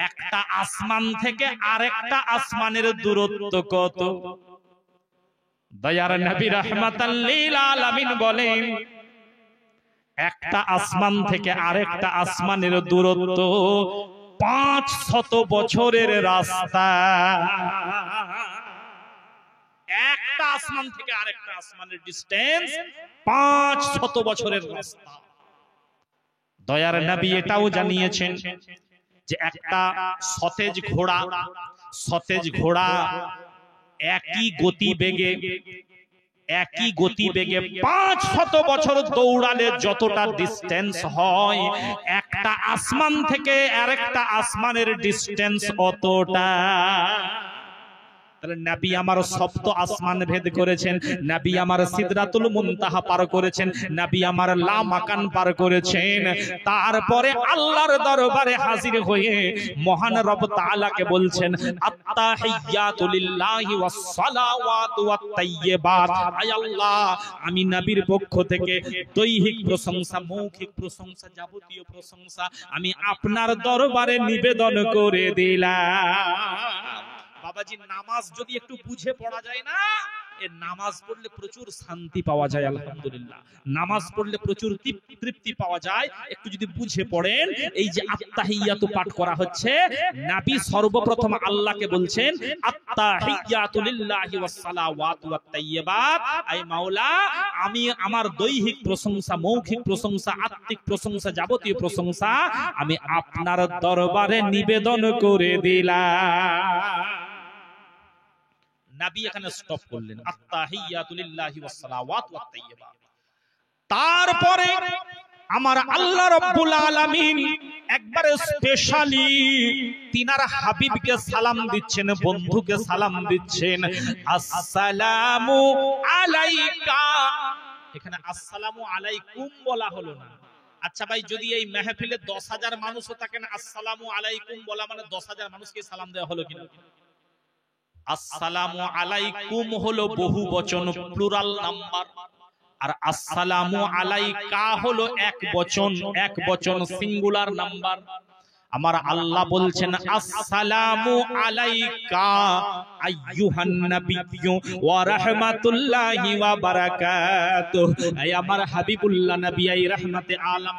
একটা আসমান থেকে আরেকটা আসমানের দূরত্ব কত? দয়ার নবী রাহমাতাল লিল আলামিন বলেন, একটা আসমান থেকে আরেকটা আসমানের দূরত্ব 500 বছরের রাস্তা। একটা আসমান থেকে আরেকটা আসমানের ডিসটেন্স 500 বছরের রাস্তা। দয়ার নবী এটাও জানিয়েছেন যে একটা সতেজ ঘোড়া একই গতি বেগে একই গতিবেগে 500 বছর দৌড়ালে যতটা ডিস্টেন্স হয়, একটা আসমান থেকে আরেকটা আসমানের ডিস্টেন্স অতটা। তাহলে নবী আমার সপ্ত আসমান ভেদ করেছেন, নবী আমার সিদরাতুল মুনতাহা পার করেছেন, নবী আমার লা মাকান পার করেছেন। তারপরে আল্লাহর দরবারে হাজির হয়ে মহান রব তাআলাকে বলছেন, আত্তাহিয়াতু লিল্লাহি ওয়াস সালাওয়াতু ওয়াত তাইয়্যিবাত। আয় আল্লাহ, আমি নবীর পক্ষ থেকে দৈহিক প্রশংসা, মৌখিক প্রশংসা, যাবতীয় প্রশংসা আমি আপনার দরবারে নিবেদন করে দিলাম। বাবাজি, নামাজ যদি একটু বুঝে পড়া যায় না, এই নামাজ পড়লে প্রচুর শান্তি পাওয়া যায়। আলহামদুলিল্লাহ, নামাজ পড়লে প্রচুর তৃপ্তি পাওয়া যায়। একটু যদি বুঝে পড়েন, এই যে আত্তাহিয়াতু পাঠ করা হচ্ছে, নবী সর্বপ্রথম আল্লাহকে বলছেন, আত্তাহিয়াতু লিল্লাহি ওয়াস সালাওয়াতু ওয়াত তাইয়্যিবাত। আয় মাওলা, আমি আমার দৈহিক প্রশংসা, মৌখিক প্রশংসা, আত্মিক প্রশংসা, যাবতীয় প্রশংসা আমি আপনার দরবারে নিবেদন করে দিলাম। নবী এখানে স্টপ করলেন, আত্তাহিয়াতু লিল্লাহি ওয়াস সালাওয়াতু ওয়াত তাইয়্যিবাত। তারপরে আমার আল্লাহ রাব্বুল আলামিন একবারে স্পেশালি তিনার হাবিবকে সালাম দিচ্ছেন, বন্ধুকে সালাম দিচ্ছেন, আসসালামু আলাইকা। এখানে আসসালামু আলাইকুম বলা হলো না। আচ্ছা ভাই, যদি এই মাহফিলে 10,000 মানুষও থাকেন, আসসালামু আলাইকুম বলা মানে 10,000 মানুষকে সালাম দেওয়া হলো কিনা? আসসালামু আলাইকুম হলো বহু বচন, প্লুরাল নাম্বার, আর আসসালামু আলাইকা হলো এক বচন সিঙ্গুলার নাম্বার। আমার আল্লাহ বলছেন, আসসালামু আলাইকা আইয়ুহান নাবিয়্যু ওয়া রাহমাতুল্লাহি ওয়া বারাকাতুহু। এই আমার হাবিবুল্লাহ নবী, এই রহমতে আলম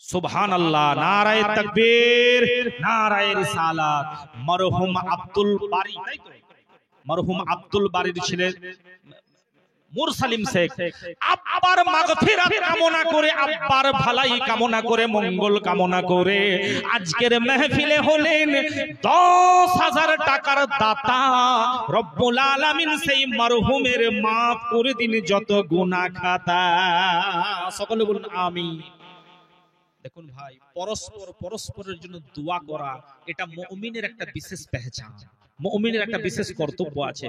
সুবহানাল্লাহ, নারায়ে তাকবীর, নারায়ে রিসালাত। মরহুম আব্দুল বারী, তাই তো? মরহুম আব্দুল বারীর ছেলে মুরসালিম শেখ আব্বার মাগফিরাত কামনা করে, আব্বার ভালাই কামনা করে, মঙ্গল কামনা করে আজকের মাহফিলে হলেন 10,000 টাকার দাতা। রব্বুল আলামিন সেই মরহুমের মাফ করে দিন যত গুনাহ খাতা। সকলে বলুন আমিন। দেখুন ভাই, পরস্পরের জন্য দোয়া করা এটা মুমিনের একটা বিশেষ পেহচান, মুমিনের একটা বিশেষ কর্তব্য আছে,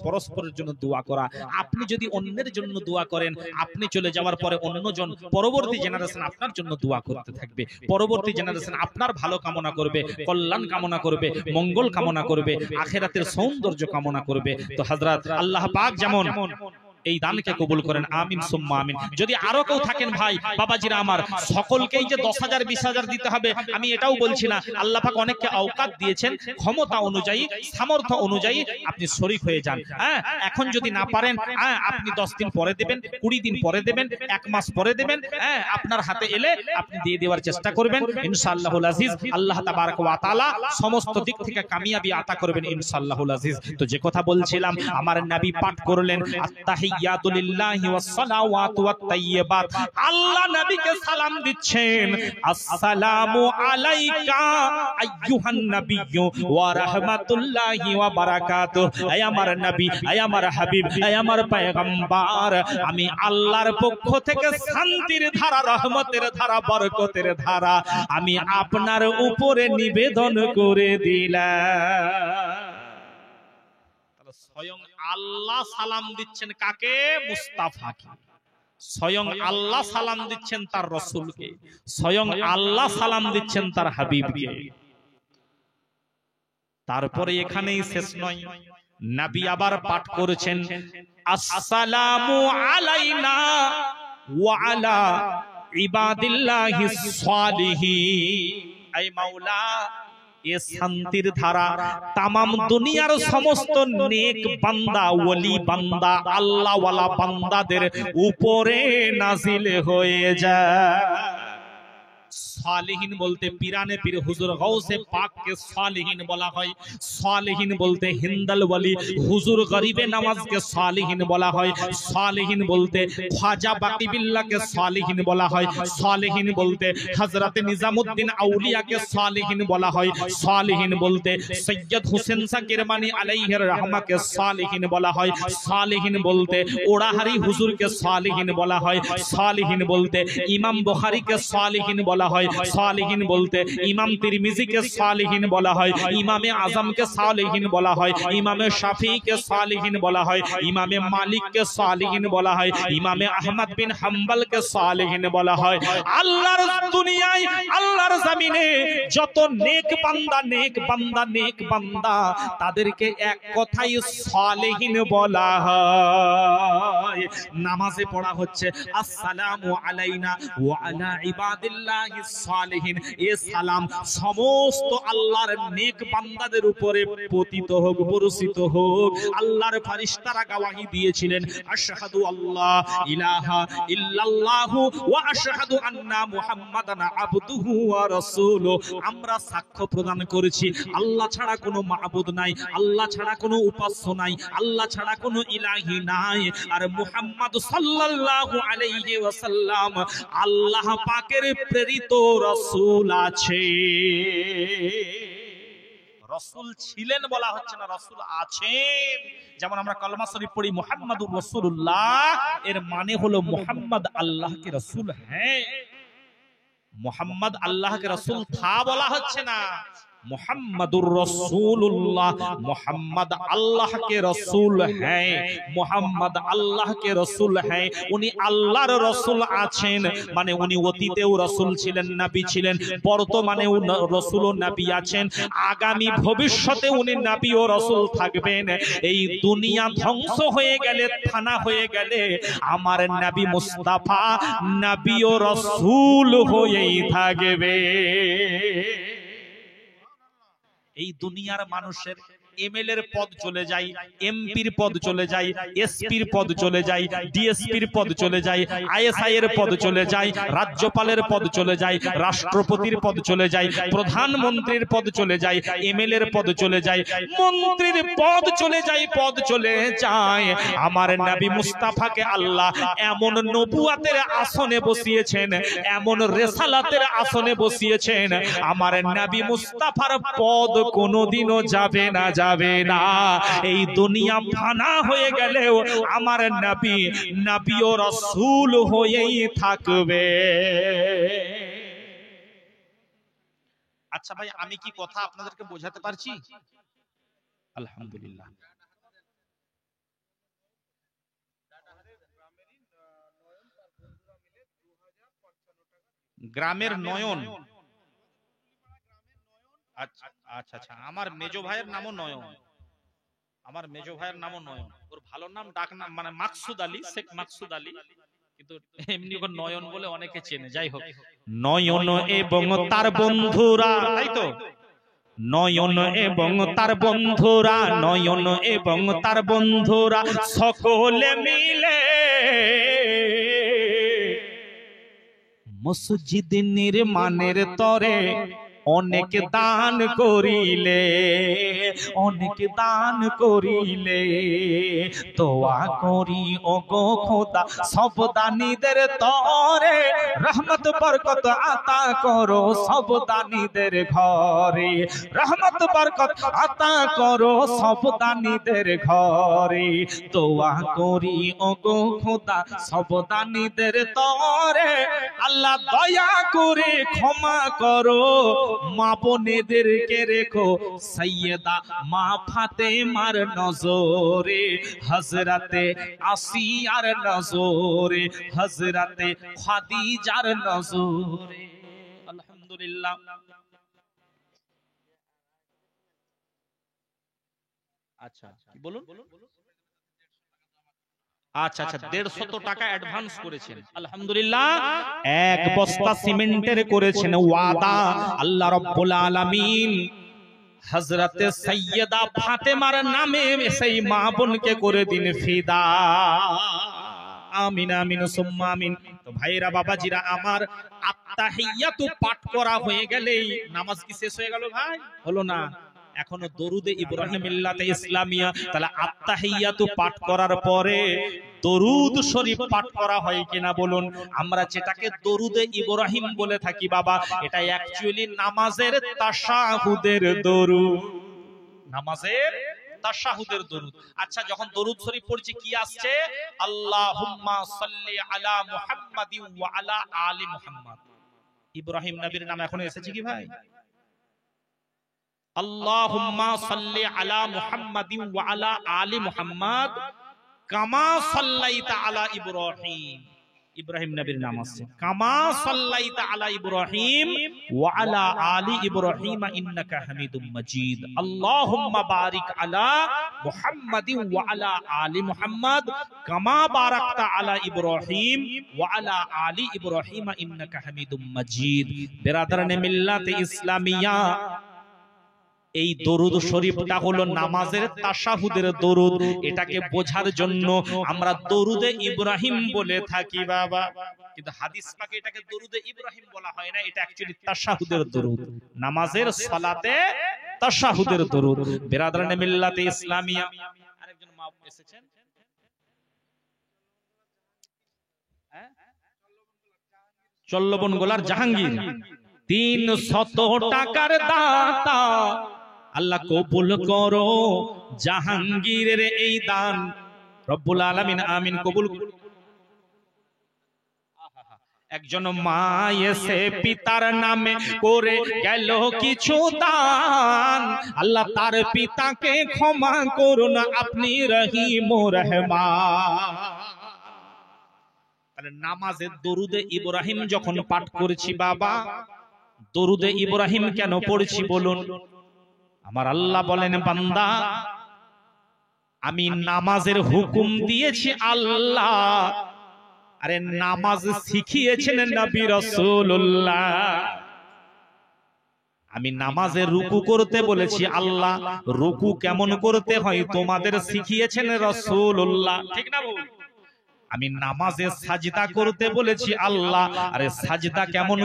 পরস্পরের জন্য দোয়া করা। আপনি যদি অন্যের জন্য দোয়া করেন, আপনি চলে যাওয়ার পরে অন্যজন, পরবর্তী জেনারেশন আপনার জন্য দোয়া করতে থাকবে, পরবর্তী জেনারেশন আপনার ভালো কামনা করবে, কল্যাণ কামনা করবে, মঙ্গল কামনা করবে, আখিরাতের সৌন্দর্য কামনা করবে। তো হযরত আল্লাহ পাক যেমন এই দানকে কবুল করেন, আমিন সুম্মা আমিন। যদি আরো কেউ থাকেন ভাই বাবাজিরা আমার, সকলকেই যে 10,000 20,000 দিতে হবে আমি এটাও বলছি না। আল্লাহ পাক অনেককে আওকাত দিয়েছেন, ক্ষমতা অনুযায়ী, সামর্থ্য অনুযায়ী আপনি শরীক হয়ে যান। হ্যাঁ, এখন যদি না পারেন, হ্যাঁ আপনি 10 দিন পরে দেবেন, 20 দিন পরে দেবেন, 1 মাস পরে দেবেন, হ্যাঁ আপনার হাতে এলে আপনি দিয়ে দেওয়ার চেষ্টা করবেন ইনশাআল্লাহুল আজিজ। আল্লাহ তাবারক ওয়া তাআলা সমস্ত দিক থেকে কামিয়াবি আতা করবেন ইনশাআল্লাহুল আজিজ। তো যে কথা বলছিলাম, আমার নবী পাঠ করলেন আত্তাহিয়াতু লিল্লাহি ওয়াস সালাওয়াতু ওয়াত তাইয়্যিবাত। আল্লাহ নবীকে সালাম দিচ্ছেন, আসসালামু আলাইকা আইয়ুহান নাবিয়্যু ওয়া রাহমাতুল্লাহি ওয়া বারাকাতুহু। হে আমার নবী, হে আমার হাবিব, হে আমার পয়গম্বর, আমি আল্লাহর পক্ষ থেকে শান্তির ধারা, রহমতের ধারা, বরকতের ধারা আমি আপনার উপরে নিবেদন করে দিলাম। স্বয়ং আল্লাহ সালাম দিচ্ছেন কাকে? মুস্তাফাকে। স্বয়ং আল্লাহ সালাম দিচ্ছেন তার রাসূলকে, স্বয়ং আল্লাহ সালাম দিচ্ছেন তার হাবিবকে। তারপরে এখানেই শেষ নয়, নবী আবার পাঠ করেছেন, আসসালামু আলাইনা ওয়া আলা ইবাদিল্লাহিস সালিহিন। আই মাওলা, এ শান্তির ধারা তামাম দুনিয়ার সমস্ত নেক বান্দা, ওলি বান্দা, আল্লাহ ওয়ালা বান্দাদের উপরে নাজিল হয়ে যায়। সালেহিন বলতে পিরানে পীর হুজুর গৌসে পাককে সালেহিন বলা হয়। সালেহিন বলতে হিন্দাল ওয়ালি হুজুর গরিবে নামাজকে সালেহিন বলা হয়। সালেহিন বলতে খ্বাজা বাকি বিল্লাহকে সালেহিন বলা হয়। সালেহিন বলতে হযরত নিজামুদ্দিন আউলিয়াকে সালেহিন বলা হয়। সালেহিন বলতে সৈয়দ হোসেন শাহ কিরমানি আলাইহির রহমাকে সালেহিন বলা হয়। সালেহিন বলতে ওড়াহারি হুজুরকে সালেহিন বলা হয়। সালেহিন বলতে ইমাম বুখারীকে সালেহিন বলা হয়। সালেহিন বলতে ইমাম তিরমিজিকে সালেহিন বলা হয়। ইমামে আজমকে সালেহিন বলা হয়। ইমামে শাফিঈকে সালেহিন বলা হয়। ইমামে মালিককে সালেহিন বলা হয়। ইমামে আহমদ বিন হাম্বলকে সালেহিন বলা হয়। আল্লাহর দুনিয়ায় আল্লাহর জমিনে যত নেক বান্দা নেক বান্দা নেক বান্দা তাদেরকে এক কথাই সালেহিন বলা হয়। নামাজে পড়া হচ্ছে আসসালামু আলাইনা ওয়া আলা ইবাদিল্লাহিস সালিহিন। এ সালাম সমস্ত আল্লাহর নেক বান্দাদের উপরে পতিত হোক, বর্ষিত হোক। আল্লাহর ফেরেশতারা গওয়াহি দিয়েছিলেন আশহাদু আল্লাহ ইলাহা ইল্লাল্লাহু ওয়া আশহাদু আন্না মুহাম্মাদান আবদুহু ওয়া রাসূলুহু। আমরা সাক্ষ্য প্রদান করেছি আল্লাহ ছাড়া কোনো মাবুদ নাই, আল্লাহ ছাড়া কোনো উপাস্য নাই, আল্লাহ ছাড়া কোনো ইলাহি নাই, আর মুহাম্মদ সাল্লাল্লাহু আলাইহি ওয়াসাল্লাম আল্লাহ পাকের প্রেরিত রাসূল আছে। রাসূল ছিলেন বলা হচ্ছে না, রাসূল আছেন। যেমন আমরা কলমা শরীফ পড়ি মুহাম্মাদুর রাসূলুল্লাহ, এর মানে হলো মুহাম্মদ আল্লাহ के रसूल हैं। मुहम्मद अल्लाह के रसूल था बोला হচ্ছে না, मुहम्मदुर रसूलुल्लाह, मुहम्मद अल्लाह के रसूल हैं। मुहम्मद अल्लाह के रसूल हैं, उनी আল্লাহর রসুল আছেন মানে উনি অতীতেও রসুল ছিলেন, নবী ছিলেন, বর্তমানেও রসুল ও নবী আছেন, আগামী ভবিষ্যতে উনি নবী ও রসুল থাকবেন। এই দুনিয়া ধ্বংস হয়ে গেলে, ফানা হয়ে গেলে আমার নবী মুস্তাফা নবী ও রসুল হয়েই থাকবে। এই দুনিয়ার মানুষের এমএলএর পদ চলে যায়, এমপির পদ চলে যায়, এসপির পদ চলে যায়, ডিএসপির পদ চলে যায়, আইএসআই এর পদ চলে যায়, রাজ্যপালের পদ চলে যায়, রাষ্ট্রপতির পদ চলে যায়, প্রধানমন্ত্রীর পদ চলে যায়, এমএলএর পদ চলে যায়, মন্ত্রীর পদ চলে যায়, পদ চলে যায়। আমার নবী মুস্তাফাকে আল্লাহ এমন নবুয়াতের আসনে বসিয়েছেন, এমন রেসালাতের আসনে বসিয়েছেন, আমার নবী মুস্তাফার পদ কোনোদিনও যাবে না, যাবে না। এই দুনিয়া ফানা হয়ে গেলেও আমার নবী নবী ও রাসূল হয়েই থাকবে। আচ্ছা ভাই, আমি কি কথা আপনাদেরকে বোঝাতে পারছি? আলহামদুলিল্লাহ। গ্রামের নয়ন, আচ্ছা আচ্ছা আচ্ছা, আমার মেজো ভাইয়ের নামও নয়ন, আমার মেজো ভাইয়ের নামও নয়ন। ওর ভালো নাম, ডাক নাম মানে মাকসুদ আলী, শেখ মাকসুদ আলী, কিন্তু এমনি ওর নয়ন বলে অনেকে চেনে। যাই হোক, নয়ন এবং তার বন্ধুরা, তাই তো, নয়ন এবং তার বন্ধুরা, নয়ন এবং তার বন্ধুরা সকলে মিলে মসজিদ নির্মাণের তরে অনেক দান করিলে, অনেক দান করিলে, দোয়া করি ওগো খোদা সব দানীদের তরে রহমত বরকত আতা করো সব দানীদের ঘরে, রহমত বরকত আতা করো সব দানীদের ঘরে, দোয়া করি ওগো খোদা সব দানীদের তরে, আল্লাহ দয়া করে ক্ষমা করো মা বোনেদেরকে রেখো সৈয়দা মা ফাতেমার নজরে, হযরতে আসিয়ার নজরে, হযরতে খাদিজার নজরে। আলহামদুলিল্লাহ। আচ্ছা বলুন। আচ্ছা আচ্ছা, 150 টাকা অ্যাডভান্স করেছেন, আলহামদুলিল্লাহ। এক বস্তা সিমেন্টের করেছেন ওয়াদা আল্লাহ রাব্বুল আলামিন হযরতে সাইয়্যিদা ফাতেমার নামে সেই মা বোনকে করে দিন ফিদা। আমিন আমিন সুম্মা আমিন। তো ভাইরা বাবাজিরা আমার, আত্তাহিয়াতু পাঠ করা হয়ে গেলেই নামাজ কি শেষ হয়ে গেল ভাই? হলো না, এখনো দরুদে ইব্রাহিম মিল্লাতে ইসলামিয়া। তাহলে আত্তাহিয়াতু পাঠ করার পরে দরুদ শরীফ পাঠ করা হয় কিনা বলুন? আমরা যেটাকে দরুদে ইব্রাহিম বলে থাকি বাবা, এটা অ্যাকচুয়ালি নামাজের তাশাহুদের দরুদ, নামাজের তাশাহুদের দরুদ। আচ্ছা, যখন দরুদ শরীফ পড়ছি কি আসছে? আল্লাহুম্মা সাল্লি আলা মুহাম্মাদিন ওয়া আলা আলি মুহাম্মাদ। ইব্রাহিম নবীর নাম এখনো এসেছে কি ভাই? আল্লাহুম্মা সাল্লি আলা মুহাম্মাদিন ওয়া আলা আলি মুহাম্মাদ কামা সাল্লাইতা আলা ইব্রাহিম। ইব্রাহিম নবীর নাম আছে কামা সাল্লাইতা আলা ইব্রাহিম ওয়া আলা আলি ইব্রাহিম ইন্নাকা হামিদুম মাজিদ। আল্লাহুম্মা বারিক আলা মুহাম্মাদিন ওয়া আলা আলি মুহাম্মাদ কামা বারাকতা আলা ইব্রাহিম ওয়া আলা আলি ইব্রাহিম ইন্নাকা হামিদুম মাজিদ। বিরাদরানে মিল্লাতে ইসলামিয়া, এই দরুদ শরীফটা হলো নামাজের তাশাহুদের দরুদ। এটাকে বোঝার জন্য আমরা দরুদে ইব্রাহিম বলে থাকি বাবা, কিন্তু হাদিস পাকে এটাকে দরুদে ইব্রাহিম বলা হয় না, এটা অ্যাকচুয়ালি তাশাহুদের দরুদ, নামাজের সালাতে তাশাহুদের দরুদ। বিরাদরানে মিল্লাতে ইসলামিয়া, আরেকজন মা এসেছেন, চল্লবন গোলার জাহাঙ্গীর 300 টাকার দাতা। আল্লাহ কবুল করো জাহাঙ্গীরের এই দান, রব্বুল আলামিন আমিন কবুল। একজন মা এসে পিতার নামে করে গেল কিছু দান, আল্লাহ তার পিতাকে ক্ষমা করুন, আপনি রহিম রহমান। তাহলে নামাজের দরুদে ইব্রাহিম যখন পাঠ করেছি বাবা, দরুদে ইব্রাহিম কেন পড়ছি বলুন? আমার আল্লাহ বলেন, বান্দা আমি নামাজের হুকুম দিয়েছি আল্লাহ, আরে নামাজ শিখিয়েছেন নবী রাসূলুল্লাহ। আমি নামাজে রুকু করতে বলেছি আল্লাহ, রুকু কেমন করতে হয় তোমাদের শিখিয়েছেন রাসূলুল্লাহ, ঠিক না বল? আমি নামাজে সাজদা করতে বলেছি আল্লাহ, আরে সাজদা কেমন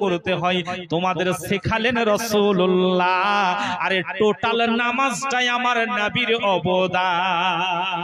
করতে হয় তোমাদের শেখালেন রাসূলুল্লাহ। আরে টোটাল নামাজটাই আমার নবীর অবদান,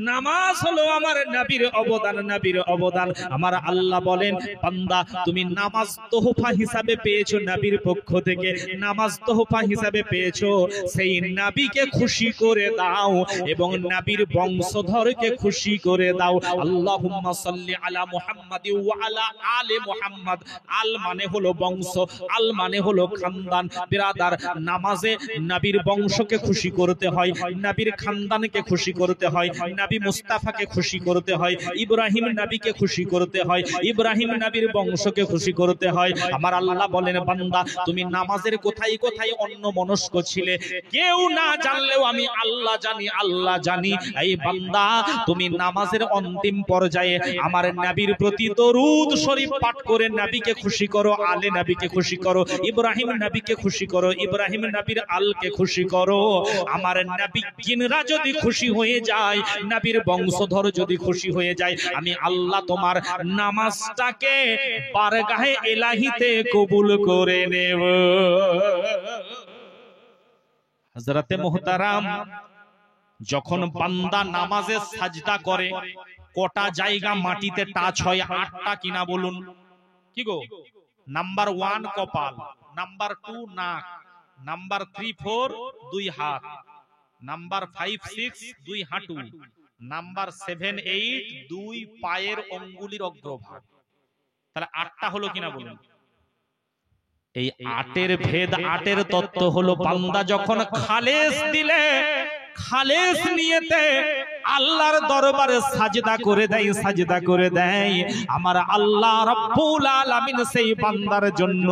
নামাজ হলো আমার নবীর অবদান, নবীর অবদান। আমার আল্লাহ বলেন, বান্দা তুমি নামাজ তোহফা হিসাবে পেয়েছো নবীর পক্ষ থেকে, নামাজ তোহফা হিসাবে পেয়েছো, সেই নবীকে খুশি করে দাও এবং নবীর বংশধরকে খুশি করে দাও। আল্লাহুম্মা সাল্লি আলা মুহাম্মাদি ওয়া আলা আলি মুহাম্মাদ। আল মানে হলো বংশ, আল মানে হলো খানদান। বিরাদার, নামাজে নবীর বংশকে খুশি করতে হয়, নবীর খানদানকে খুশি করতে হয়, নবী মুস্তাফাকে খুশি করতে হয়, ইব্রাহিম নবীকে খুশি করতে হয়, ইব্রাহিম নবীর বংশকে খুশি করতে হয়। আমার আল্লাহ বলেন, বান্দা তুমি নামাজের কোথায় কোথায় অন্যমনস্ক ছিলে, কেউ না জানলেও আমি আল্লাহ জানি, আল্লাহ জানি। এই বান্দা তুমি নামাজের অন্তিম পর্যায়ে আমার নবীর প্রতি দরুদ শরীফ পাঠ করে নবীকে খুশি করো, আলে নবীকে খুশি করো, ইব্রাহিম নবীকে খুশি করো, ইব্রাহিম নবীর আলকে খুশি করো। আমার নবী জিনরা যদি খুশি হয়ে যায়, নবীর বংশধর যদি খুশি হয়ে যায়, আমি আল্লাহ তোমার নামাজটাকে বারগাহে ইলাহিতে কবুল করে নেব। হযরতে মুহতারাম, যখন বান্দা নামাজে সাজদা করে কটা জায়গা মাটিতে টাচ হয়? 8টা কিনা বলুন? কি গো? নাম্বার 1 কপাল, নাম্বার 2 নাক, নাম্বার 3 4 2 হাত, নাম্বার 5 6 2 হাঁটু, নাম্বার 7 8 2 পায়ের অঙ্গুলির অগ্রভাগ। তাহলে 8টা হলো কিনা বলুন? এই 8এর ভেদ, 8এর তত্ত্ব হলো বান্দা যখন খালেস দিলে, খালেস নিয়েতে আল্লাহর দরবারে সাজদা করে দেয়, সাজদা করে দেয়, আমার আল্লাহ রাব্বুল আলামিন সেই বান্দার জন্য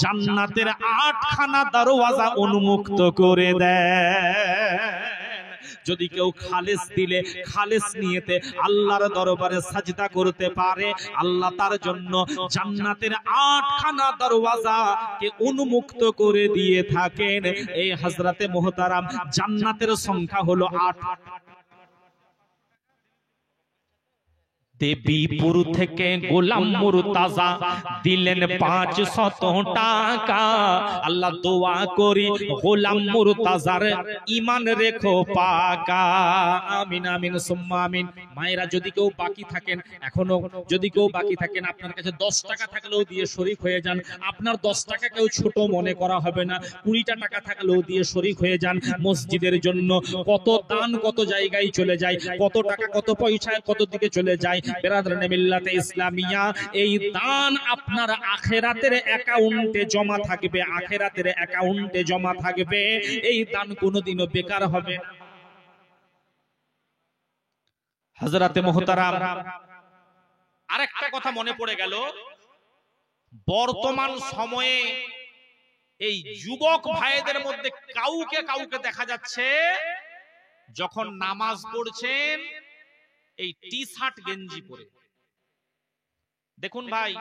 জান্নাতের 8খানা দরওয়াজা উন্মুক্ত করে দেয়। যদি কেউ খালেস দিলে, খালেস নিয়েতে আল্লাহর দরবারে সাজদা করতে পারে, আল্লাহ তার জন্য জান্নাতের 8খানা দরওয়াজা কে উন্মুক্ত করে দিয়ে থাকেন। এই হযরতে মুহতারাম, জান্নাতের সংখ্যা হলো 8। দেবীপুর থেকে গোলাম মুর্তাজা দিলেন 500 টাকা। আল্লাহ দোয়া করি গোলাম মুর্তাজার ঈমান রেখো পাকা। আমিন আমিন সুম্মা আমিন। মায়েরা যদি কেউ বাকি থাকেন, এখনো যদি কেউ বাকি থাকেন, আপনার কাছে 10 টাকা থাকলেও দিয়ে শরীক হয়ে যান। আপনার 10 টাকা কেউ ছোট মনে করা হবে না। 20টা টাকা থাকলেও দিয়ে শরীক হয়ে যান। মসজিদের জন্য কত দান কত জায়গায় চলে যায়, কত টাকা কত পয়সা কত দিকে চলে যায়। বেরাদরানে মিল্লাতে ইসলামিয়া, এই দান আপনার আখিরাতের অ্যাকাউন্টে জমা থাকবে, আখিরাতের অ্যাকাউন্টে জমা থাকবে। এই দান কোনোদিনও বেকার হবে না। হযরতে মুহতারাম, আরেকটা কথা মনে পড়ে গেল, বর্তমান সময়ে এই যুবক ভাইদের মধ্যে কাউকে কাউকে দেখা যাচ্ছে যখন নামাজ পড়ছেন এই টি-শার্ট গেঞ্জি পরে। দেখুন ভাই,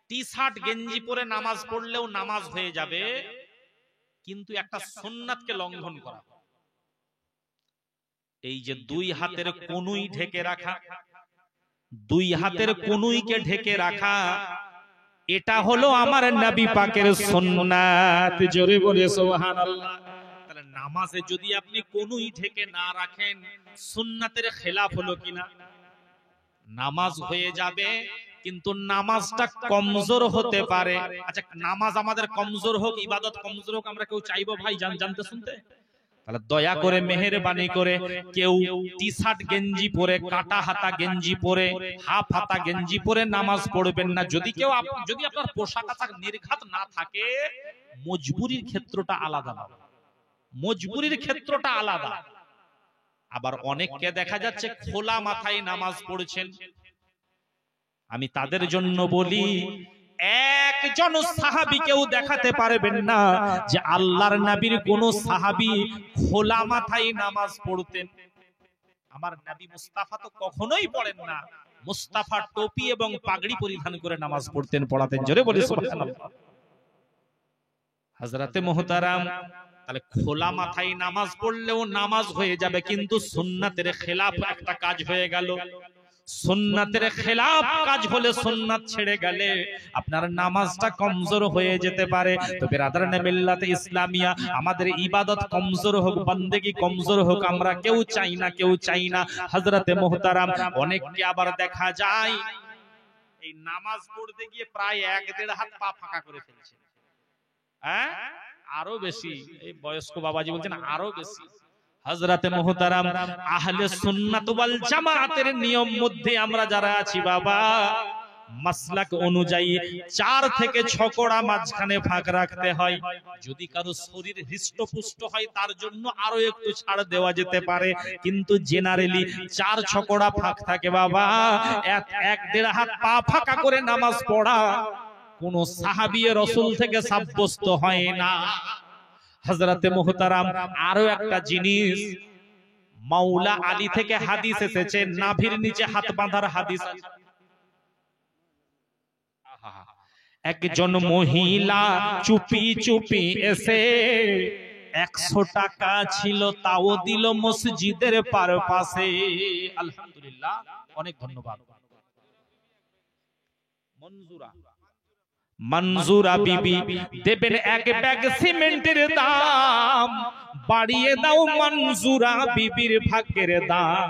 টি-শার্ট গেঞ্জি পরে নামাজ পড়লেও নামাজ হয়ে যাবে, কিন্তু একটা সুন্নাতকে লঙ্ঘন করা। এই যে 2 হাতের কনুই ঢেকে রাখা, 2 হাতের কনুইকে ঢেকে রাখা, এটা হলো আমার নবী পাকের সুন্নাত। জোরে বলে সুবহানাল্লাহ। তাহলে নামাজে যদি আপনি কনুই ঢেকে না রাখেন, সুন্নাতের খেলাফ হলো কিনা? নামাজ হয়ে যাবে, কিন্তু নামাজটা কমজোর হতে পারে। আচ্ছা, নামাজ আমাদের কমজোর হোক, ইবাদত কমজোর হোক, আমরা কেউ চাইবো ভাই জানতে শুনতে? তাহলে দয়া করে মেহেরবানি করে কেউ টি-শার্ট গেঞ্জি পরে, কাটা হাতা গেঞ্জি পরে, হাফ হাতা গেঞ্জি পরে নামাজ পড়বেন না। যদি আপনার পোশাক আশাক নির্ঘাত না থাকে, মজবুরির ক্ষেত্রটা আলাদা, মজবুরির ক্ষেত্রটা আলাদা। আবার অনেককে দেখা যাচ্ছে খোলা মাথায় নামাজ পড়ছেন। আমি তাদের জন্য বলি, একজন সাহাবীকেও দেখাতে পারবেন না যে আল্লাহর নবীর কোন সাহাবী খোলা মাথায় নামাজ পড়তেন। আমার নবী মুস্তাফা তো কখনোই পড়েন না। মুস্তাফা টুপি এবং পাগড়ি পরিধান করে নামাজ পড়তেন, পড়াতেন। জোরে বলি সুবহানাল্লাহ। হযরতে মুহতারাম, তাহলে খোলা মাথায় নামাজ পড়লেও নামাজ হয়ে যাবে, কিন্তু সুন্নাতের খেলাফ একটা কাজ হয়ে গেল। সুন্নাতের খেলাফ কাজ হলে, সুন্নাত ছেড়ে গেলে আপনার নামাজটা কমজোর হয়ে যেতে পারে। তো বিরাদরানে মিল্লাতে ইসলামিয়া, আমাদের ইবাদত কমজোর হোক, বান্দেগি কমজোর হোক, আমরা কেউ চাই না, কেউ চাই না। হযরতে মুহতারাম, অনেককে আবার দেখা যায় এই নামাজ পড়তে গিয়ে প্রায় 1-1.5 হাত পা ফাঁকা করে ফেলছে। হ্যাঁ, আরো বেশি। এই বয়স্ক বাবাজি বলছেন আরো বেশি। হযরতে মুহতারাম, আহলে সুন্নাত ওয়াল জামাতের নিয়ম মধ্যে আমরা যারা আছি বাবা, মাসলাক অনুযায়ী 4 থেকে 6 কোড়া মাঝখানে ফাঁক রাখতে হয়। যদি কারো শরীর হৃষ্টপুষ্ট হয় তার জন্য আরো একটু ছাড় দেওয়া যেতে পারে, কিন্তু জেনারেলি 4-6 কোড়া ফাঁক থাকে বাবা। 1-1.5 হাত পা ফাঁকা করে নামাজ পড়া কোন সাহাবী রাসূল থেকে সাব্যস্ত হয় না। হযরতে মুহতারাম, আরো একটা জিনিস, মাওলা আলী থেকে হাদিস এসেছে, নাভির নিচে হাত বাঁধার হাদিস। একজন মহিলা চুপি চুপি এসে 100 টাকা ছিল, তাও দিল মসজিদের পাশে। আলহামদুলিল্লাহ, অনেক ধন্যবাদ। মনজুরা বিবি দেবেন 1 ব্যাগ সিমেন্টের দাম, বাড়িয়ে দাও মনজুরা বিবির ভাগ্যের দাম।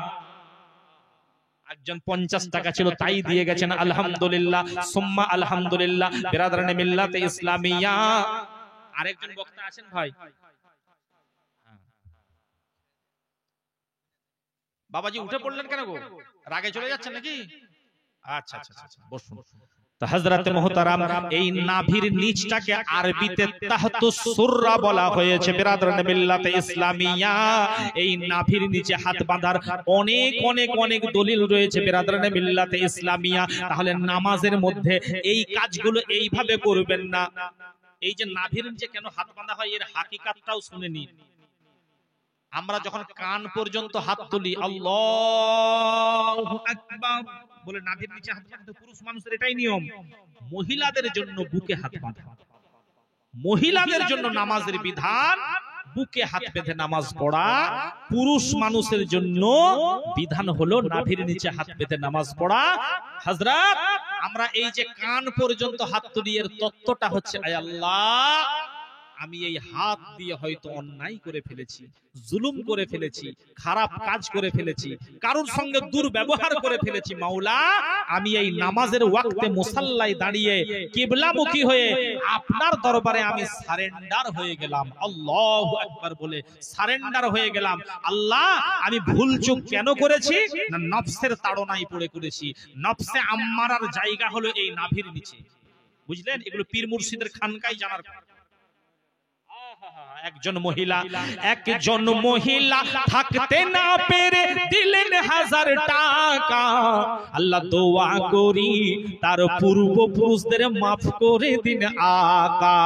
একজন 50 টাকা ছিল, তাই দিয়ে গেছেন। আলহামদুলিল্লাহ সুম্মা আলহামদুলিল্লাহ। বিরাদরানে মিল্লাতে ইসলামিয়া, আরেকজন বক্তা আছেন ভাই। বাবাজি উঠে পড়লেন কেন গো? রাগে চলে যাচ্ছেন নাকি? আচ্ছা আচ্ছা আচ্ছা, বসুন। তো হযরতে মুহতারাম, এই নাভির নিচটাকে আরবিতে তাহতুস সুররা বলা হয়েছে। বিরাদরানে মিল্লাতে ইসলামিয়া, এই নাভির নিচে হাত বাঁধার অনেক অনেক অনেক দলিল রয়েছে বিরাদরানে মিল্লাতে ইসলামিয়া। তাহলে নামাজের মধ্যে এই কাজগুলো এইভাবে করবেন না। এই যে নাভির নিচে কেন হাত বাঁধা হয়, এর হাকিকাতটাও শুনে নিন। আমরা যখন কান পর্যন্ত হাত তুলি, আল্লাহু আকবার বলে নাভির নিচে হাত বাঁধতে, পুরুষ মানুষের এটাই নিয়ম। মহিলাদের জন্য বুকে হাত বাঁধা। মহিলাদের জন্য নামাজের বিধান বুকে হাত বেঁধে নামাজ পড়া। পুরুষ মানুষের জন্য বিধান হলো নাভির নিচে হাত বেঁধে নামাজ পড়া। হযরত, আমরা এই যে কান পর্যন্ত হাত তুলি, এর তত্ত্বটা হচ্ছে, আয় আল্লাহ, আমি এই হাত দিয়ে হয়তো অন্যায় করে ফেলেছি, জুলুম করে ফেলেছি, খারাপ কাজ করে ফেলেছি, কারোর সঙ্গে দুর্ব্যবহার করে ফেলেছি। মাওলা, আমি এই নামাজের ওয়াক্তে মুসাল্লায় দাঁড়িয়ে কিবলামুখী হয়ে আপনার দরবারে আমি সারেন্ডার হয়ে গেলাম। আল্লাহু আকবার বলে সারেন্ডার হয়ে গেলাম। আল্লাহ, আমি ভুল চুক কেন করেছি? না, নফসের তাড়নায় পড়ে করেছি। নফসে আম্মারার জায়গা হলো এই নাভির নিচে। বুঝলেন? এগুলো পীর মুর্শিদের খানকায় জানার। একজন মহিলা থাকতে না পেরে দিলেন 1000 টাকা। আল্লাহ, দোয়া করি তার পূর্বপুরুষদের মাফ করে দিন আকা।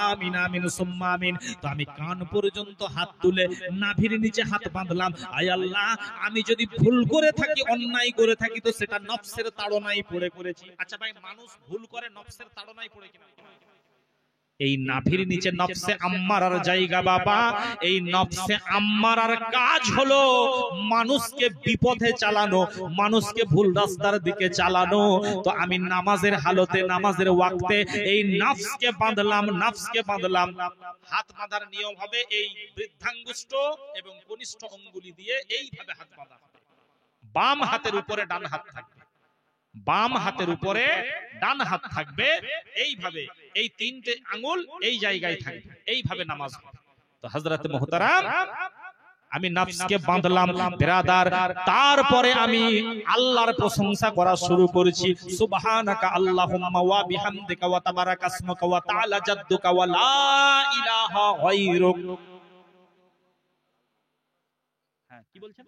আমিন আমিন সুম্মা আমিন। তো আমি কান পর্যন্ত হাত তুলে নাভির নিচে হাত বাঁধলাম। আয় আল্লাহ, আমি যদি ভুল করে থাকি, অন্যায় করে থাকি, তো সেটা নফসের তাড়নায় পড়ে করেছি। আচ্ছা ভাই, মানুষ ভুল করে নফসের তাড়নায় পড়ে কিনা? এই নাভির নিচে নফসে আম্মারার জায়গা বাবা। এই নফসে আম্মারার কাজ হলো মানুষকে বিপথে চালানো, মানুষকে ভুল রাস্তার দিকে চালানো। তো আমি নামাজের হালতে, নামাজের ওয়াক্তে এই নফসকে বাঁধলাম, নফসকে বাঁধলাম। হাত বাঁধার নিয়ম হবে এই বৃদ্ধাঙ্গুষ্ঠ এবং কনিষ্ঠ অঙ্গুলি দিয়ে এইভাবে হাত বাঁধা হবে। বাম হাতের উপরে ডান হাত থাকবে, বাম হাতের উপরে ডান হাত থাকবে, এইভাবে এই 3টে আঙ্গুল এই জায়গায় থাকবে, এইভাবে নামাজ হবে। তো হযরত মুহতারাম, আমি নফসকে বাঁধলাম বিরাদার। তারপরে আমি আল্লাহর প্রশংসা করা শুরু করেছি। সুবহানাকা আল্লাহুম্মা ওয়া বিহামদিকা ওয়া তাবারাকা ইসমুকা ওয়া তাআলা জাদ্দুকা ওয়া লা ইলাহা গায়রুক। হ্যাঁ, কি বলছেন?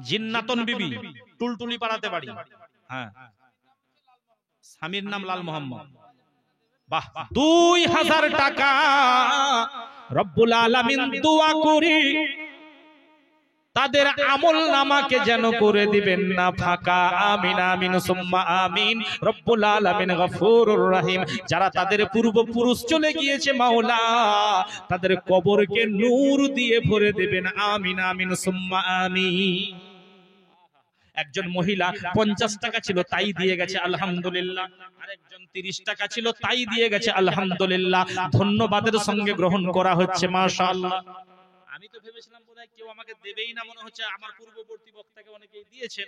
জিন্নাতুন বিবি, টুলটুলি পাড়াতে বাড়ি। হ্যাঁ, স্বামীর নাম লাল মোহাম্মদ। বাহ, 2000 টাকা। রব্বুল আলামিন দোয়া করি তাদের আমল নামাকে যেন করে দিবেন না ফাঁকা। আমিন আমিন সুম্মা আমিন। রব্বুল আলামিন গফুরুর রহিম। যারা তাদের পূর্বপুরুষ চলে গিয়েছে, মাওলা তাদের কবরকে নূর দিয়ে ভরে দেবেন। আমিন আমিন সুম্মা আমিন। একজন মহিলা 50 টাকা ছিল, তাই দিয়ে গেছে, আলহামদুলিল্লাহ। আরেকজন 30 টাকা ছিল, তাই দিয়ে গেছে, আলহামদুলিল্লাহ। ধন্যবাদের সঙ্গে গ্রহণ করা হচ্ছে, মাশাআল্লাহ। আমি তো ভেবেছিলাম বোধহয় কেউ আমাকে দেবেই না, মনে হচ্ছে আমার পূর্ববর্তী বক্তাকে অনেকেই দিয়েছেন।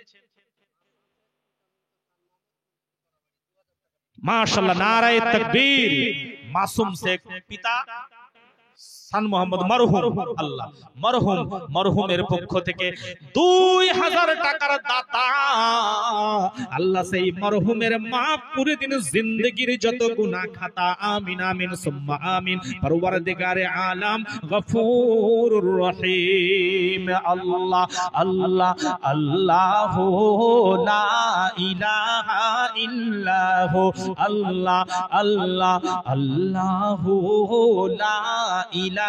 মাশাআল্লাহ, নারায়ে তাকবীর। মাসুম শেখ, পিতা সান মোহাম্মদ মরহুম। আল্লাহ, মরহুমের পক্ষ থেকে 2000 টাকার দাতা। আল্লাহ সেই মরহুমের মাফ করে দিন, জিন্দেগীর যত গুনাহ খাতা। আমিন আমিন সুম্মা আমিন। পরওয়ারদিগারে আলাম গফুরুর রহিম। আল্লাহ আল্লাহ আল্লাহু লা ইলাহা ইল্লাহু। আল্লাহ আল্লাহ আল্লাহু লা ইলাহা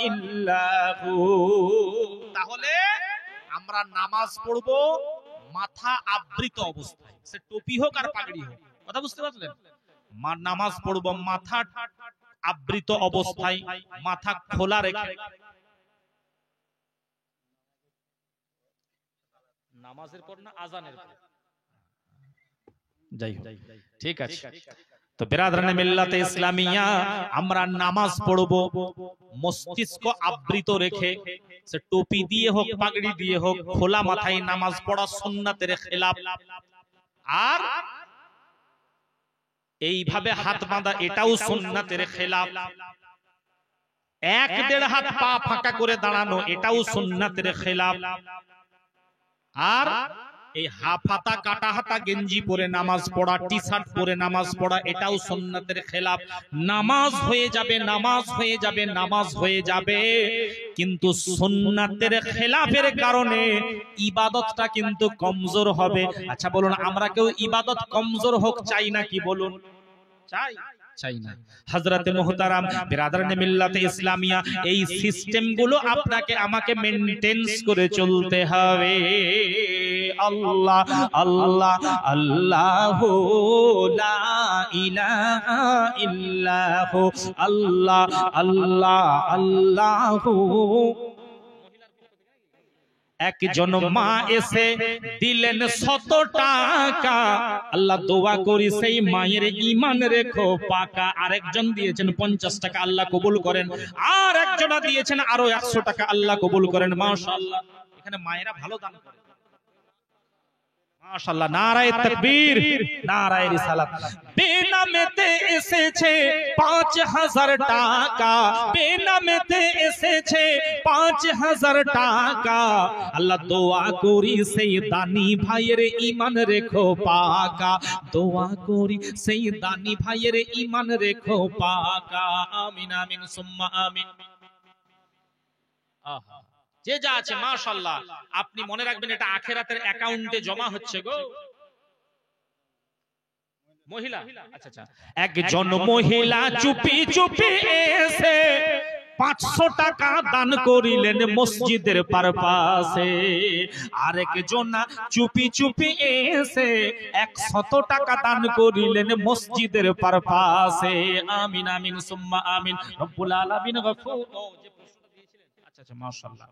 ইল্লাহু। তাহলে আমরা নামাজ পড়বো মাথা আবৃত অবস্থায়, সে টুপি হোক আর পাগড়ি হোক। কথা বুঝতে পারলেন? নামাজ পড়বো মাথা আবৃত অবস্থায়, মাথা খোলা রেখে। নামাজের পর না আজানের পর? যাই হোক, ঠিক আছে। তো বিরাদরানে মিল্লাতে ইসলামিয়া, আমরা নামাজ পড়বো মস্তিষ্ক আবৃত রেখে, সে টুপি দিয়ে হোক, পাগড়ি দিয়ে হোক, খোলা মাথায় নামাজ পড়া সুন্নাতের খেলাফ। আর এইভাবে হাত বাঁধা, এটাও সুন্নাতের খেলাফ। 1-1.5 হাত পা ফাঁকা করে দাঁড়ানো, এটাও সুন্নাতের খেলাফ। আর এই হাফাতা কাটা হাতা গেঞ্জি পরে নামাজ পড়া, টি শার্ট পরে নামাজ পড়া, এটাও সুন্নাতের খেলাফ। নামাজ হয়ে যাবে, নামাজ হয়ে যাবে, নামাজ হয়ে যাবে, কিন্তু সুন্নাতের খেলাফের কারণে ইবাদতটা কিন্তু কমজোর হবে। আচ্ছা বলুন, আমরা কেউ ইবাদত কমজোর হোক চাই না কি? বলুন, চাই? চাই না। হযরতে মুহতারাম বিরাদরানে মিল্লাতে ইসলামিয়া, এই সিস্টেম গুলো আপনাকে আমাকে মেইনটেইন করে চলতে হবে। আল্লাহ আল্লাহ আল্লাহু লা ইলাহা ইল্লাহু আল্লাহ আল্লাহ আল্লাহু। একজন মা এসে দিলেন 100 টাকা, আল্লাহ দোয়া করি সেই মায়ের ঈমান রেখো পাকা। আরেকজন দিয়েছেন 50 টাকা, আল্লাহ কবুল করেন। আর একজনা দিয়েছেন আরো 100 টাকা, আল্লাহ কবুল করেন। মাশাআল্লাহ, এখানে মায়েরা ভালো দান করে। মাশাআল্লাহ, নারায়ে তাকবীর, নারায়ে রিসালাত। বেনামেতে এসেছে 5000 টাকা, বেনামেতে এসেছে 5000 টাকা, আল্লাহ দোয়া করি সেই দানি ভাইয়ের ঈমান রেখো পাকা, দোয়া করি সেই দানি ভাইয়ের ঈমান রেখো পাকা। আমিন আমিন সুম্মা আমিন। আহা, যে যা আছে মাশাআল্লাহ, আপনি মনে রাখবেন এটা আখিরাতের অ্যাকাউন্টে জমা হচ্ছে গো। মহিলা, আচ্ছা আচ্ছা, একজন মহিলা চুপি চুপি এসে 500 টাকা দান করিলেন মসজিদের পারপাসে। আরেকজন চুপি চুপি এসে 100 টাকা দান করিলেন মসজিদের পারপাসে। আমিন আমিন সুম্মা আমিন। রব্বুল আলামিন গফুর। আচ্ছা আচ্ছা, মাশাআল্লাহ।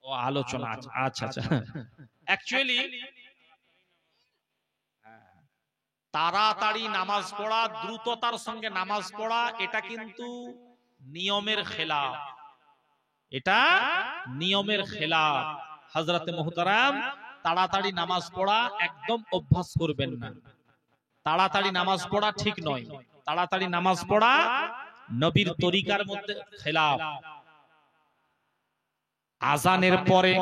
ও আলোচনা, আচ্ছা আচ্ছা। অ্যাকচুয়ালি তাড়াতাড়ি নামাজ পড়া, দ্রুততার সঙ্গে নামাজ পড়া, এটা কিন্তু নিয়মের খেলাফ, এটা নিয়মের খেলাফ। হযরতে মুহতারাম, তাড়াতাড়ি নামাজ পড়া একদম অভ্যাস করবেন না। তাড়াতাড়ি নামাজ পড়া ঠিক নয়। তাড়াতাড়ি নামাজ পড়া নবীর তরিকার মধ্যে খেলাফ। আজানের পরে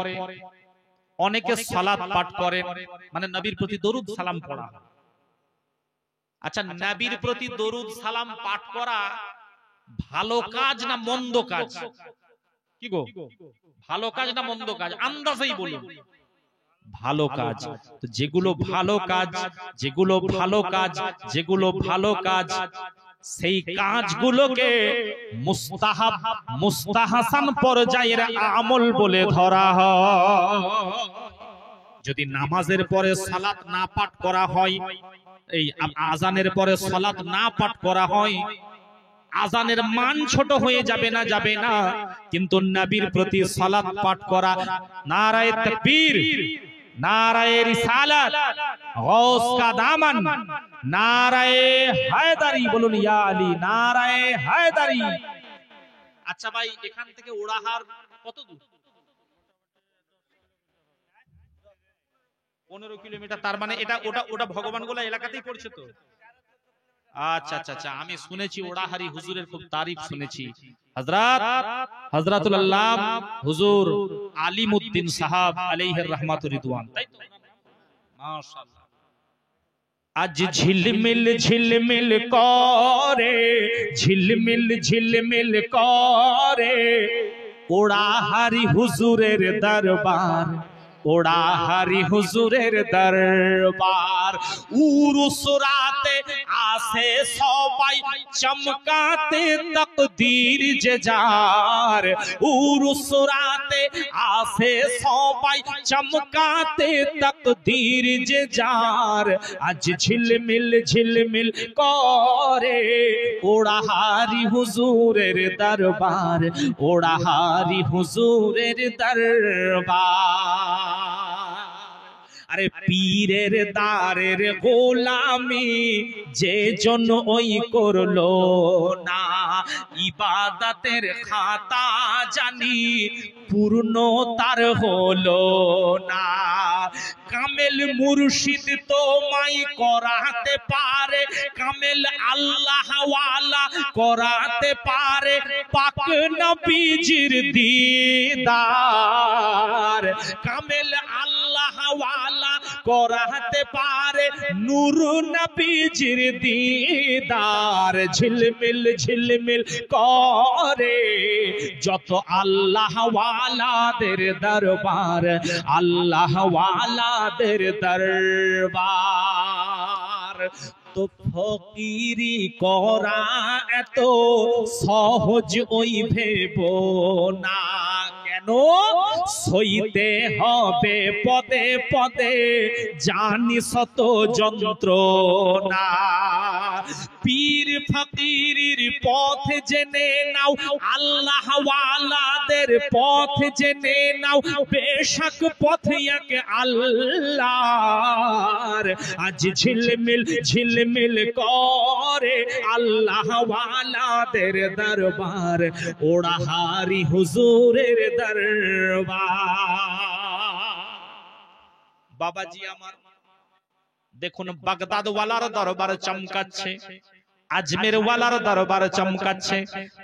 অনেকে সালাত পাঠ করেন, মানে নবীর প্রতি দরুদ সালাম পড়া। আচ্ছা, নবীর প্রতি দরুদ সালাম পাঠ করা ভালো কাজ না মন্দ কাজ? কি গো, ভালো কাজ না মন্দ কাজ? আন্দাজেই বলুন। ভালো কাজ। তো যেগুলো ভালো কাজ, যেগুলো ভালো কাজ, যেগুলো ভালো কাজ, সেই কাজগুলোকে মুস্তাহাব, মুস্তাহাসান পর্যায়ের আমল বলে ধরা হয়। যদি নামাজের পরে সালাত না পাঠ করা হয়, এই আজানের পরে সালাত না পাঠ করা হয়, আজানের মান ছোট হয়ে যাবে না? যাবে না। কিন্তু নবীর প্রতি সালাত পাঠ করা, নারায়ে তাকবীর, নারায়ে রিসালাত, গৌস কা দামন, নারায়ে হায়দারি, বলুন ইয়া আলী, নারায়ে হায়দারি। আচ্ছা ভাই, এখান থেকে ওড়াহার কত দূর? 15 কিলোমিটার। তার মানে এটা ওটা ভগবানগোলা এলাকাতেই পড়ছে তো? আচ্ছা আচ্ছা আচ্ছা, আমি শুনেছি ওড়াহারি হুজুরের খুব তারিফ শুনেছি। হযরতুল আল্লামা হুজুর আলিমউদ্দিন সাহাব আলাইহির রাহমাতুর রিদওয়ান, তাই তো? মাশাআল্লাহ। আজ ঝিলমিল ঝিলমিল করে, ঝিলমিল ঝিলমিল করে ওড়াহারি হুজুরের দরবার, ওড়াহারি হুজুরের দরবার। উরুস রাতে আসে সবাই চমকাতে তকদীর যে যার, উরুস রাতে আসে সবাই চমকাতে তকদীর যে যার। আজ ঝিলমিল ঝিলমিল করে ওড়াহারি হুজুরের দরবার, ওড়াহারি হুজুরের দরবার। আরে পীরের দারের গোলামি যে জন ওই করলো না, ইবাদতের খাতা জানি পূর্ণ তার হলো না। কামেল মুর্শিদ তোমায় করাতে পারে, কামেল আল্লাহ ওয়ালা করাতে পারে, পাক নবীজির দিদার। কামেল আল্লাহ ওয়ালা করাতে পারে, নূর নবীজির দিদার। ঝিলমিল ঝিলমিল করে যত আল্লাহ ওয়ালাদের দরবার, আল্লাহ ওয়ালাদের দরবার। তো ফকিরি করা এত সহজ ওই ভেবো না। কেন? কেন সইতে হবে পদে পদে জানি শত যন্ত্রণা। পীর ফকিরের পথ জেনে নাও, আল্লাহ ওয়ালাদের পথ জেনে নাও, বেশক পথ এক আল্লাহর। আজ ঝিলমিল ঝিলমিল করে আল্লাহ ওয়ালাদের দরবার, ওড়াহারি হুজুরের দরবার। বাবাজি আমার দেখুন, বাগদাদ ওয়ালার দরবার চমকাচ্ছে, আজমের ওয়ালার দরবার চমকাচ্ছে,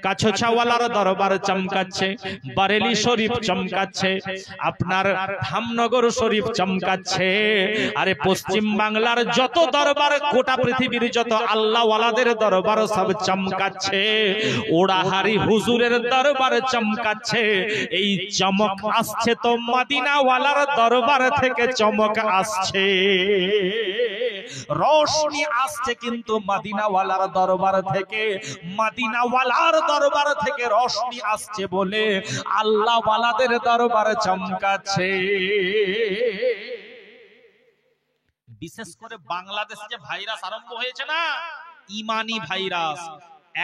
কাছোছা ওয়ালার দরবার চমকাচ্ছে, বারেলি শরীফ চমকাচ্ছে, আপনার ধামনগর শরীফ চমকাচ্ছে। আরে পশ্চিম বাংলার যত দরবার, গোটা পৃথিবীর যত আল্লাহ ওয়ালাদের দরবার সব চমকাচ্ছে, ওড়াহারি হুজুরের দরবার চমকাচ্ছে। এই চমক আসছে তো মদিনা ওয়ালার দরবার থেকে চমক আসছে, রোশনি আসছে কিন্তু মদিনা ওয়ালার দরবার থেকে। মদিনা ওয়ালার দরবার থেকে রোশনি আসছে বলে আল্লাহ ওয়ালাদের দরবার চমকাচ্ছে। বিশেষ করে বাংলাদেশে যে ভাইরাস আরম্ভ হয়েছে না, ইমানি ভাইরাস।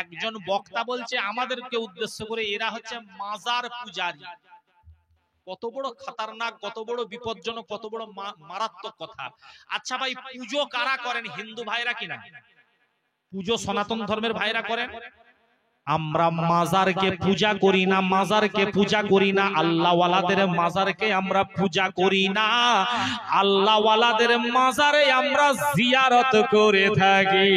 একজন বক্তা বলছে আমাদেরকে উদ্দেশ্য করে, এরা হচ্ছে মাজার পূজারী। কত বড় খতরনাক, কত বড় বিপজ্জনক, কত বড় মারাত্মক কথা। আচ্ছা ভাই, পুজো কারা করেন? হিন্দু ভাইরা কিনা? পুজো সনাতন ধর্মের ভাইরা করেন। আমরা মাজারকে পূজা করি না, মাজারকে পূজা করি না, আল্লাহ ওয়ালাদের মাজারকে আমরা পূজা করি না। আল্লাহ ওয়ালাদের মাজারে আমরা জিয়ারত করে থাকি।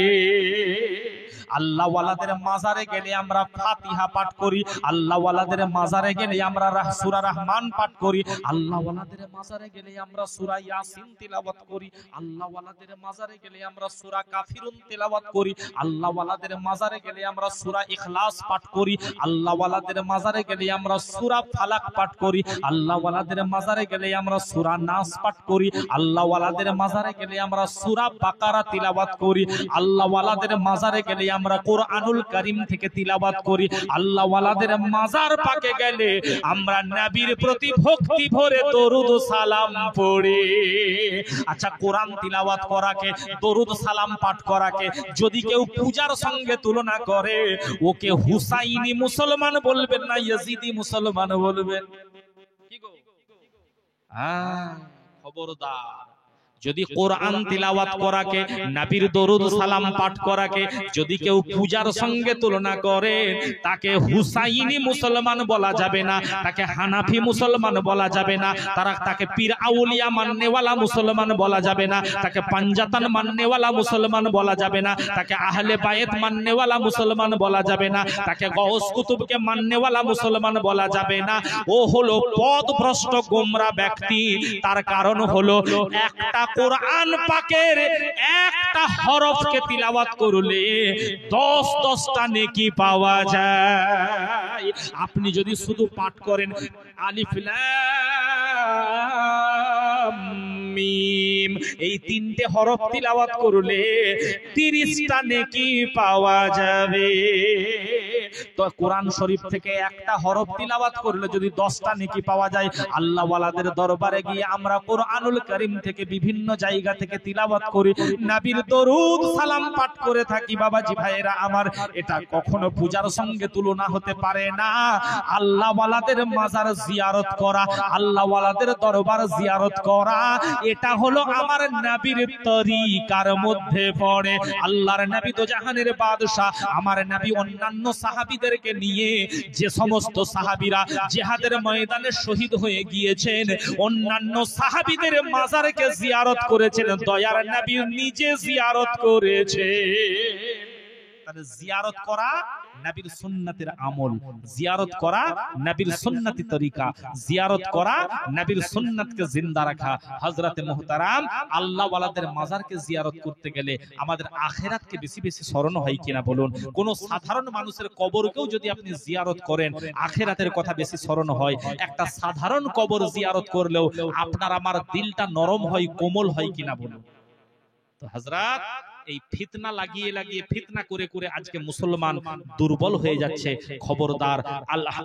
আল্লাহ ওয়ালাদের মাজারে গেলে আমরা ফাতিহা পাঠ করি, আল্লাহ ওয়ালাদের মাজারে গেলে আমরা সূরা রহমান পাঠ করি, আল্লাহ ওয়ালাদের মাজারে গেলে আমরা সূরা ইয়াসিন তিলাওয়াত করি, আল্লাহ ওয়ালাদের মাজারে গেলে আমরা সূরা কাফিরুন তিলাওয়াত করি, আল্লাহ ওয়ালাদের মাজারে গেলে আমরা সূরা ইখলাস পাঠ করি, আল্লাহ ওয়ালাদের মাজারে গেলে আমরা সূরা ফালাক পাঠ করি, আল্লাহ ওয়ালাদের মাজারে গেলে আমরা সূরা নাস পাঠ করি, আল্লাহ ওয়ালাদের মাজারে গেলে আমরা সূরা বাকারা তিলাওয়াত করি, আল্লাহ ওয়ালাদের মাজারে গেলে আমরা কোরআনুল কারীম থেকে তিলাওয়াত করি, আল্লাহ ওয়ালাদের মাজার পাকে গেলে আমরা নবীর প্রতি ভক্তি ভরে দরুদ সালাম পড়ি। আচ্ছা, কোরআন তিলাওয়াত করাকে, দরুদ সালাম পাঠ করাকে যদি কেউ পূজার সঙ্গে তুলনা করে, ওকে হুসাইনি মুসলমান বলবেন না ইয়াজিদি মুসলমান বলবেন? কি গো? খবরদার, যদি কোরআন তিলাওয়াত করাকে, নবীর দরুদ সালাম পাঠ করাকে যদি কেউ পূজার সঙ্গে তুলনা করে, তাকে হুসাইনি মুসলমান বলা যাবে না, তাকে হানাফি মুসলমান বলা যাবে না, তাকে পীর আউলিয়া মাননেওয়ালা মুসলমান বলা যাবে না, তাকে পাঞ্জাতান মাননেওয়ালা মুসলমান বলা যাবে না, তাকে আহলে বায়েত মাননেওয়ালা মুসলমান বলা যাবে না, তাকে গৌস কুতুবকে মাননেওয়ালা মুসলমান বলা যাবে না। ও হলো পথভ্রষ্ট গোমরা ব্যক্তি। তার কারণ হলো একটা কোরআন পাকের একটা হরফকে তিলাওয়াত করলে 10-10টা নেকি পাওয়া যায়। আপনি যদি শুধু পাঠ করেন আলিফ লাম মিম, এই 3টে হরফ তিলাওয়াত করলে 30টা নেকি পাওয়া যাবে। তো কোরআন শরীফ থেকে একটা হরফ তিলাওয়াত করলে যদি 10টা নেকি পাওয়া যায়, আল্লাহ ওয়ালাদের দরবারে গিয়ে আমরা কোরআনুল কারীম থেকে বিভিন্ন জায়গা থেকে তিলাওয়াত করি, নবীর দরুদ সালাম পাঠ করে থাকি। বাবাজি ভাইয়েরা আমার, এটা কখনো পূজার সঙ্গে তুলনা হতে পারে না। আল্লাহ ওয়ালাদের মাজার জিয়ারত করা, আল্লাহ ওয়ালাদের দরবার জিয়ারত করা, এটা হলো আমার নবীর তরিকার মধ্যে পড়ে। আল্লাহর নবী তো জাহানের বাদশা। আমার নবী অন্যান্য সাহাবীদেরকে নিয়ে, যে সমস্ত সাহাবীরা জিহাদের ময়দানে শহীদ হয়ে গিয়েছেন, অন্যান্য সাহাবীদের মাজারকে জিয়ারত করেছেন, দয়ার নবী নিজে জিয়ারত করেছে। তাহলে জিয়ারত করা নবীর সুন্নাতের আমল, জিয়ারত করা নবীর সুন্নতি তরিকা, জিয়ারত করা নবীর সুন্নতকে জিন্দা রাখা। হযরতে মুহতারাম, আল্লাহ ওয়ালাদের মাজারকে জিয়ারত করতে গেলে আমাদের আখিরাতকে বেশি বেশি স্মরণ হয় কিনা বলুন? কোন সাধারণ মানুষের কবরকেও যদি আপনি জিয়ারত করেন, আখিরাতের কথা বেশি স্মরণ হয়। একটা সাধারণ কবর জিয়ারত করলেও আপনার আমার দিলটা নরম হয়, কোমল হয় কিনা বলুন? তো হযরত এই ফিতনা লাগিয়ে লাগিয়ে ফিতনা করে করে আজকে মুসলমান দুর্বল হয়ে যাচ্ছে। খবরদার,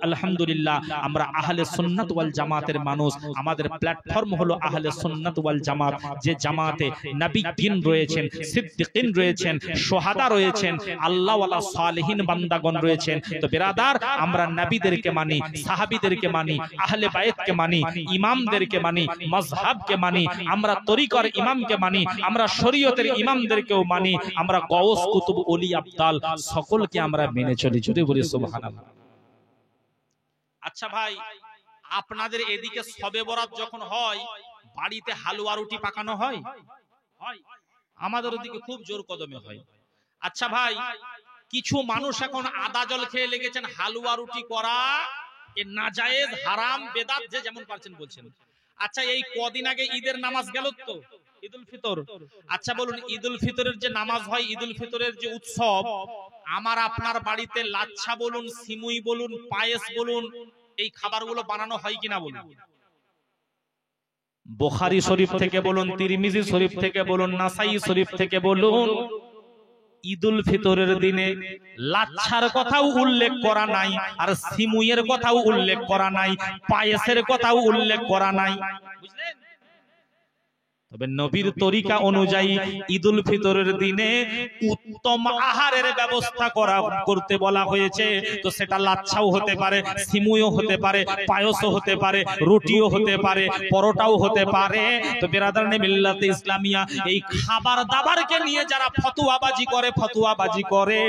আলহামদুলিল্লাহ আমরা আহলে সুন্নাত ওয়াল জামাতের মানুষ, আমাদের প্ল্যাটফর্ম হলো আহলে সুন্নাত ওয়াল জামাত, যে জামাতে নবীগণ রয়েছেন, সিদ্দিকিন রয়েছেন, শহাদা রয়েছেন, আল্লাহ ওয়ালা সালেহিন বান্দাগণ রয়েছেন। তো বিরাদার, আমরা নবীদেরকে মানি, সাহাবীদেরকে মানি, আহলে বায়তকে মানি, ইমামদেরকে মানি, মাযহাবকে মানি, আমরা তরিকার ইমামকে মানি, আমরা শরীয়তের ইমামদেরকেও মানি, আমরা গাউস কুতুব ওলি আবদাল সকলকে আমরা মেনে চলি। যদি বলি সুবহানাল্লাহ। আচ্ছা ভাই, আপনাদের এদিকে শবে বরাত যখন হয় বাড়িতে হালুয়া রুটি পাকানো হয়? আমাদের ওদিকে খুব জোর কদমে হয়। আচ্ছা ভাই, কিছু মানুষ এখন আদা জল খেয়ে লেগেছেন হালুয়া রুটি করা এ নাজায়েজ, হারাম, বেদাত, যে যেমন পারছেন বলছেন। আচ্ছা, এই কদিন আগে ঈদের নামাজ গেল তো, ঈদুল ফিতর। আচ্ছা বলুন, ঈদুল ফিতরের যে নামাজ হয়, ঈদুল ফিতরের যে উৎসব, আমার আপনার বাড়িতে লাচ্ছা বলুন, সিমুই বলুন, পায়েস বলুন, এই খাবারগুলো বানানো হয় কিনা বলুন? বুখারী শরীফ থেকে বলুন, তিরমিজি শরীফ থেকে বলুন, নাসাই শরীফ থেকে বলুন, ঈদুল ফিতরের দিনে লাচ্ছার কথাও উল্লেখ করা নাই, আর সিমুইয়ের কথাও উল্লেখ করা নাই, পায়েসের কথাও উল্লেখ করা নাই। বুঝলেন? তবে নবীর তরিকা অনুযায়ী ঈদুল ফিতরের দিনে উত্তম আহারের ব্যবস্থা করতে বলা হয়েছে। তো সেটা লাচ্ছাও হতে পারে, সিমুইও হতে পারে, পায়েসও হতে পারে, রুটিও হতে পারে, পরোটাও হতে পারে। তো বিরাদারানে মিল্লাতে ইসলামিয়া, এই খাবার দাবারকে নিয়ে যারা ফতুয়াবাজি করে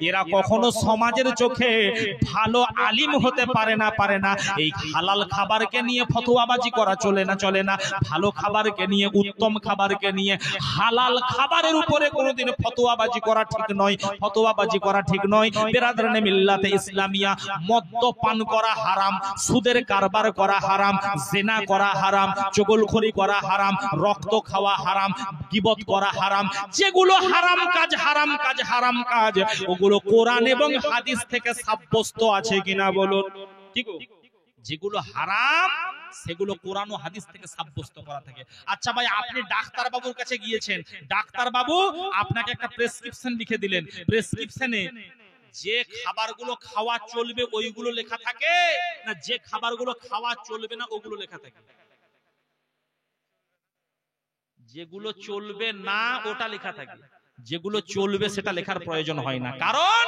এরা কখনো সমাজের চোখে ভালো আলিম হতে পারে না। এই হালাল খাবারকে নিয়ে ফতুয়াবাজি করা চলে না। ভালো খাবারকে নিয়ে, উত্তম খাবারকে নিয়ে, হালাল খাবারের উপরে কোনোদিন ফতোয়াবাজি করা ঠিক নয়। বিরাদরানে মিল্লাতে ইসলামিয়া, মদ্যপান করা হারাম, সুদের কারবার করা হারাম, জিনা করা হারাম, চগলখড়ি করা হারাম, রক্ত খাওয়া হারাম, গীবত করা হারাম। যেগুলো হারাম কাজ ওগুলো কোরআন এবং হাদিস থেকে সাব্যস্ত আছে কিনা বলুন? ঠিক, যেগুলো হারাম সেগুলো কোরআন ও হাদিস থেকে সাব্যস্ত করা থাকে। আচ্ছা ভাই, আপনি ডাক্তার বাবুর কাছে গিয়েছেন, ডাক্তার বাবু আপনাকে একটা প্রেসক্রিপশন লিখে দিলেন, প্রেসক্রিপশনে যে খাবারগুলো খাওয়া চলবে ওইগুলো লেখা থাকে, না যে খাবারগুলো খাওয়া চলবে না ওগুলো লেখা থাকে? যেগুলো চলবে না ওটা লেখা থাকে, যেগুলো চলবে সেটা লেখার প্রয়োজন হয় না। কারণ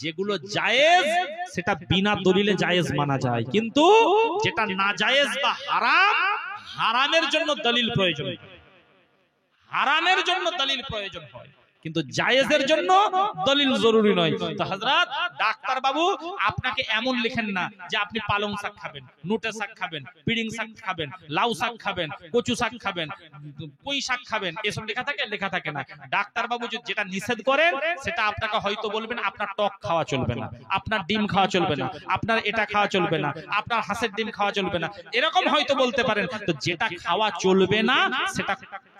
যেগুলো জায়েজ সেটা বিনা দলিলে জায়েজ মানা যায়, কিন্তু যেটা না জায়েজ বা হারাম, হারামের জন্য দলিল প্রয়োজন হয়, কিন্তু জায়েজের জন্য দলিল জরুরি নয়। তো হযরত ডাক্তার বাবু আপনাকে এমন লিখেন না যে আপনি পালং শাক খাবেন, নোটে শাক খাবেন, পিড়িং শাক খাবেন, লাউ শাক খাবেন, কচু শাক খাবেন, পুঁই শাক খাবেন, এসব লেখা থাকে না। ডাক্তার বাবু যেটা নিষেধ করেন সেটা আপনাকে হয়তো বলবেন আপনার টক খাওয়া চলবে না, আপনার ডিম খাওয়া চলবে না, আপনার এটা খাওয়া চলবে না, আপনার হাঁসের ডিম খাওয়া চলবে না, এরকম হয়তো বলতে পারেন। তো যেটা খাওয়া চলবে না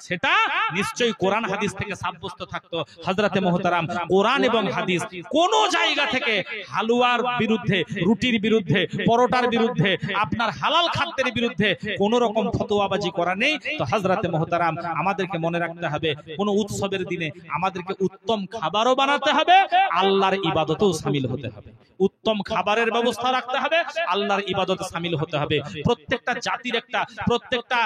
সেটা নিশ্চয়ই কোরআন হাদিস থেকে সাব্যস্ত থাকতো। হযরতে মুহতারাম, কোরআন এবং হাদিস কোন জায়গা থেকে হালুয়ার বিরুদ্ধে, রুটির বিরুদ্ধে, পরোটার বিরুদ্ধে, আপনার হালাল খাদ্যের বিরুদ্ধে কোন রকম ফতোয়াবাজি করা নেই। তো হযরতে মুহতারাম, আমাদেরকে মনে রাখতে হবে কোন উৎসবের দিনে আমাদেরকে উত্তম খাবারও বানাতে হবে, আল্লাহর ইবাদতেও শামিল হতে হবে। উত্তম খাবারের ব্যবস্থা রাখতে হবে, আল্লাহর ইবাদতে শামিল হতে হবে। প্রত্যেকটা জাতির প্রত্যেকটা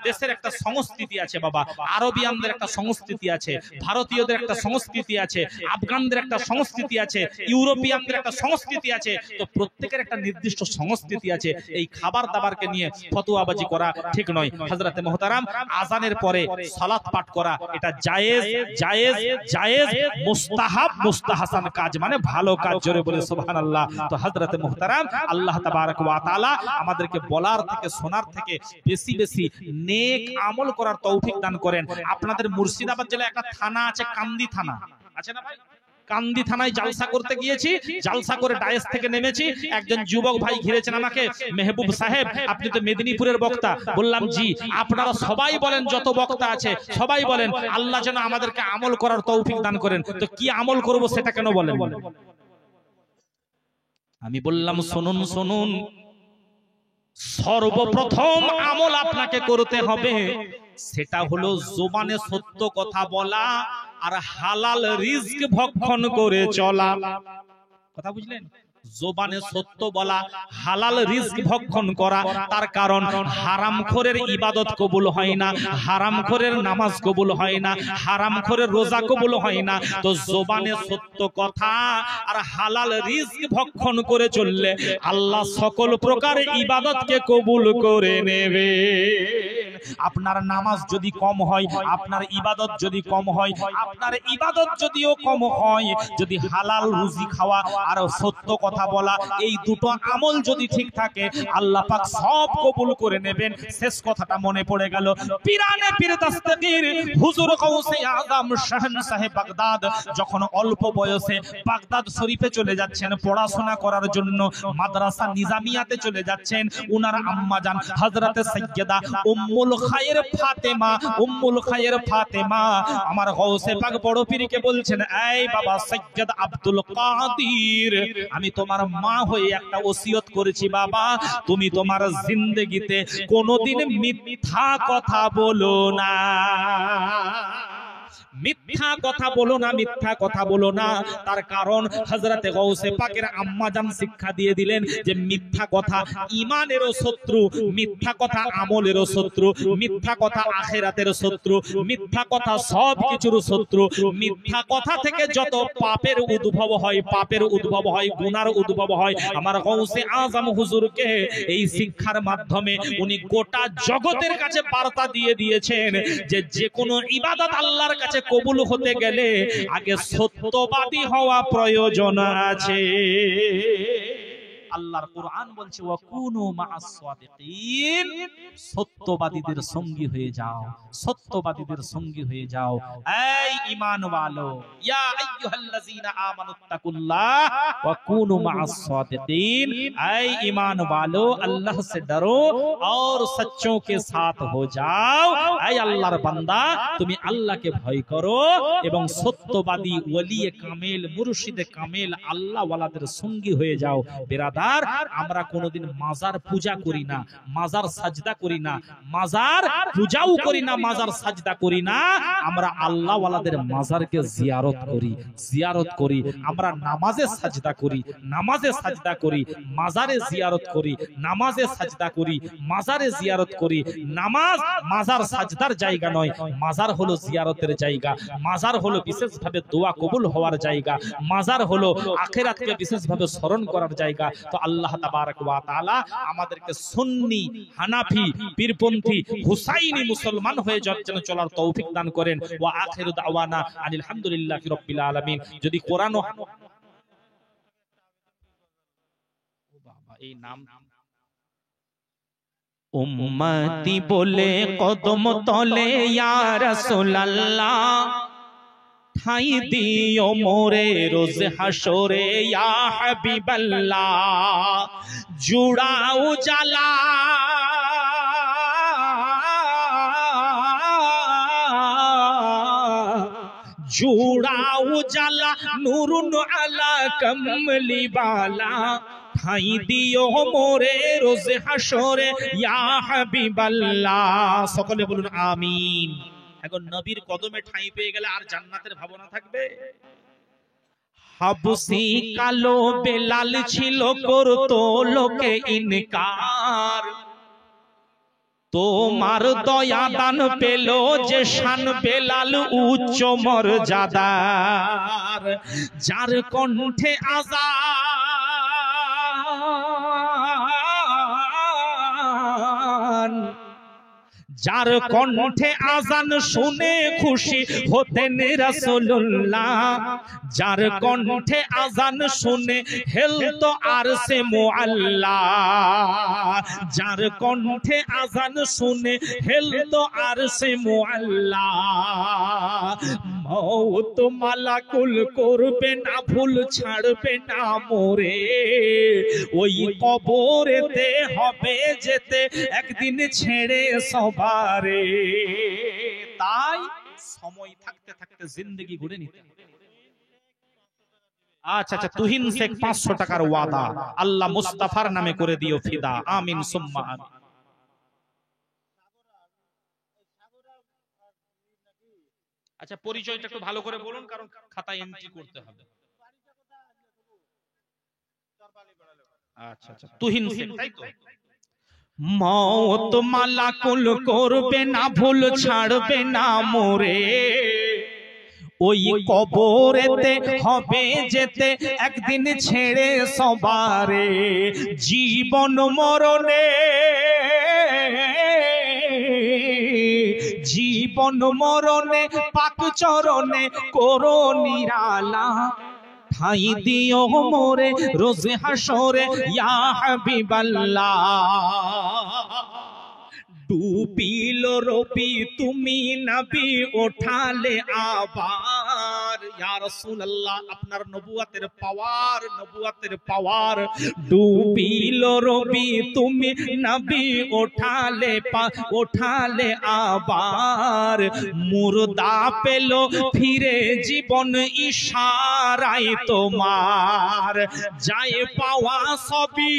দেশের একটা সংস্কৃতি আছে বাবা। আরবিয়ানদের একটা সংস্কৃতি আছে, ভারতীয়দের একটা সংস্কৃতি আছে, আফগানদের একটা সংস্কৃতি আছে, ইউরোপিয়ানদের একটা সংস্কৃতি আছে। তো প্রত্যেকের একটা নির্দিষ্ট সংস্কৃতি আছে। এই খাবার দাবারকে নিয়ে ফতোয়াবাজি করা ঠিক নয়। হযরতে মুহতারাম, আযানের পরে সালাত পাঠ করা এটা জায়েজ, মুস্তাহাব, মুস্তাহাসান কাজ, মানে ভালো কাজ। জোরে বলে সুবহানাল্লাহ। তো হযরতে মুহতারাম, আল্লাহ তাবারক ওয়া তাআলা আমাদেরকে বলার থেকে, শোনার থেকে বেশি বেশি নেক আমল করার তৌফিক দান করেন। আপনাদের মুর্শিদাবাদ জেলায় একটা থানা আছে, কান্দি থানা আছে না ভাই? কান্দি থানায় জালসা করতে গিয়েছি, জালসা করে ডায়েস থেকে নেমেছি, একজন যুবক ভাই ঘিরেছেন আমাকে, মেহবুব সাহেব আপনি তো মেদিনীপুরের বক্তা। বললাম জি। আপনারা সবাই বলেন, যত বক্তা আছে সবাই বলেন আল্লাহ যেন আমাদেরকে আমল করার তৌফিক দান করেন। তো কি আমল করব সেটা কেন বলেন? আমি বললাম শুনুন, সর্বপ্রথম আমল আপনাকে করতে হবে সেটা হলো জবানে সত্য কথা বলা আর হালাল রিজক ভক্ষণ করে চলা। কথা বুঝলেন? জবানে সত্য বলা, হালাল রিজক ভক্ষণ করা। তার কারণ হারামখোরের ইবাদত কবুল হয় না, হারামখোরের নামাজ কবুল হয় না, হারামখোরের রোজা কবুল হয় না। তো জবানে সত্য কথা আর হালাল রিজক ভক্ষণ করে চললে আল্লাহ সকল প্রকার ইবাদতকে কবুল করে নেবে। আপনার নামাজ যদি কম হয়, আপনার ইবাদত যদি কম হয়, আপনার ইবাদত যদিও কম হয়, যদি হালাল রুজি খাওয়া আর সত্য কথা বলা এই দুটো আমল যদি ঠিক থাকে আল্লাহ পাক সব কবুল করে নেবেন। শেষ কথাটা মনে পড়ে গেল, পীরানে পীর দাস্তাগীর হুজুর গাউসে আজম শাহনশাহ বাগদাদ যখন অল্প বয়সে বাগদাদ শরীফে চলে যাচ্ছেন পড়াশোনা করার জন্য, মাদ্রাসা নিজামিয়াতে চলে যাচ্ছেন, উনার আম্মা জান হযরতে সাইয়্যিদা উম্মুল খায়ের ফাতেমা, উম্মুল খায়ের ফাতেমা আমার গাউসে পাক বড় পীরকে বলছেন, এই বাবা সাইয়্যিদ আব্দুল কাদির, আমি তোমার মা হয়ে একটা ওসিয়ত করেছি বাবা, তুমি তোমার জিন্দেগিতে কোনোদিন মিথ্যা কথা বলো না, মিথ্যা কথা বলো না, মিথ্যা কথা বলো না। তার কারণ হযরতে গাউসে পাকের আম্মা জান শিক্ষা দিয়ে দিলেন যে মিথ্যা কথা ঈমানেরও শত্রু, মিথ্যা কথা আমলেরও শত্রু, মিথ্যা কথা আখিরাতের শত্রু, মিথ্যা কথা সব কিছুর শত্রু। মিথ্যা কথা থেকে যত পাপের উদ্ভব হয়, পাপের উদ্ভব হয়, গুনার উদ্ভব হয়। আমার গাউসে আজম হুজুরকে এই শিক্ষার মাধ্যমে উনি গোটা জগতের কাছে বার্তা দিয়ে দিয়েছেন যে যে কোনো ইবাদত আল্লাহর কাছে কবুল হতে গেলে আগে সত্যবাদী হওয়া প্রয়োজন আছে। আল্লাহর কোরআন বলছে ওয়াকুনু মা'আস সাদিকিন, সত্যবাদীদের সঙ্গী হয়ে যাও, সত্যবাদীদের সঙ্গী হয়ে যাও। এই ঈমানওয়ালো, ইয়া আইয়ুহাল্লাযীনা আমানুত্তাকুল্লাহ ওয়া কুনু মা'আস সাদিকিন, এই ঈমানওয়ালো अल्लाह से डरो और सच्चों के साथ हो जाओ। এই আল্লাহর বান্দা তুমি আল্লাহকে ভয় করো এবং সত্যবাদী ওলিয়ে কামেল, মুর্শিদে কামেল, আল্লাহ ওয়ালাদের সঙ্গী হয়ে যাও। বেরাদার, আমরা কোনোদিন মাজার পূজা করি না, মাজার সাজদা করি না, মাজার পূজাও করি না, মাজার সাজদা করি না। আমরা আল্লাহ ওয়ালাদের মাজারকে জিয়ারত করি, জিয়ারত করি। আমরা নামাজে সাজদা করি, নামাজে সাজদা করি, মাজারে জিয়ারত করি, নামাজে সাজদা করি, মাজারে জিয়ারত করি। নামাজ মাজার সাজদার জায়গা নয়, মাজার হলো জিয়ারতের জায়গা, মাজার হলো বিশেষভাবে দোয়া কবুল হওয়ার জায়গা, মাজার হলো আখিরাতকে বিশেষভাবে স্মরণ করার জায়গা। তো আল্লাহ তাবারক ওয়া তাআলা আমাদেরকে সুন্নি, হানাফি, পীরপন্থী, হুসাইনি মুসলমান হয়ে যেন চলার তৌফিক দান করেন। ওয়া আখিরু দাওয়ানা আনিল হামদুলিল্লাহি রাব্বিল আলামিন। যদি কোরআন ও বাবা এই নাম উম্মতি বলে কদম তলে ইয়া রাসূলুল্লাহ, ঠাই দিও মোরে রোজ হাসরে ইয়া হাবিবাল্লাহ। জুড়াও জালা জুড়াও জালা নূরুন আলা কমলি বালা, ঠাই দিও মোরে রোজ হাসরে ইয়া হাবিবাল্লাহ। সকলে বলুন আমিন। এখন নবীর কদমে ঠাঁই পেয়ে গেলে আর জান্নাতের ভাবনা থাকবে? হাবসি কালো বেলাল ছিল করতো লোকে ইনকার, তোমার দয়া দান পেল যে শান বেলাল উচ্চ মর্যাদার, যার কণ্ঠে আযান, যার কণ্ঠে আজান শুনে খুশি হতেন রাসূলুল্লাহ, যার কণ্ঠে আজান শুনে হেলতো আরশে মুআল্লা, যার কণ্ঠে আজান শুনে হেলতো আরশে মুআল্লা। মওত মালাকুল করবে না ভুল, ছাড়বে না মোরে, ওই কবরেতে হবে যেতে একদিন ছেড়ে সবারে। তাই সময় থাকতে থাকতে জিন্দেগি গড়ে নিতে হবে। আচ্ছা আচ্ছা, তুহিন শেখ 500 টাকার ওয়াদা আল্লাহ মুস্তাফার নামে করে দিও ফিদা, আমিন সুম্মা আমিন। আচ্ছা, পরিচয়টা একটু ভালো করে বলুন, কারণ খাতায় এন্ট্রি করতে হবে। আচ্ছা আচ্ছা, তুহিন শেখ, তাই তো? মওত মালাকুল করবে না ভুল, ছাড়বে না মোরে, ওই কবরেতে হবে যেতে একদিন ছেড়ে সবারে। জীবন মরণে, জীবন মরণে পাক চরণে করো নিরালা, ঠাই দিও মোরে রোজ হাসরে ইয়া হাবিবাল্লাহ। ডুবিল রবি তুমি নবী ওঠালে আবার, ইয়া রাসূলুল্লাহ আপনার নবুয়তের পাওয়ার, নবুয়তের পাওয়ার। ডুবিল রবি তুমি নবী ওঠালে ওঠালে আবার, মুর্দা পেল ফিরে জীবন ইশারায় তোমার, যায় পাওয়া সবই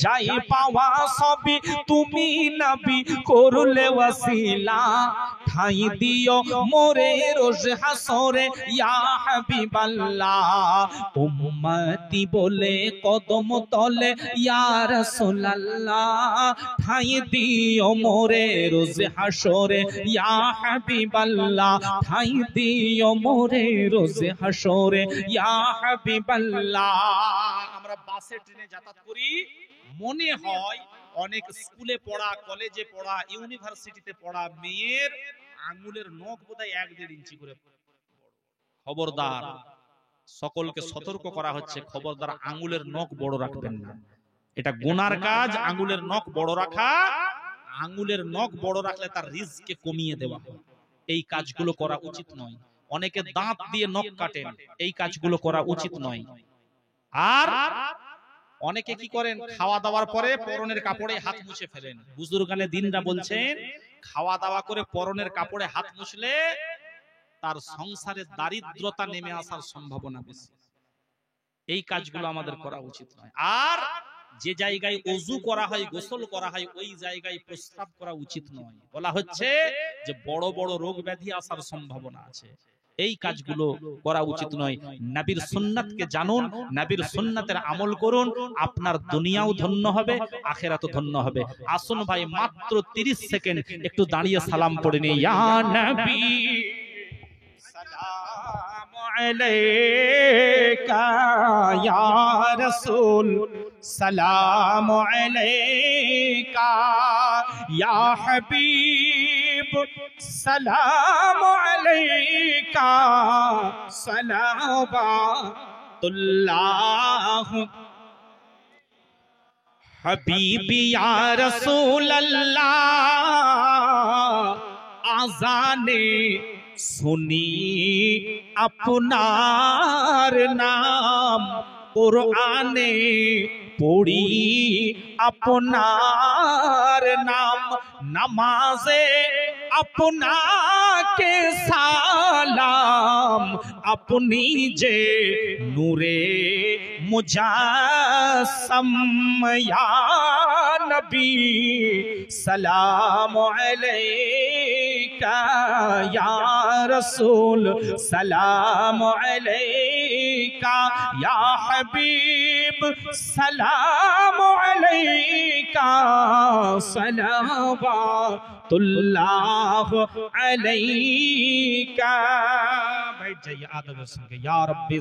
যাই পাওয়া সবই তুমি নবী করলে ওয়াসিলা, ঠাই দিও মোরে রোজ হাসরে ইয়া হাবিবাল্লাহ। উম্মতি বলে কদম তলে ইয়া রাসূলুল্লাহ, ঠাই দিও মোরে রোজ হাসরে ইয়া হাবিবাল্লাহ, ঠাই দিও মোরে রোজ হাসরে ইয়া হাবিবাল্লাহ। আমরা বাসে ট্রেনে যাতায়াত করি, মনে হয় অনেক স্কুলে পড়া, কলেজে পড়া, ইউনিভার্সিটিতে পড়া মেয়ের আঙ্গুলের নখ বোধহয় 1-1.5 ইঞ্চি করে। খবরদার, সকলকে সতর্ক করা হচ্ছে, খবরদার আঙ্গুলের নখ বড় রাখবেন না, এটা গুনার কাজ। আঙ্গুলের নখ বড় রাখা, আঙ্গুলের নখ বড় রাখলে তার রিজকে কমিয়ে দেওয়া হয়, এই কাজগুলো করা উচিত নয়। অনেকে দাঁত দিয়ে নখ কাটেন, এই কাজগুলো করা উচিত নয়। আর অনেকে কি করেন, খাওয়া দাওয়ার পরে পরনের কাপড়ে হাত মুছে ফেলেন। বুজুর্গানে দিনরা বলছেন, খাওয়া দাওয়া করে পরনের কাপড়ে হাত মুছলে তার সংসারে দারিদ্রতা নেমে আসার সম্ভাবনা বেশি। এই কাজগুলো আমাদের করা উচিত নয়। আর যে জায়গায় ওযু করা হয়, গোসল করা হয়, ওই জায়গায় প্রস্রাব করা উচিত নয়। বলা হচ্ছে যে বড় বড় রোগ ব্যাধি আসার সম্ভাবনা আছে, এই কাজগুলো করা উচিত নয়। নবীর সুন্নাতকে জানুন, নবীর সুন্নাতের আমল করুন, আপনার দুনিয়াও ধন্য হবে, আখিরাতও ধন্য হবে। আসুন ভাই, মাত্র 30 সেকেন্ড একটু দাঁড়িয়ে সালাম পড়ে নিই। ইয়া নবী সালাম আলাইকা, ইয়া রাসূল সালাম আলাইকা, ইয়া হাবিব সালাম আলাইকা, সালাওয়াতুল্লাহ হাবিবি ইয়া রাসূলুল্লাহ। আযানে শুনি আপনার নাম, কুরআনে পড়ি আপনার নাম, নামাজে আপনাকে সালাম, আপনি যে নূরে মুজাসসাম ইয়া নবী সালাম আলাইকা, ইয়া রাসূল সালাম আলাইকা, ইয়া হাবিব সালাম আলাইকা, সালাওয়াতুল্লাহ আলাইকা। बैठ जाइए आदब से, या रब्बी।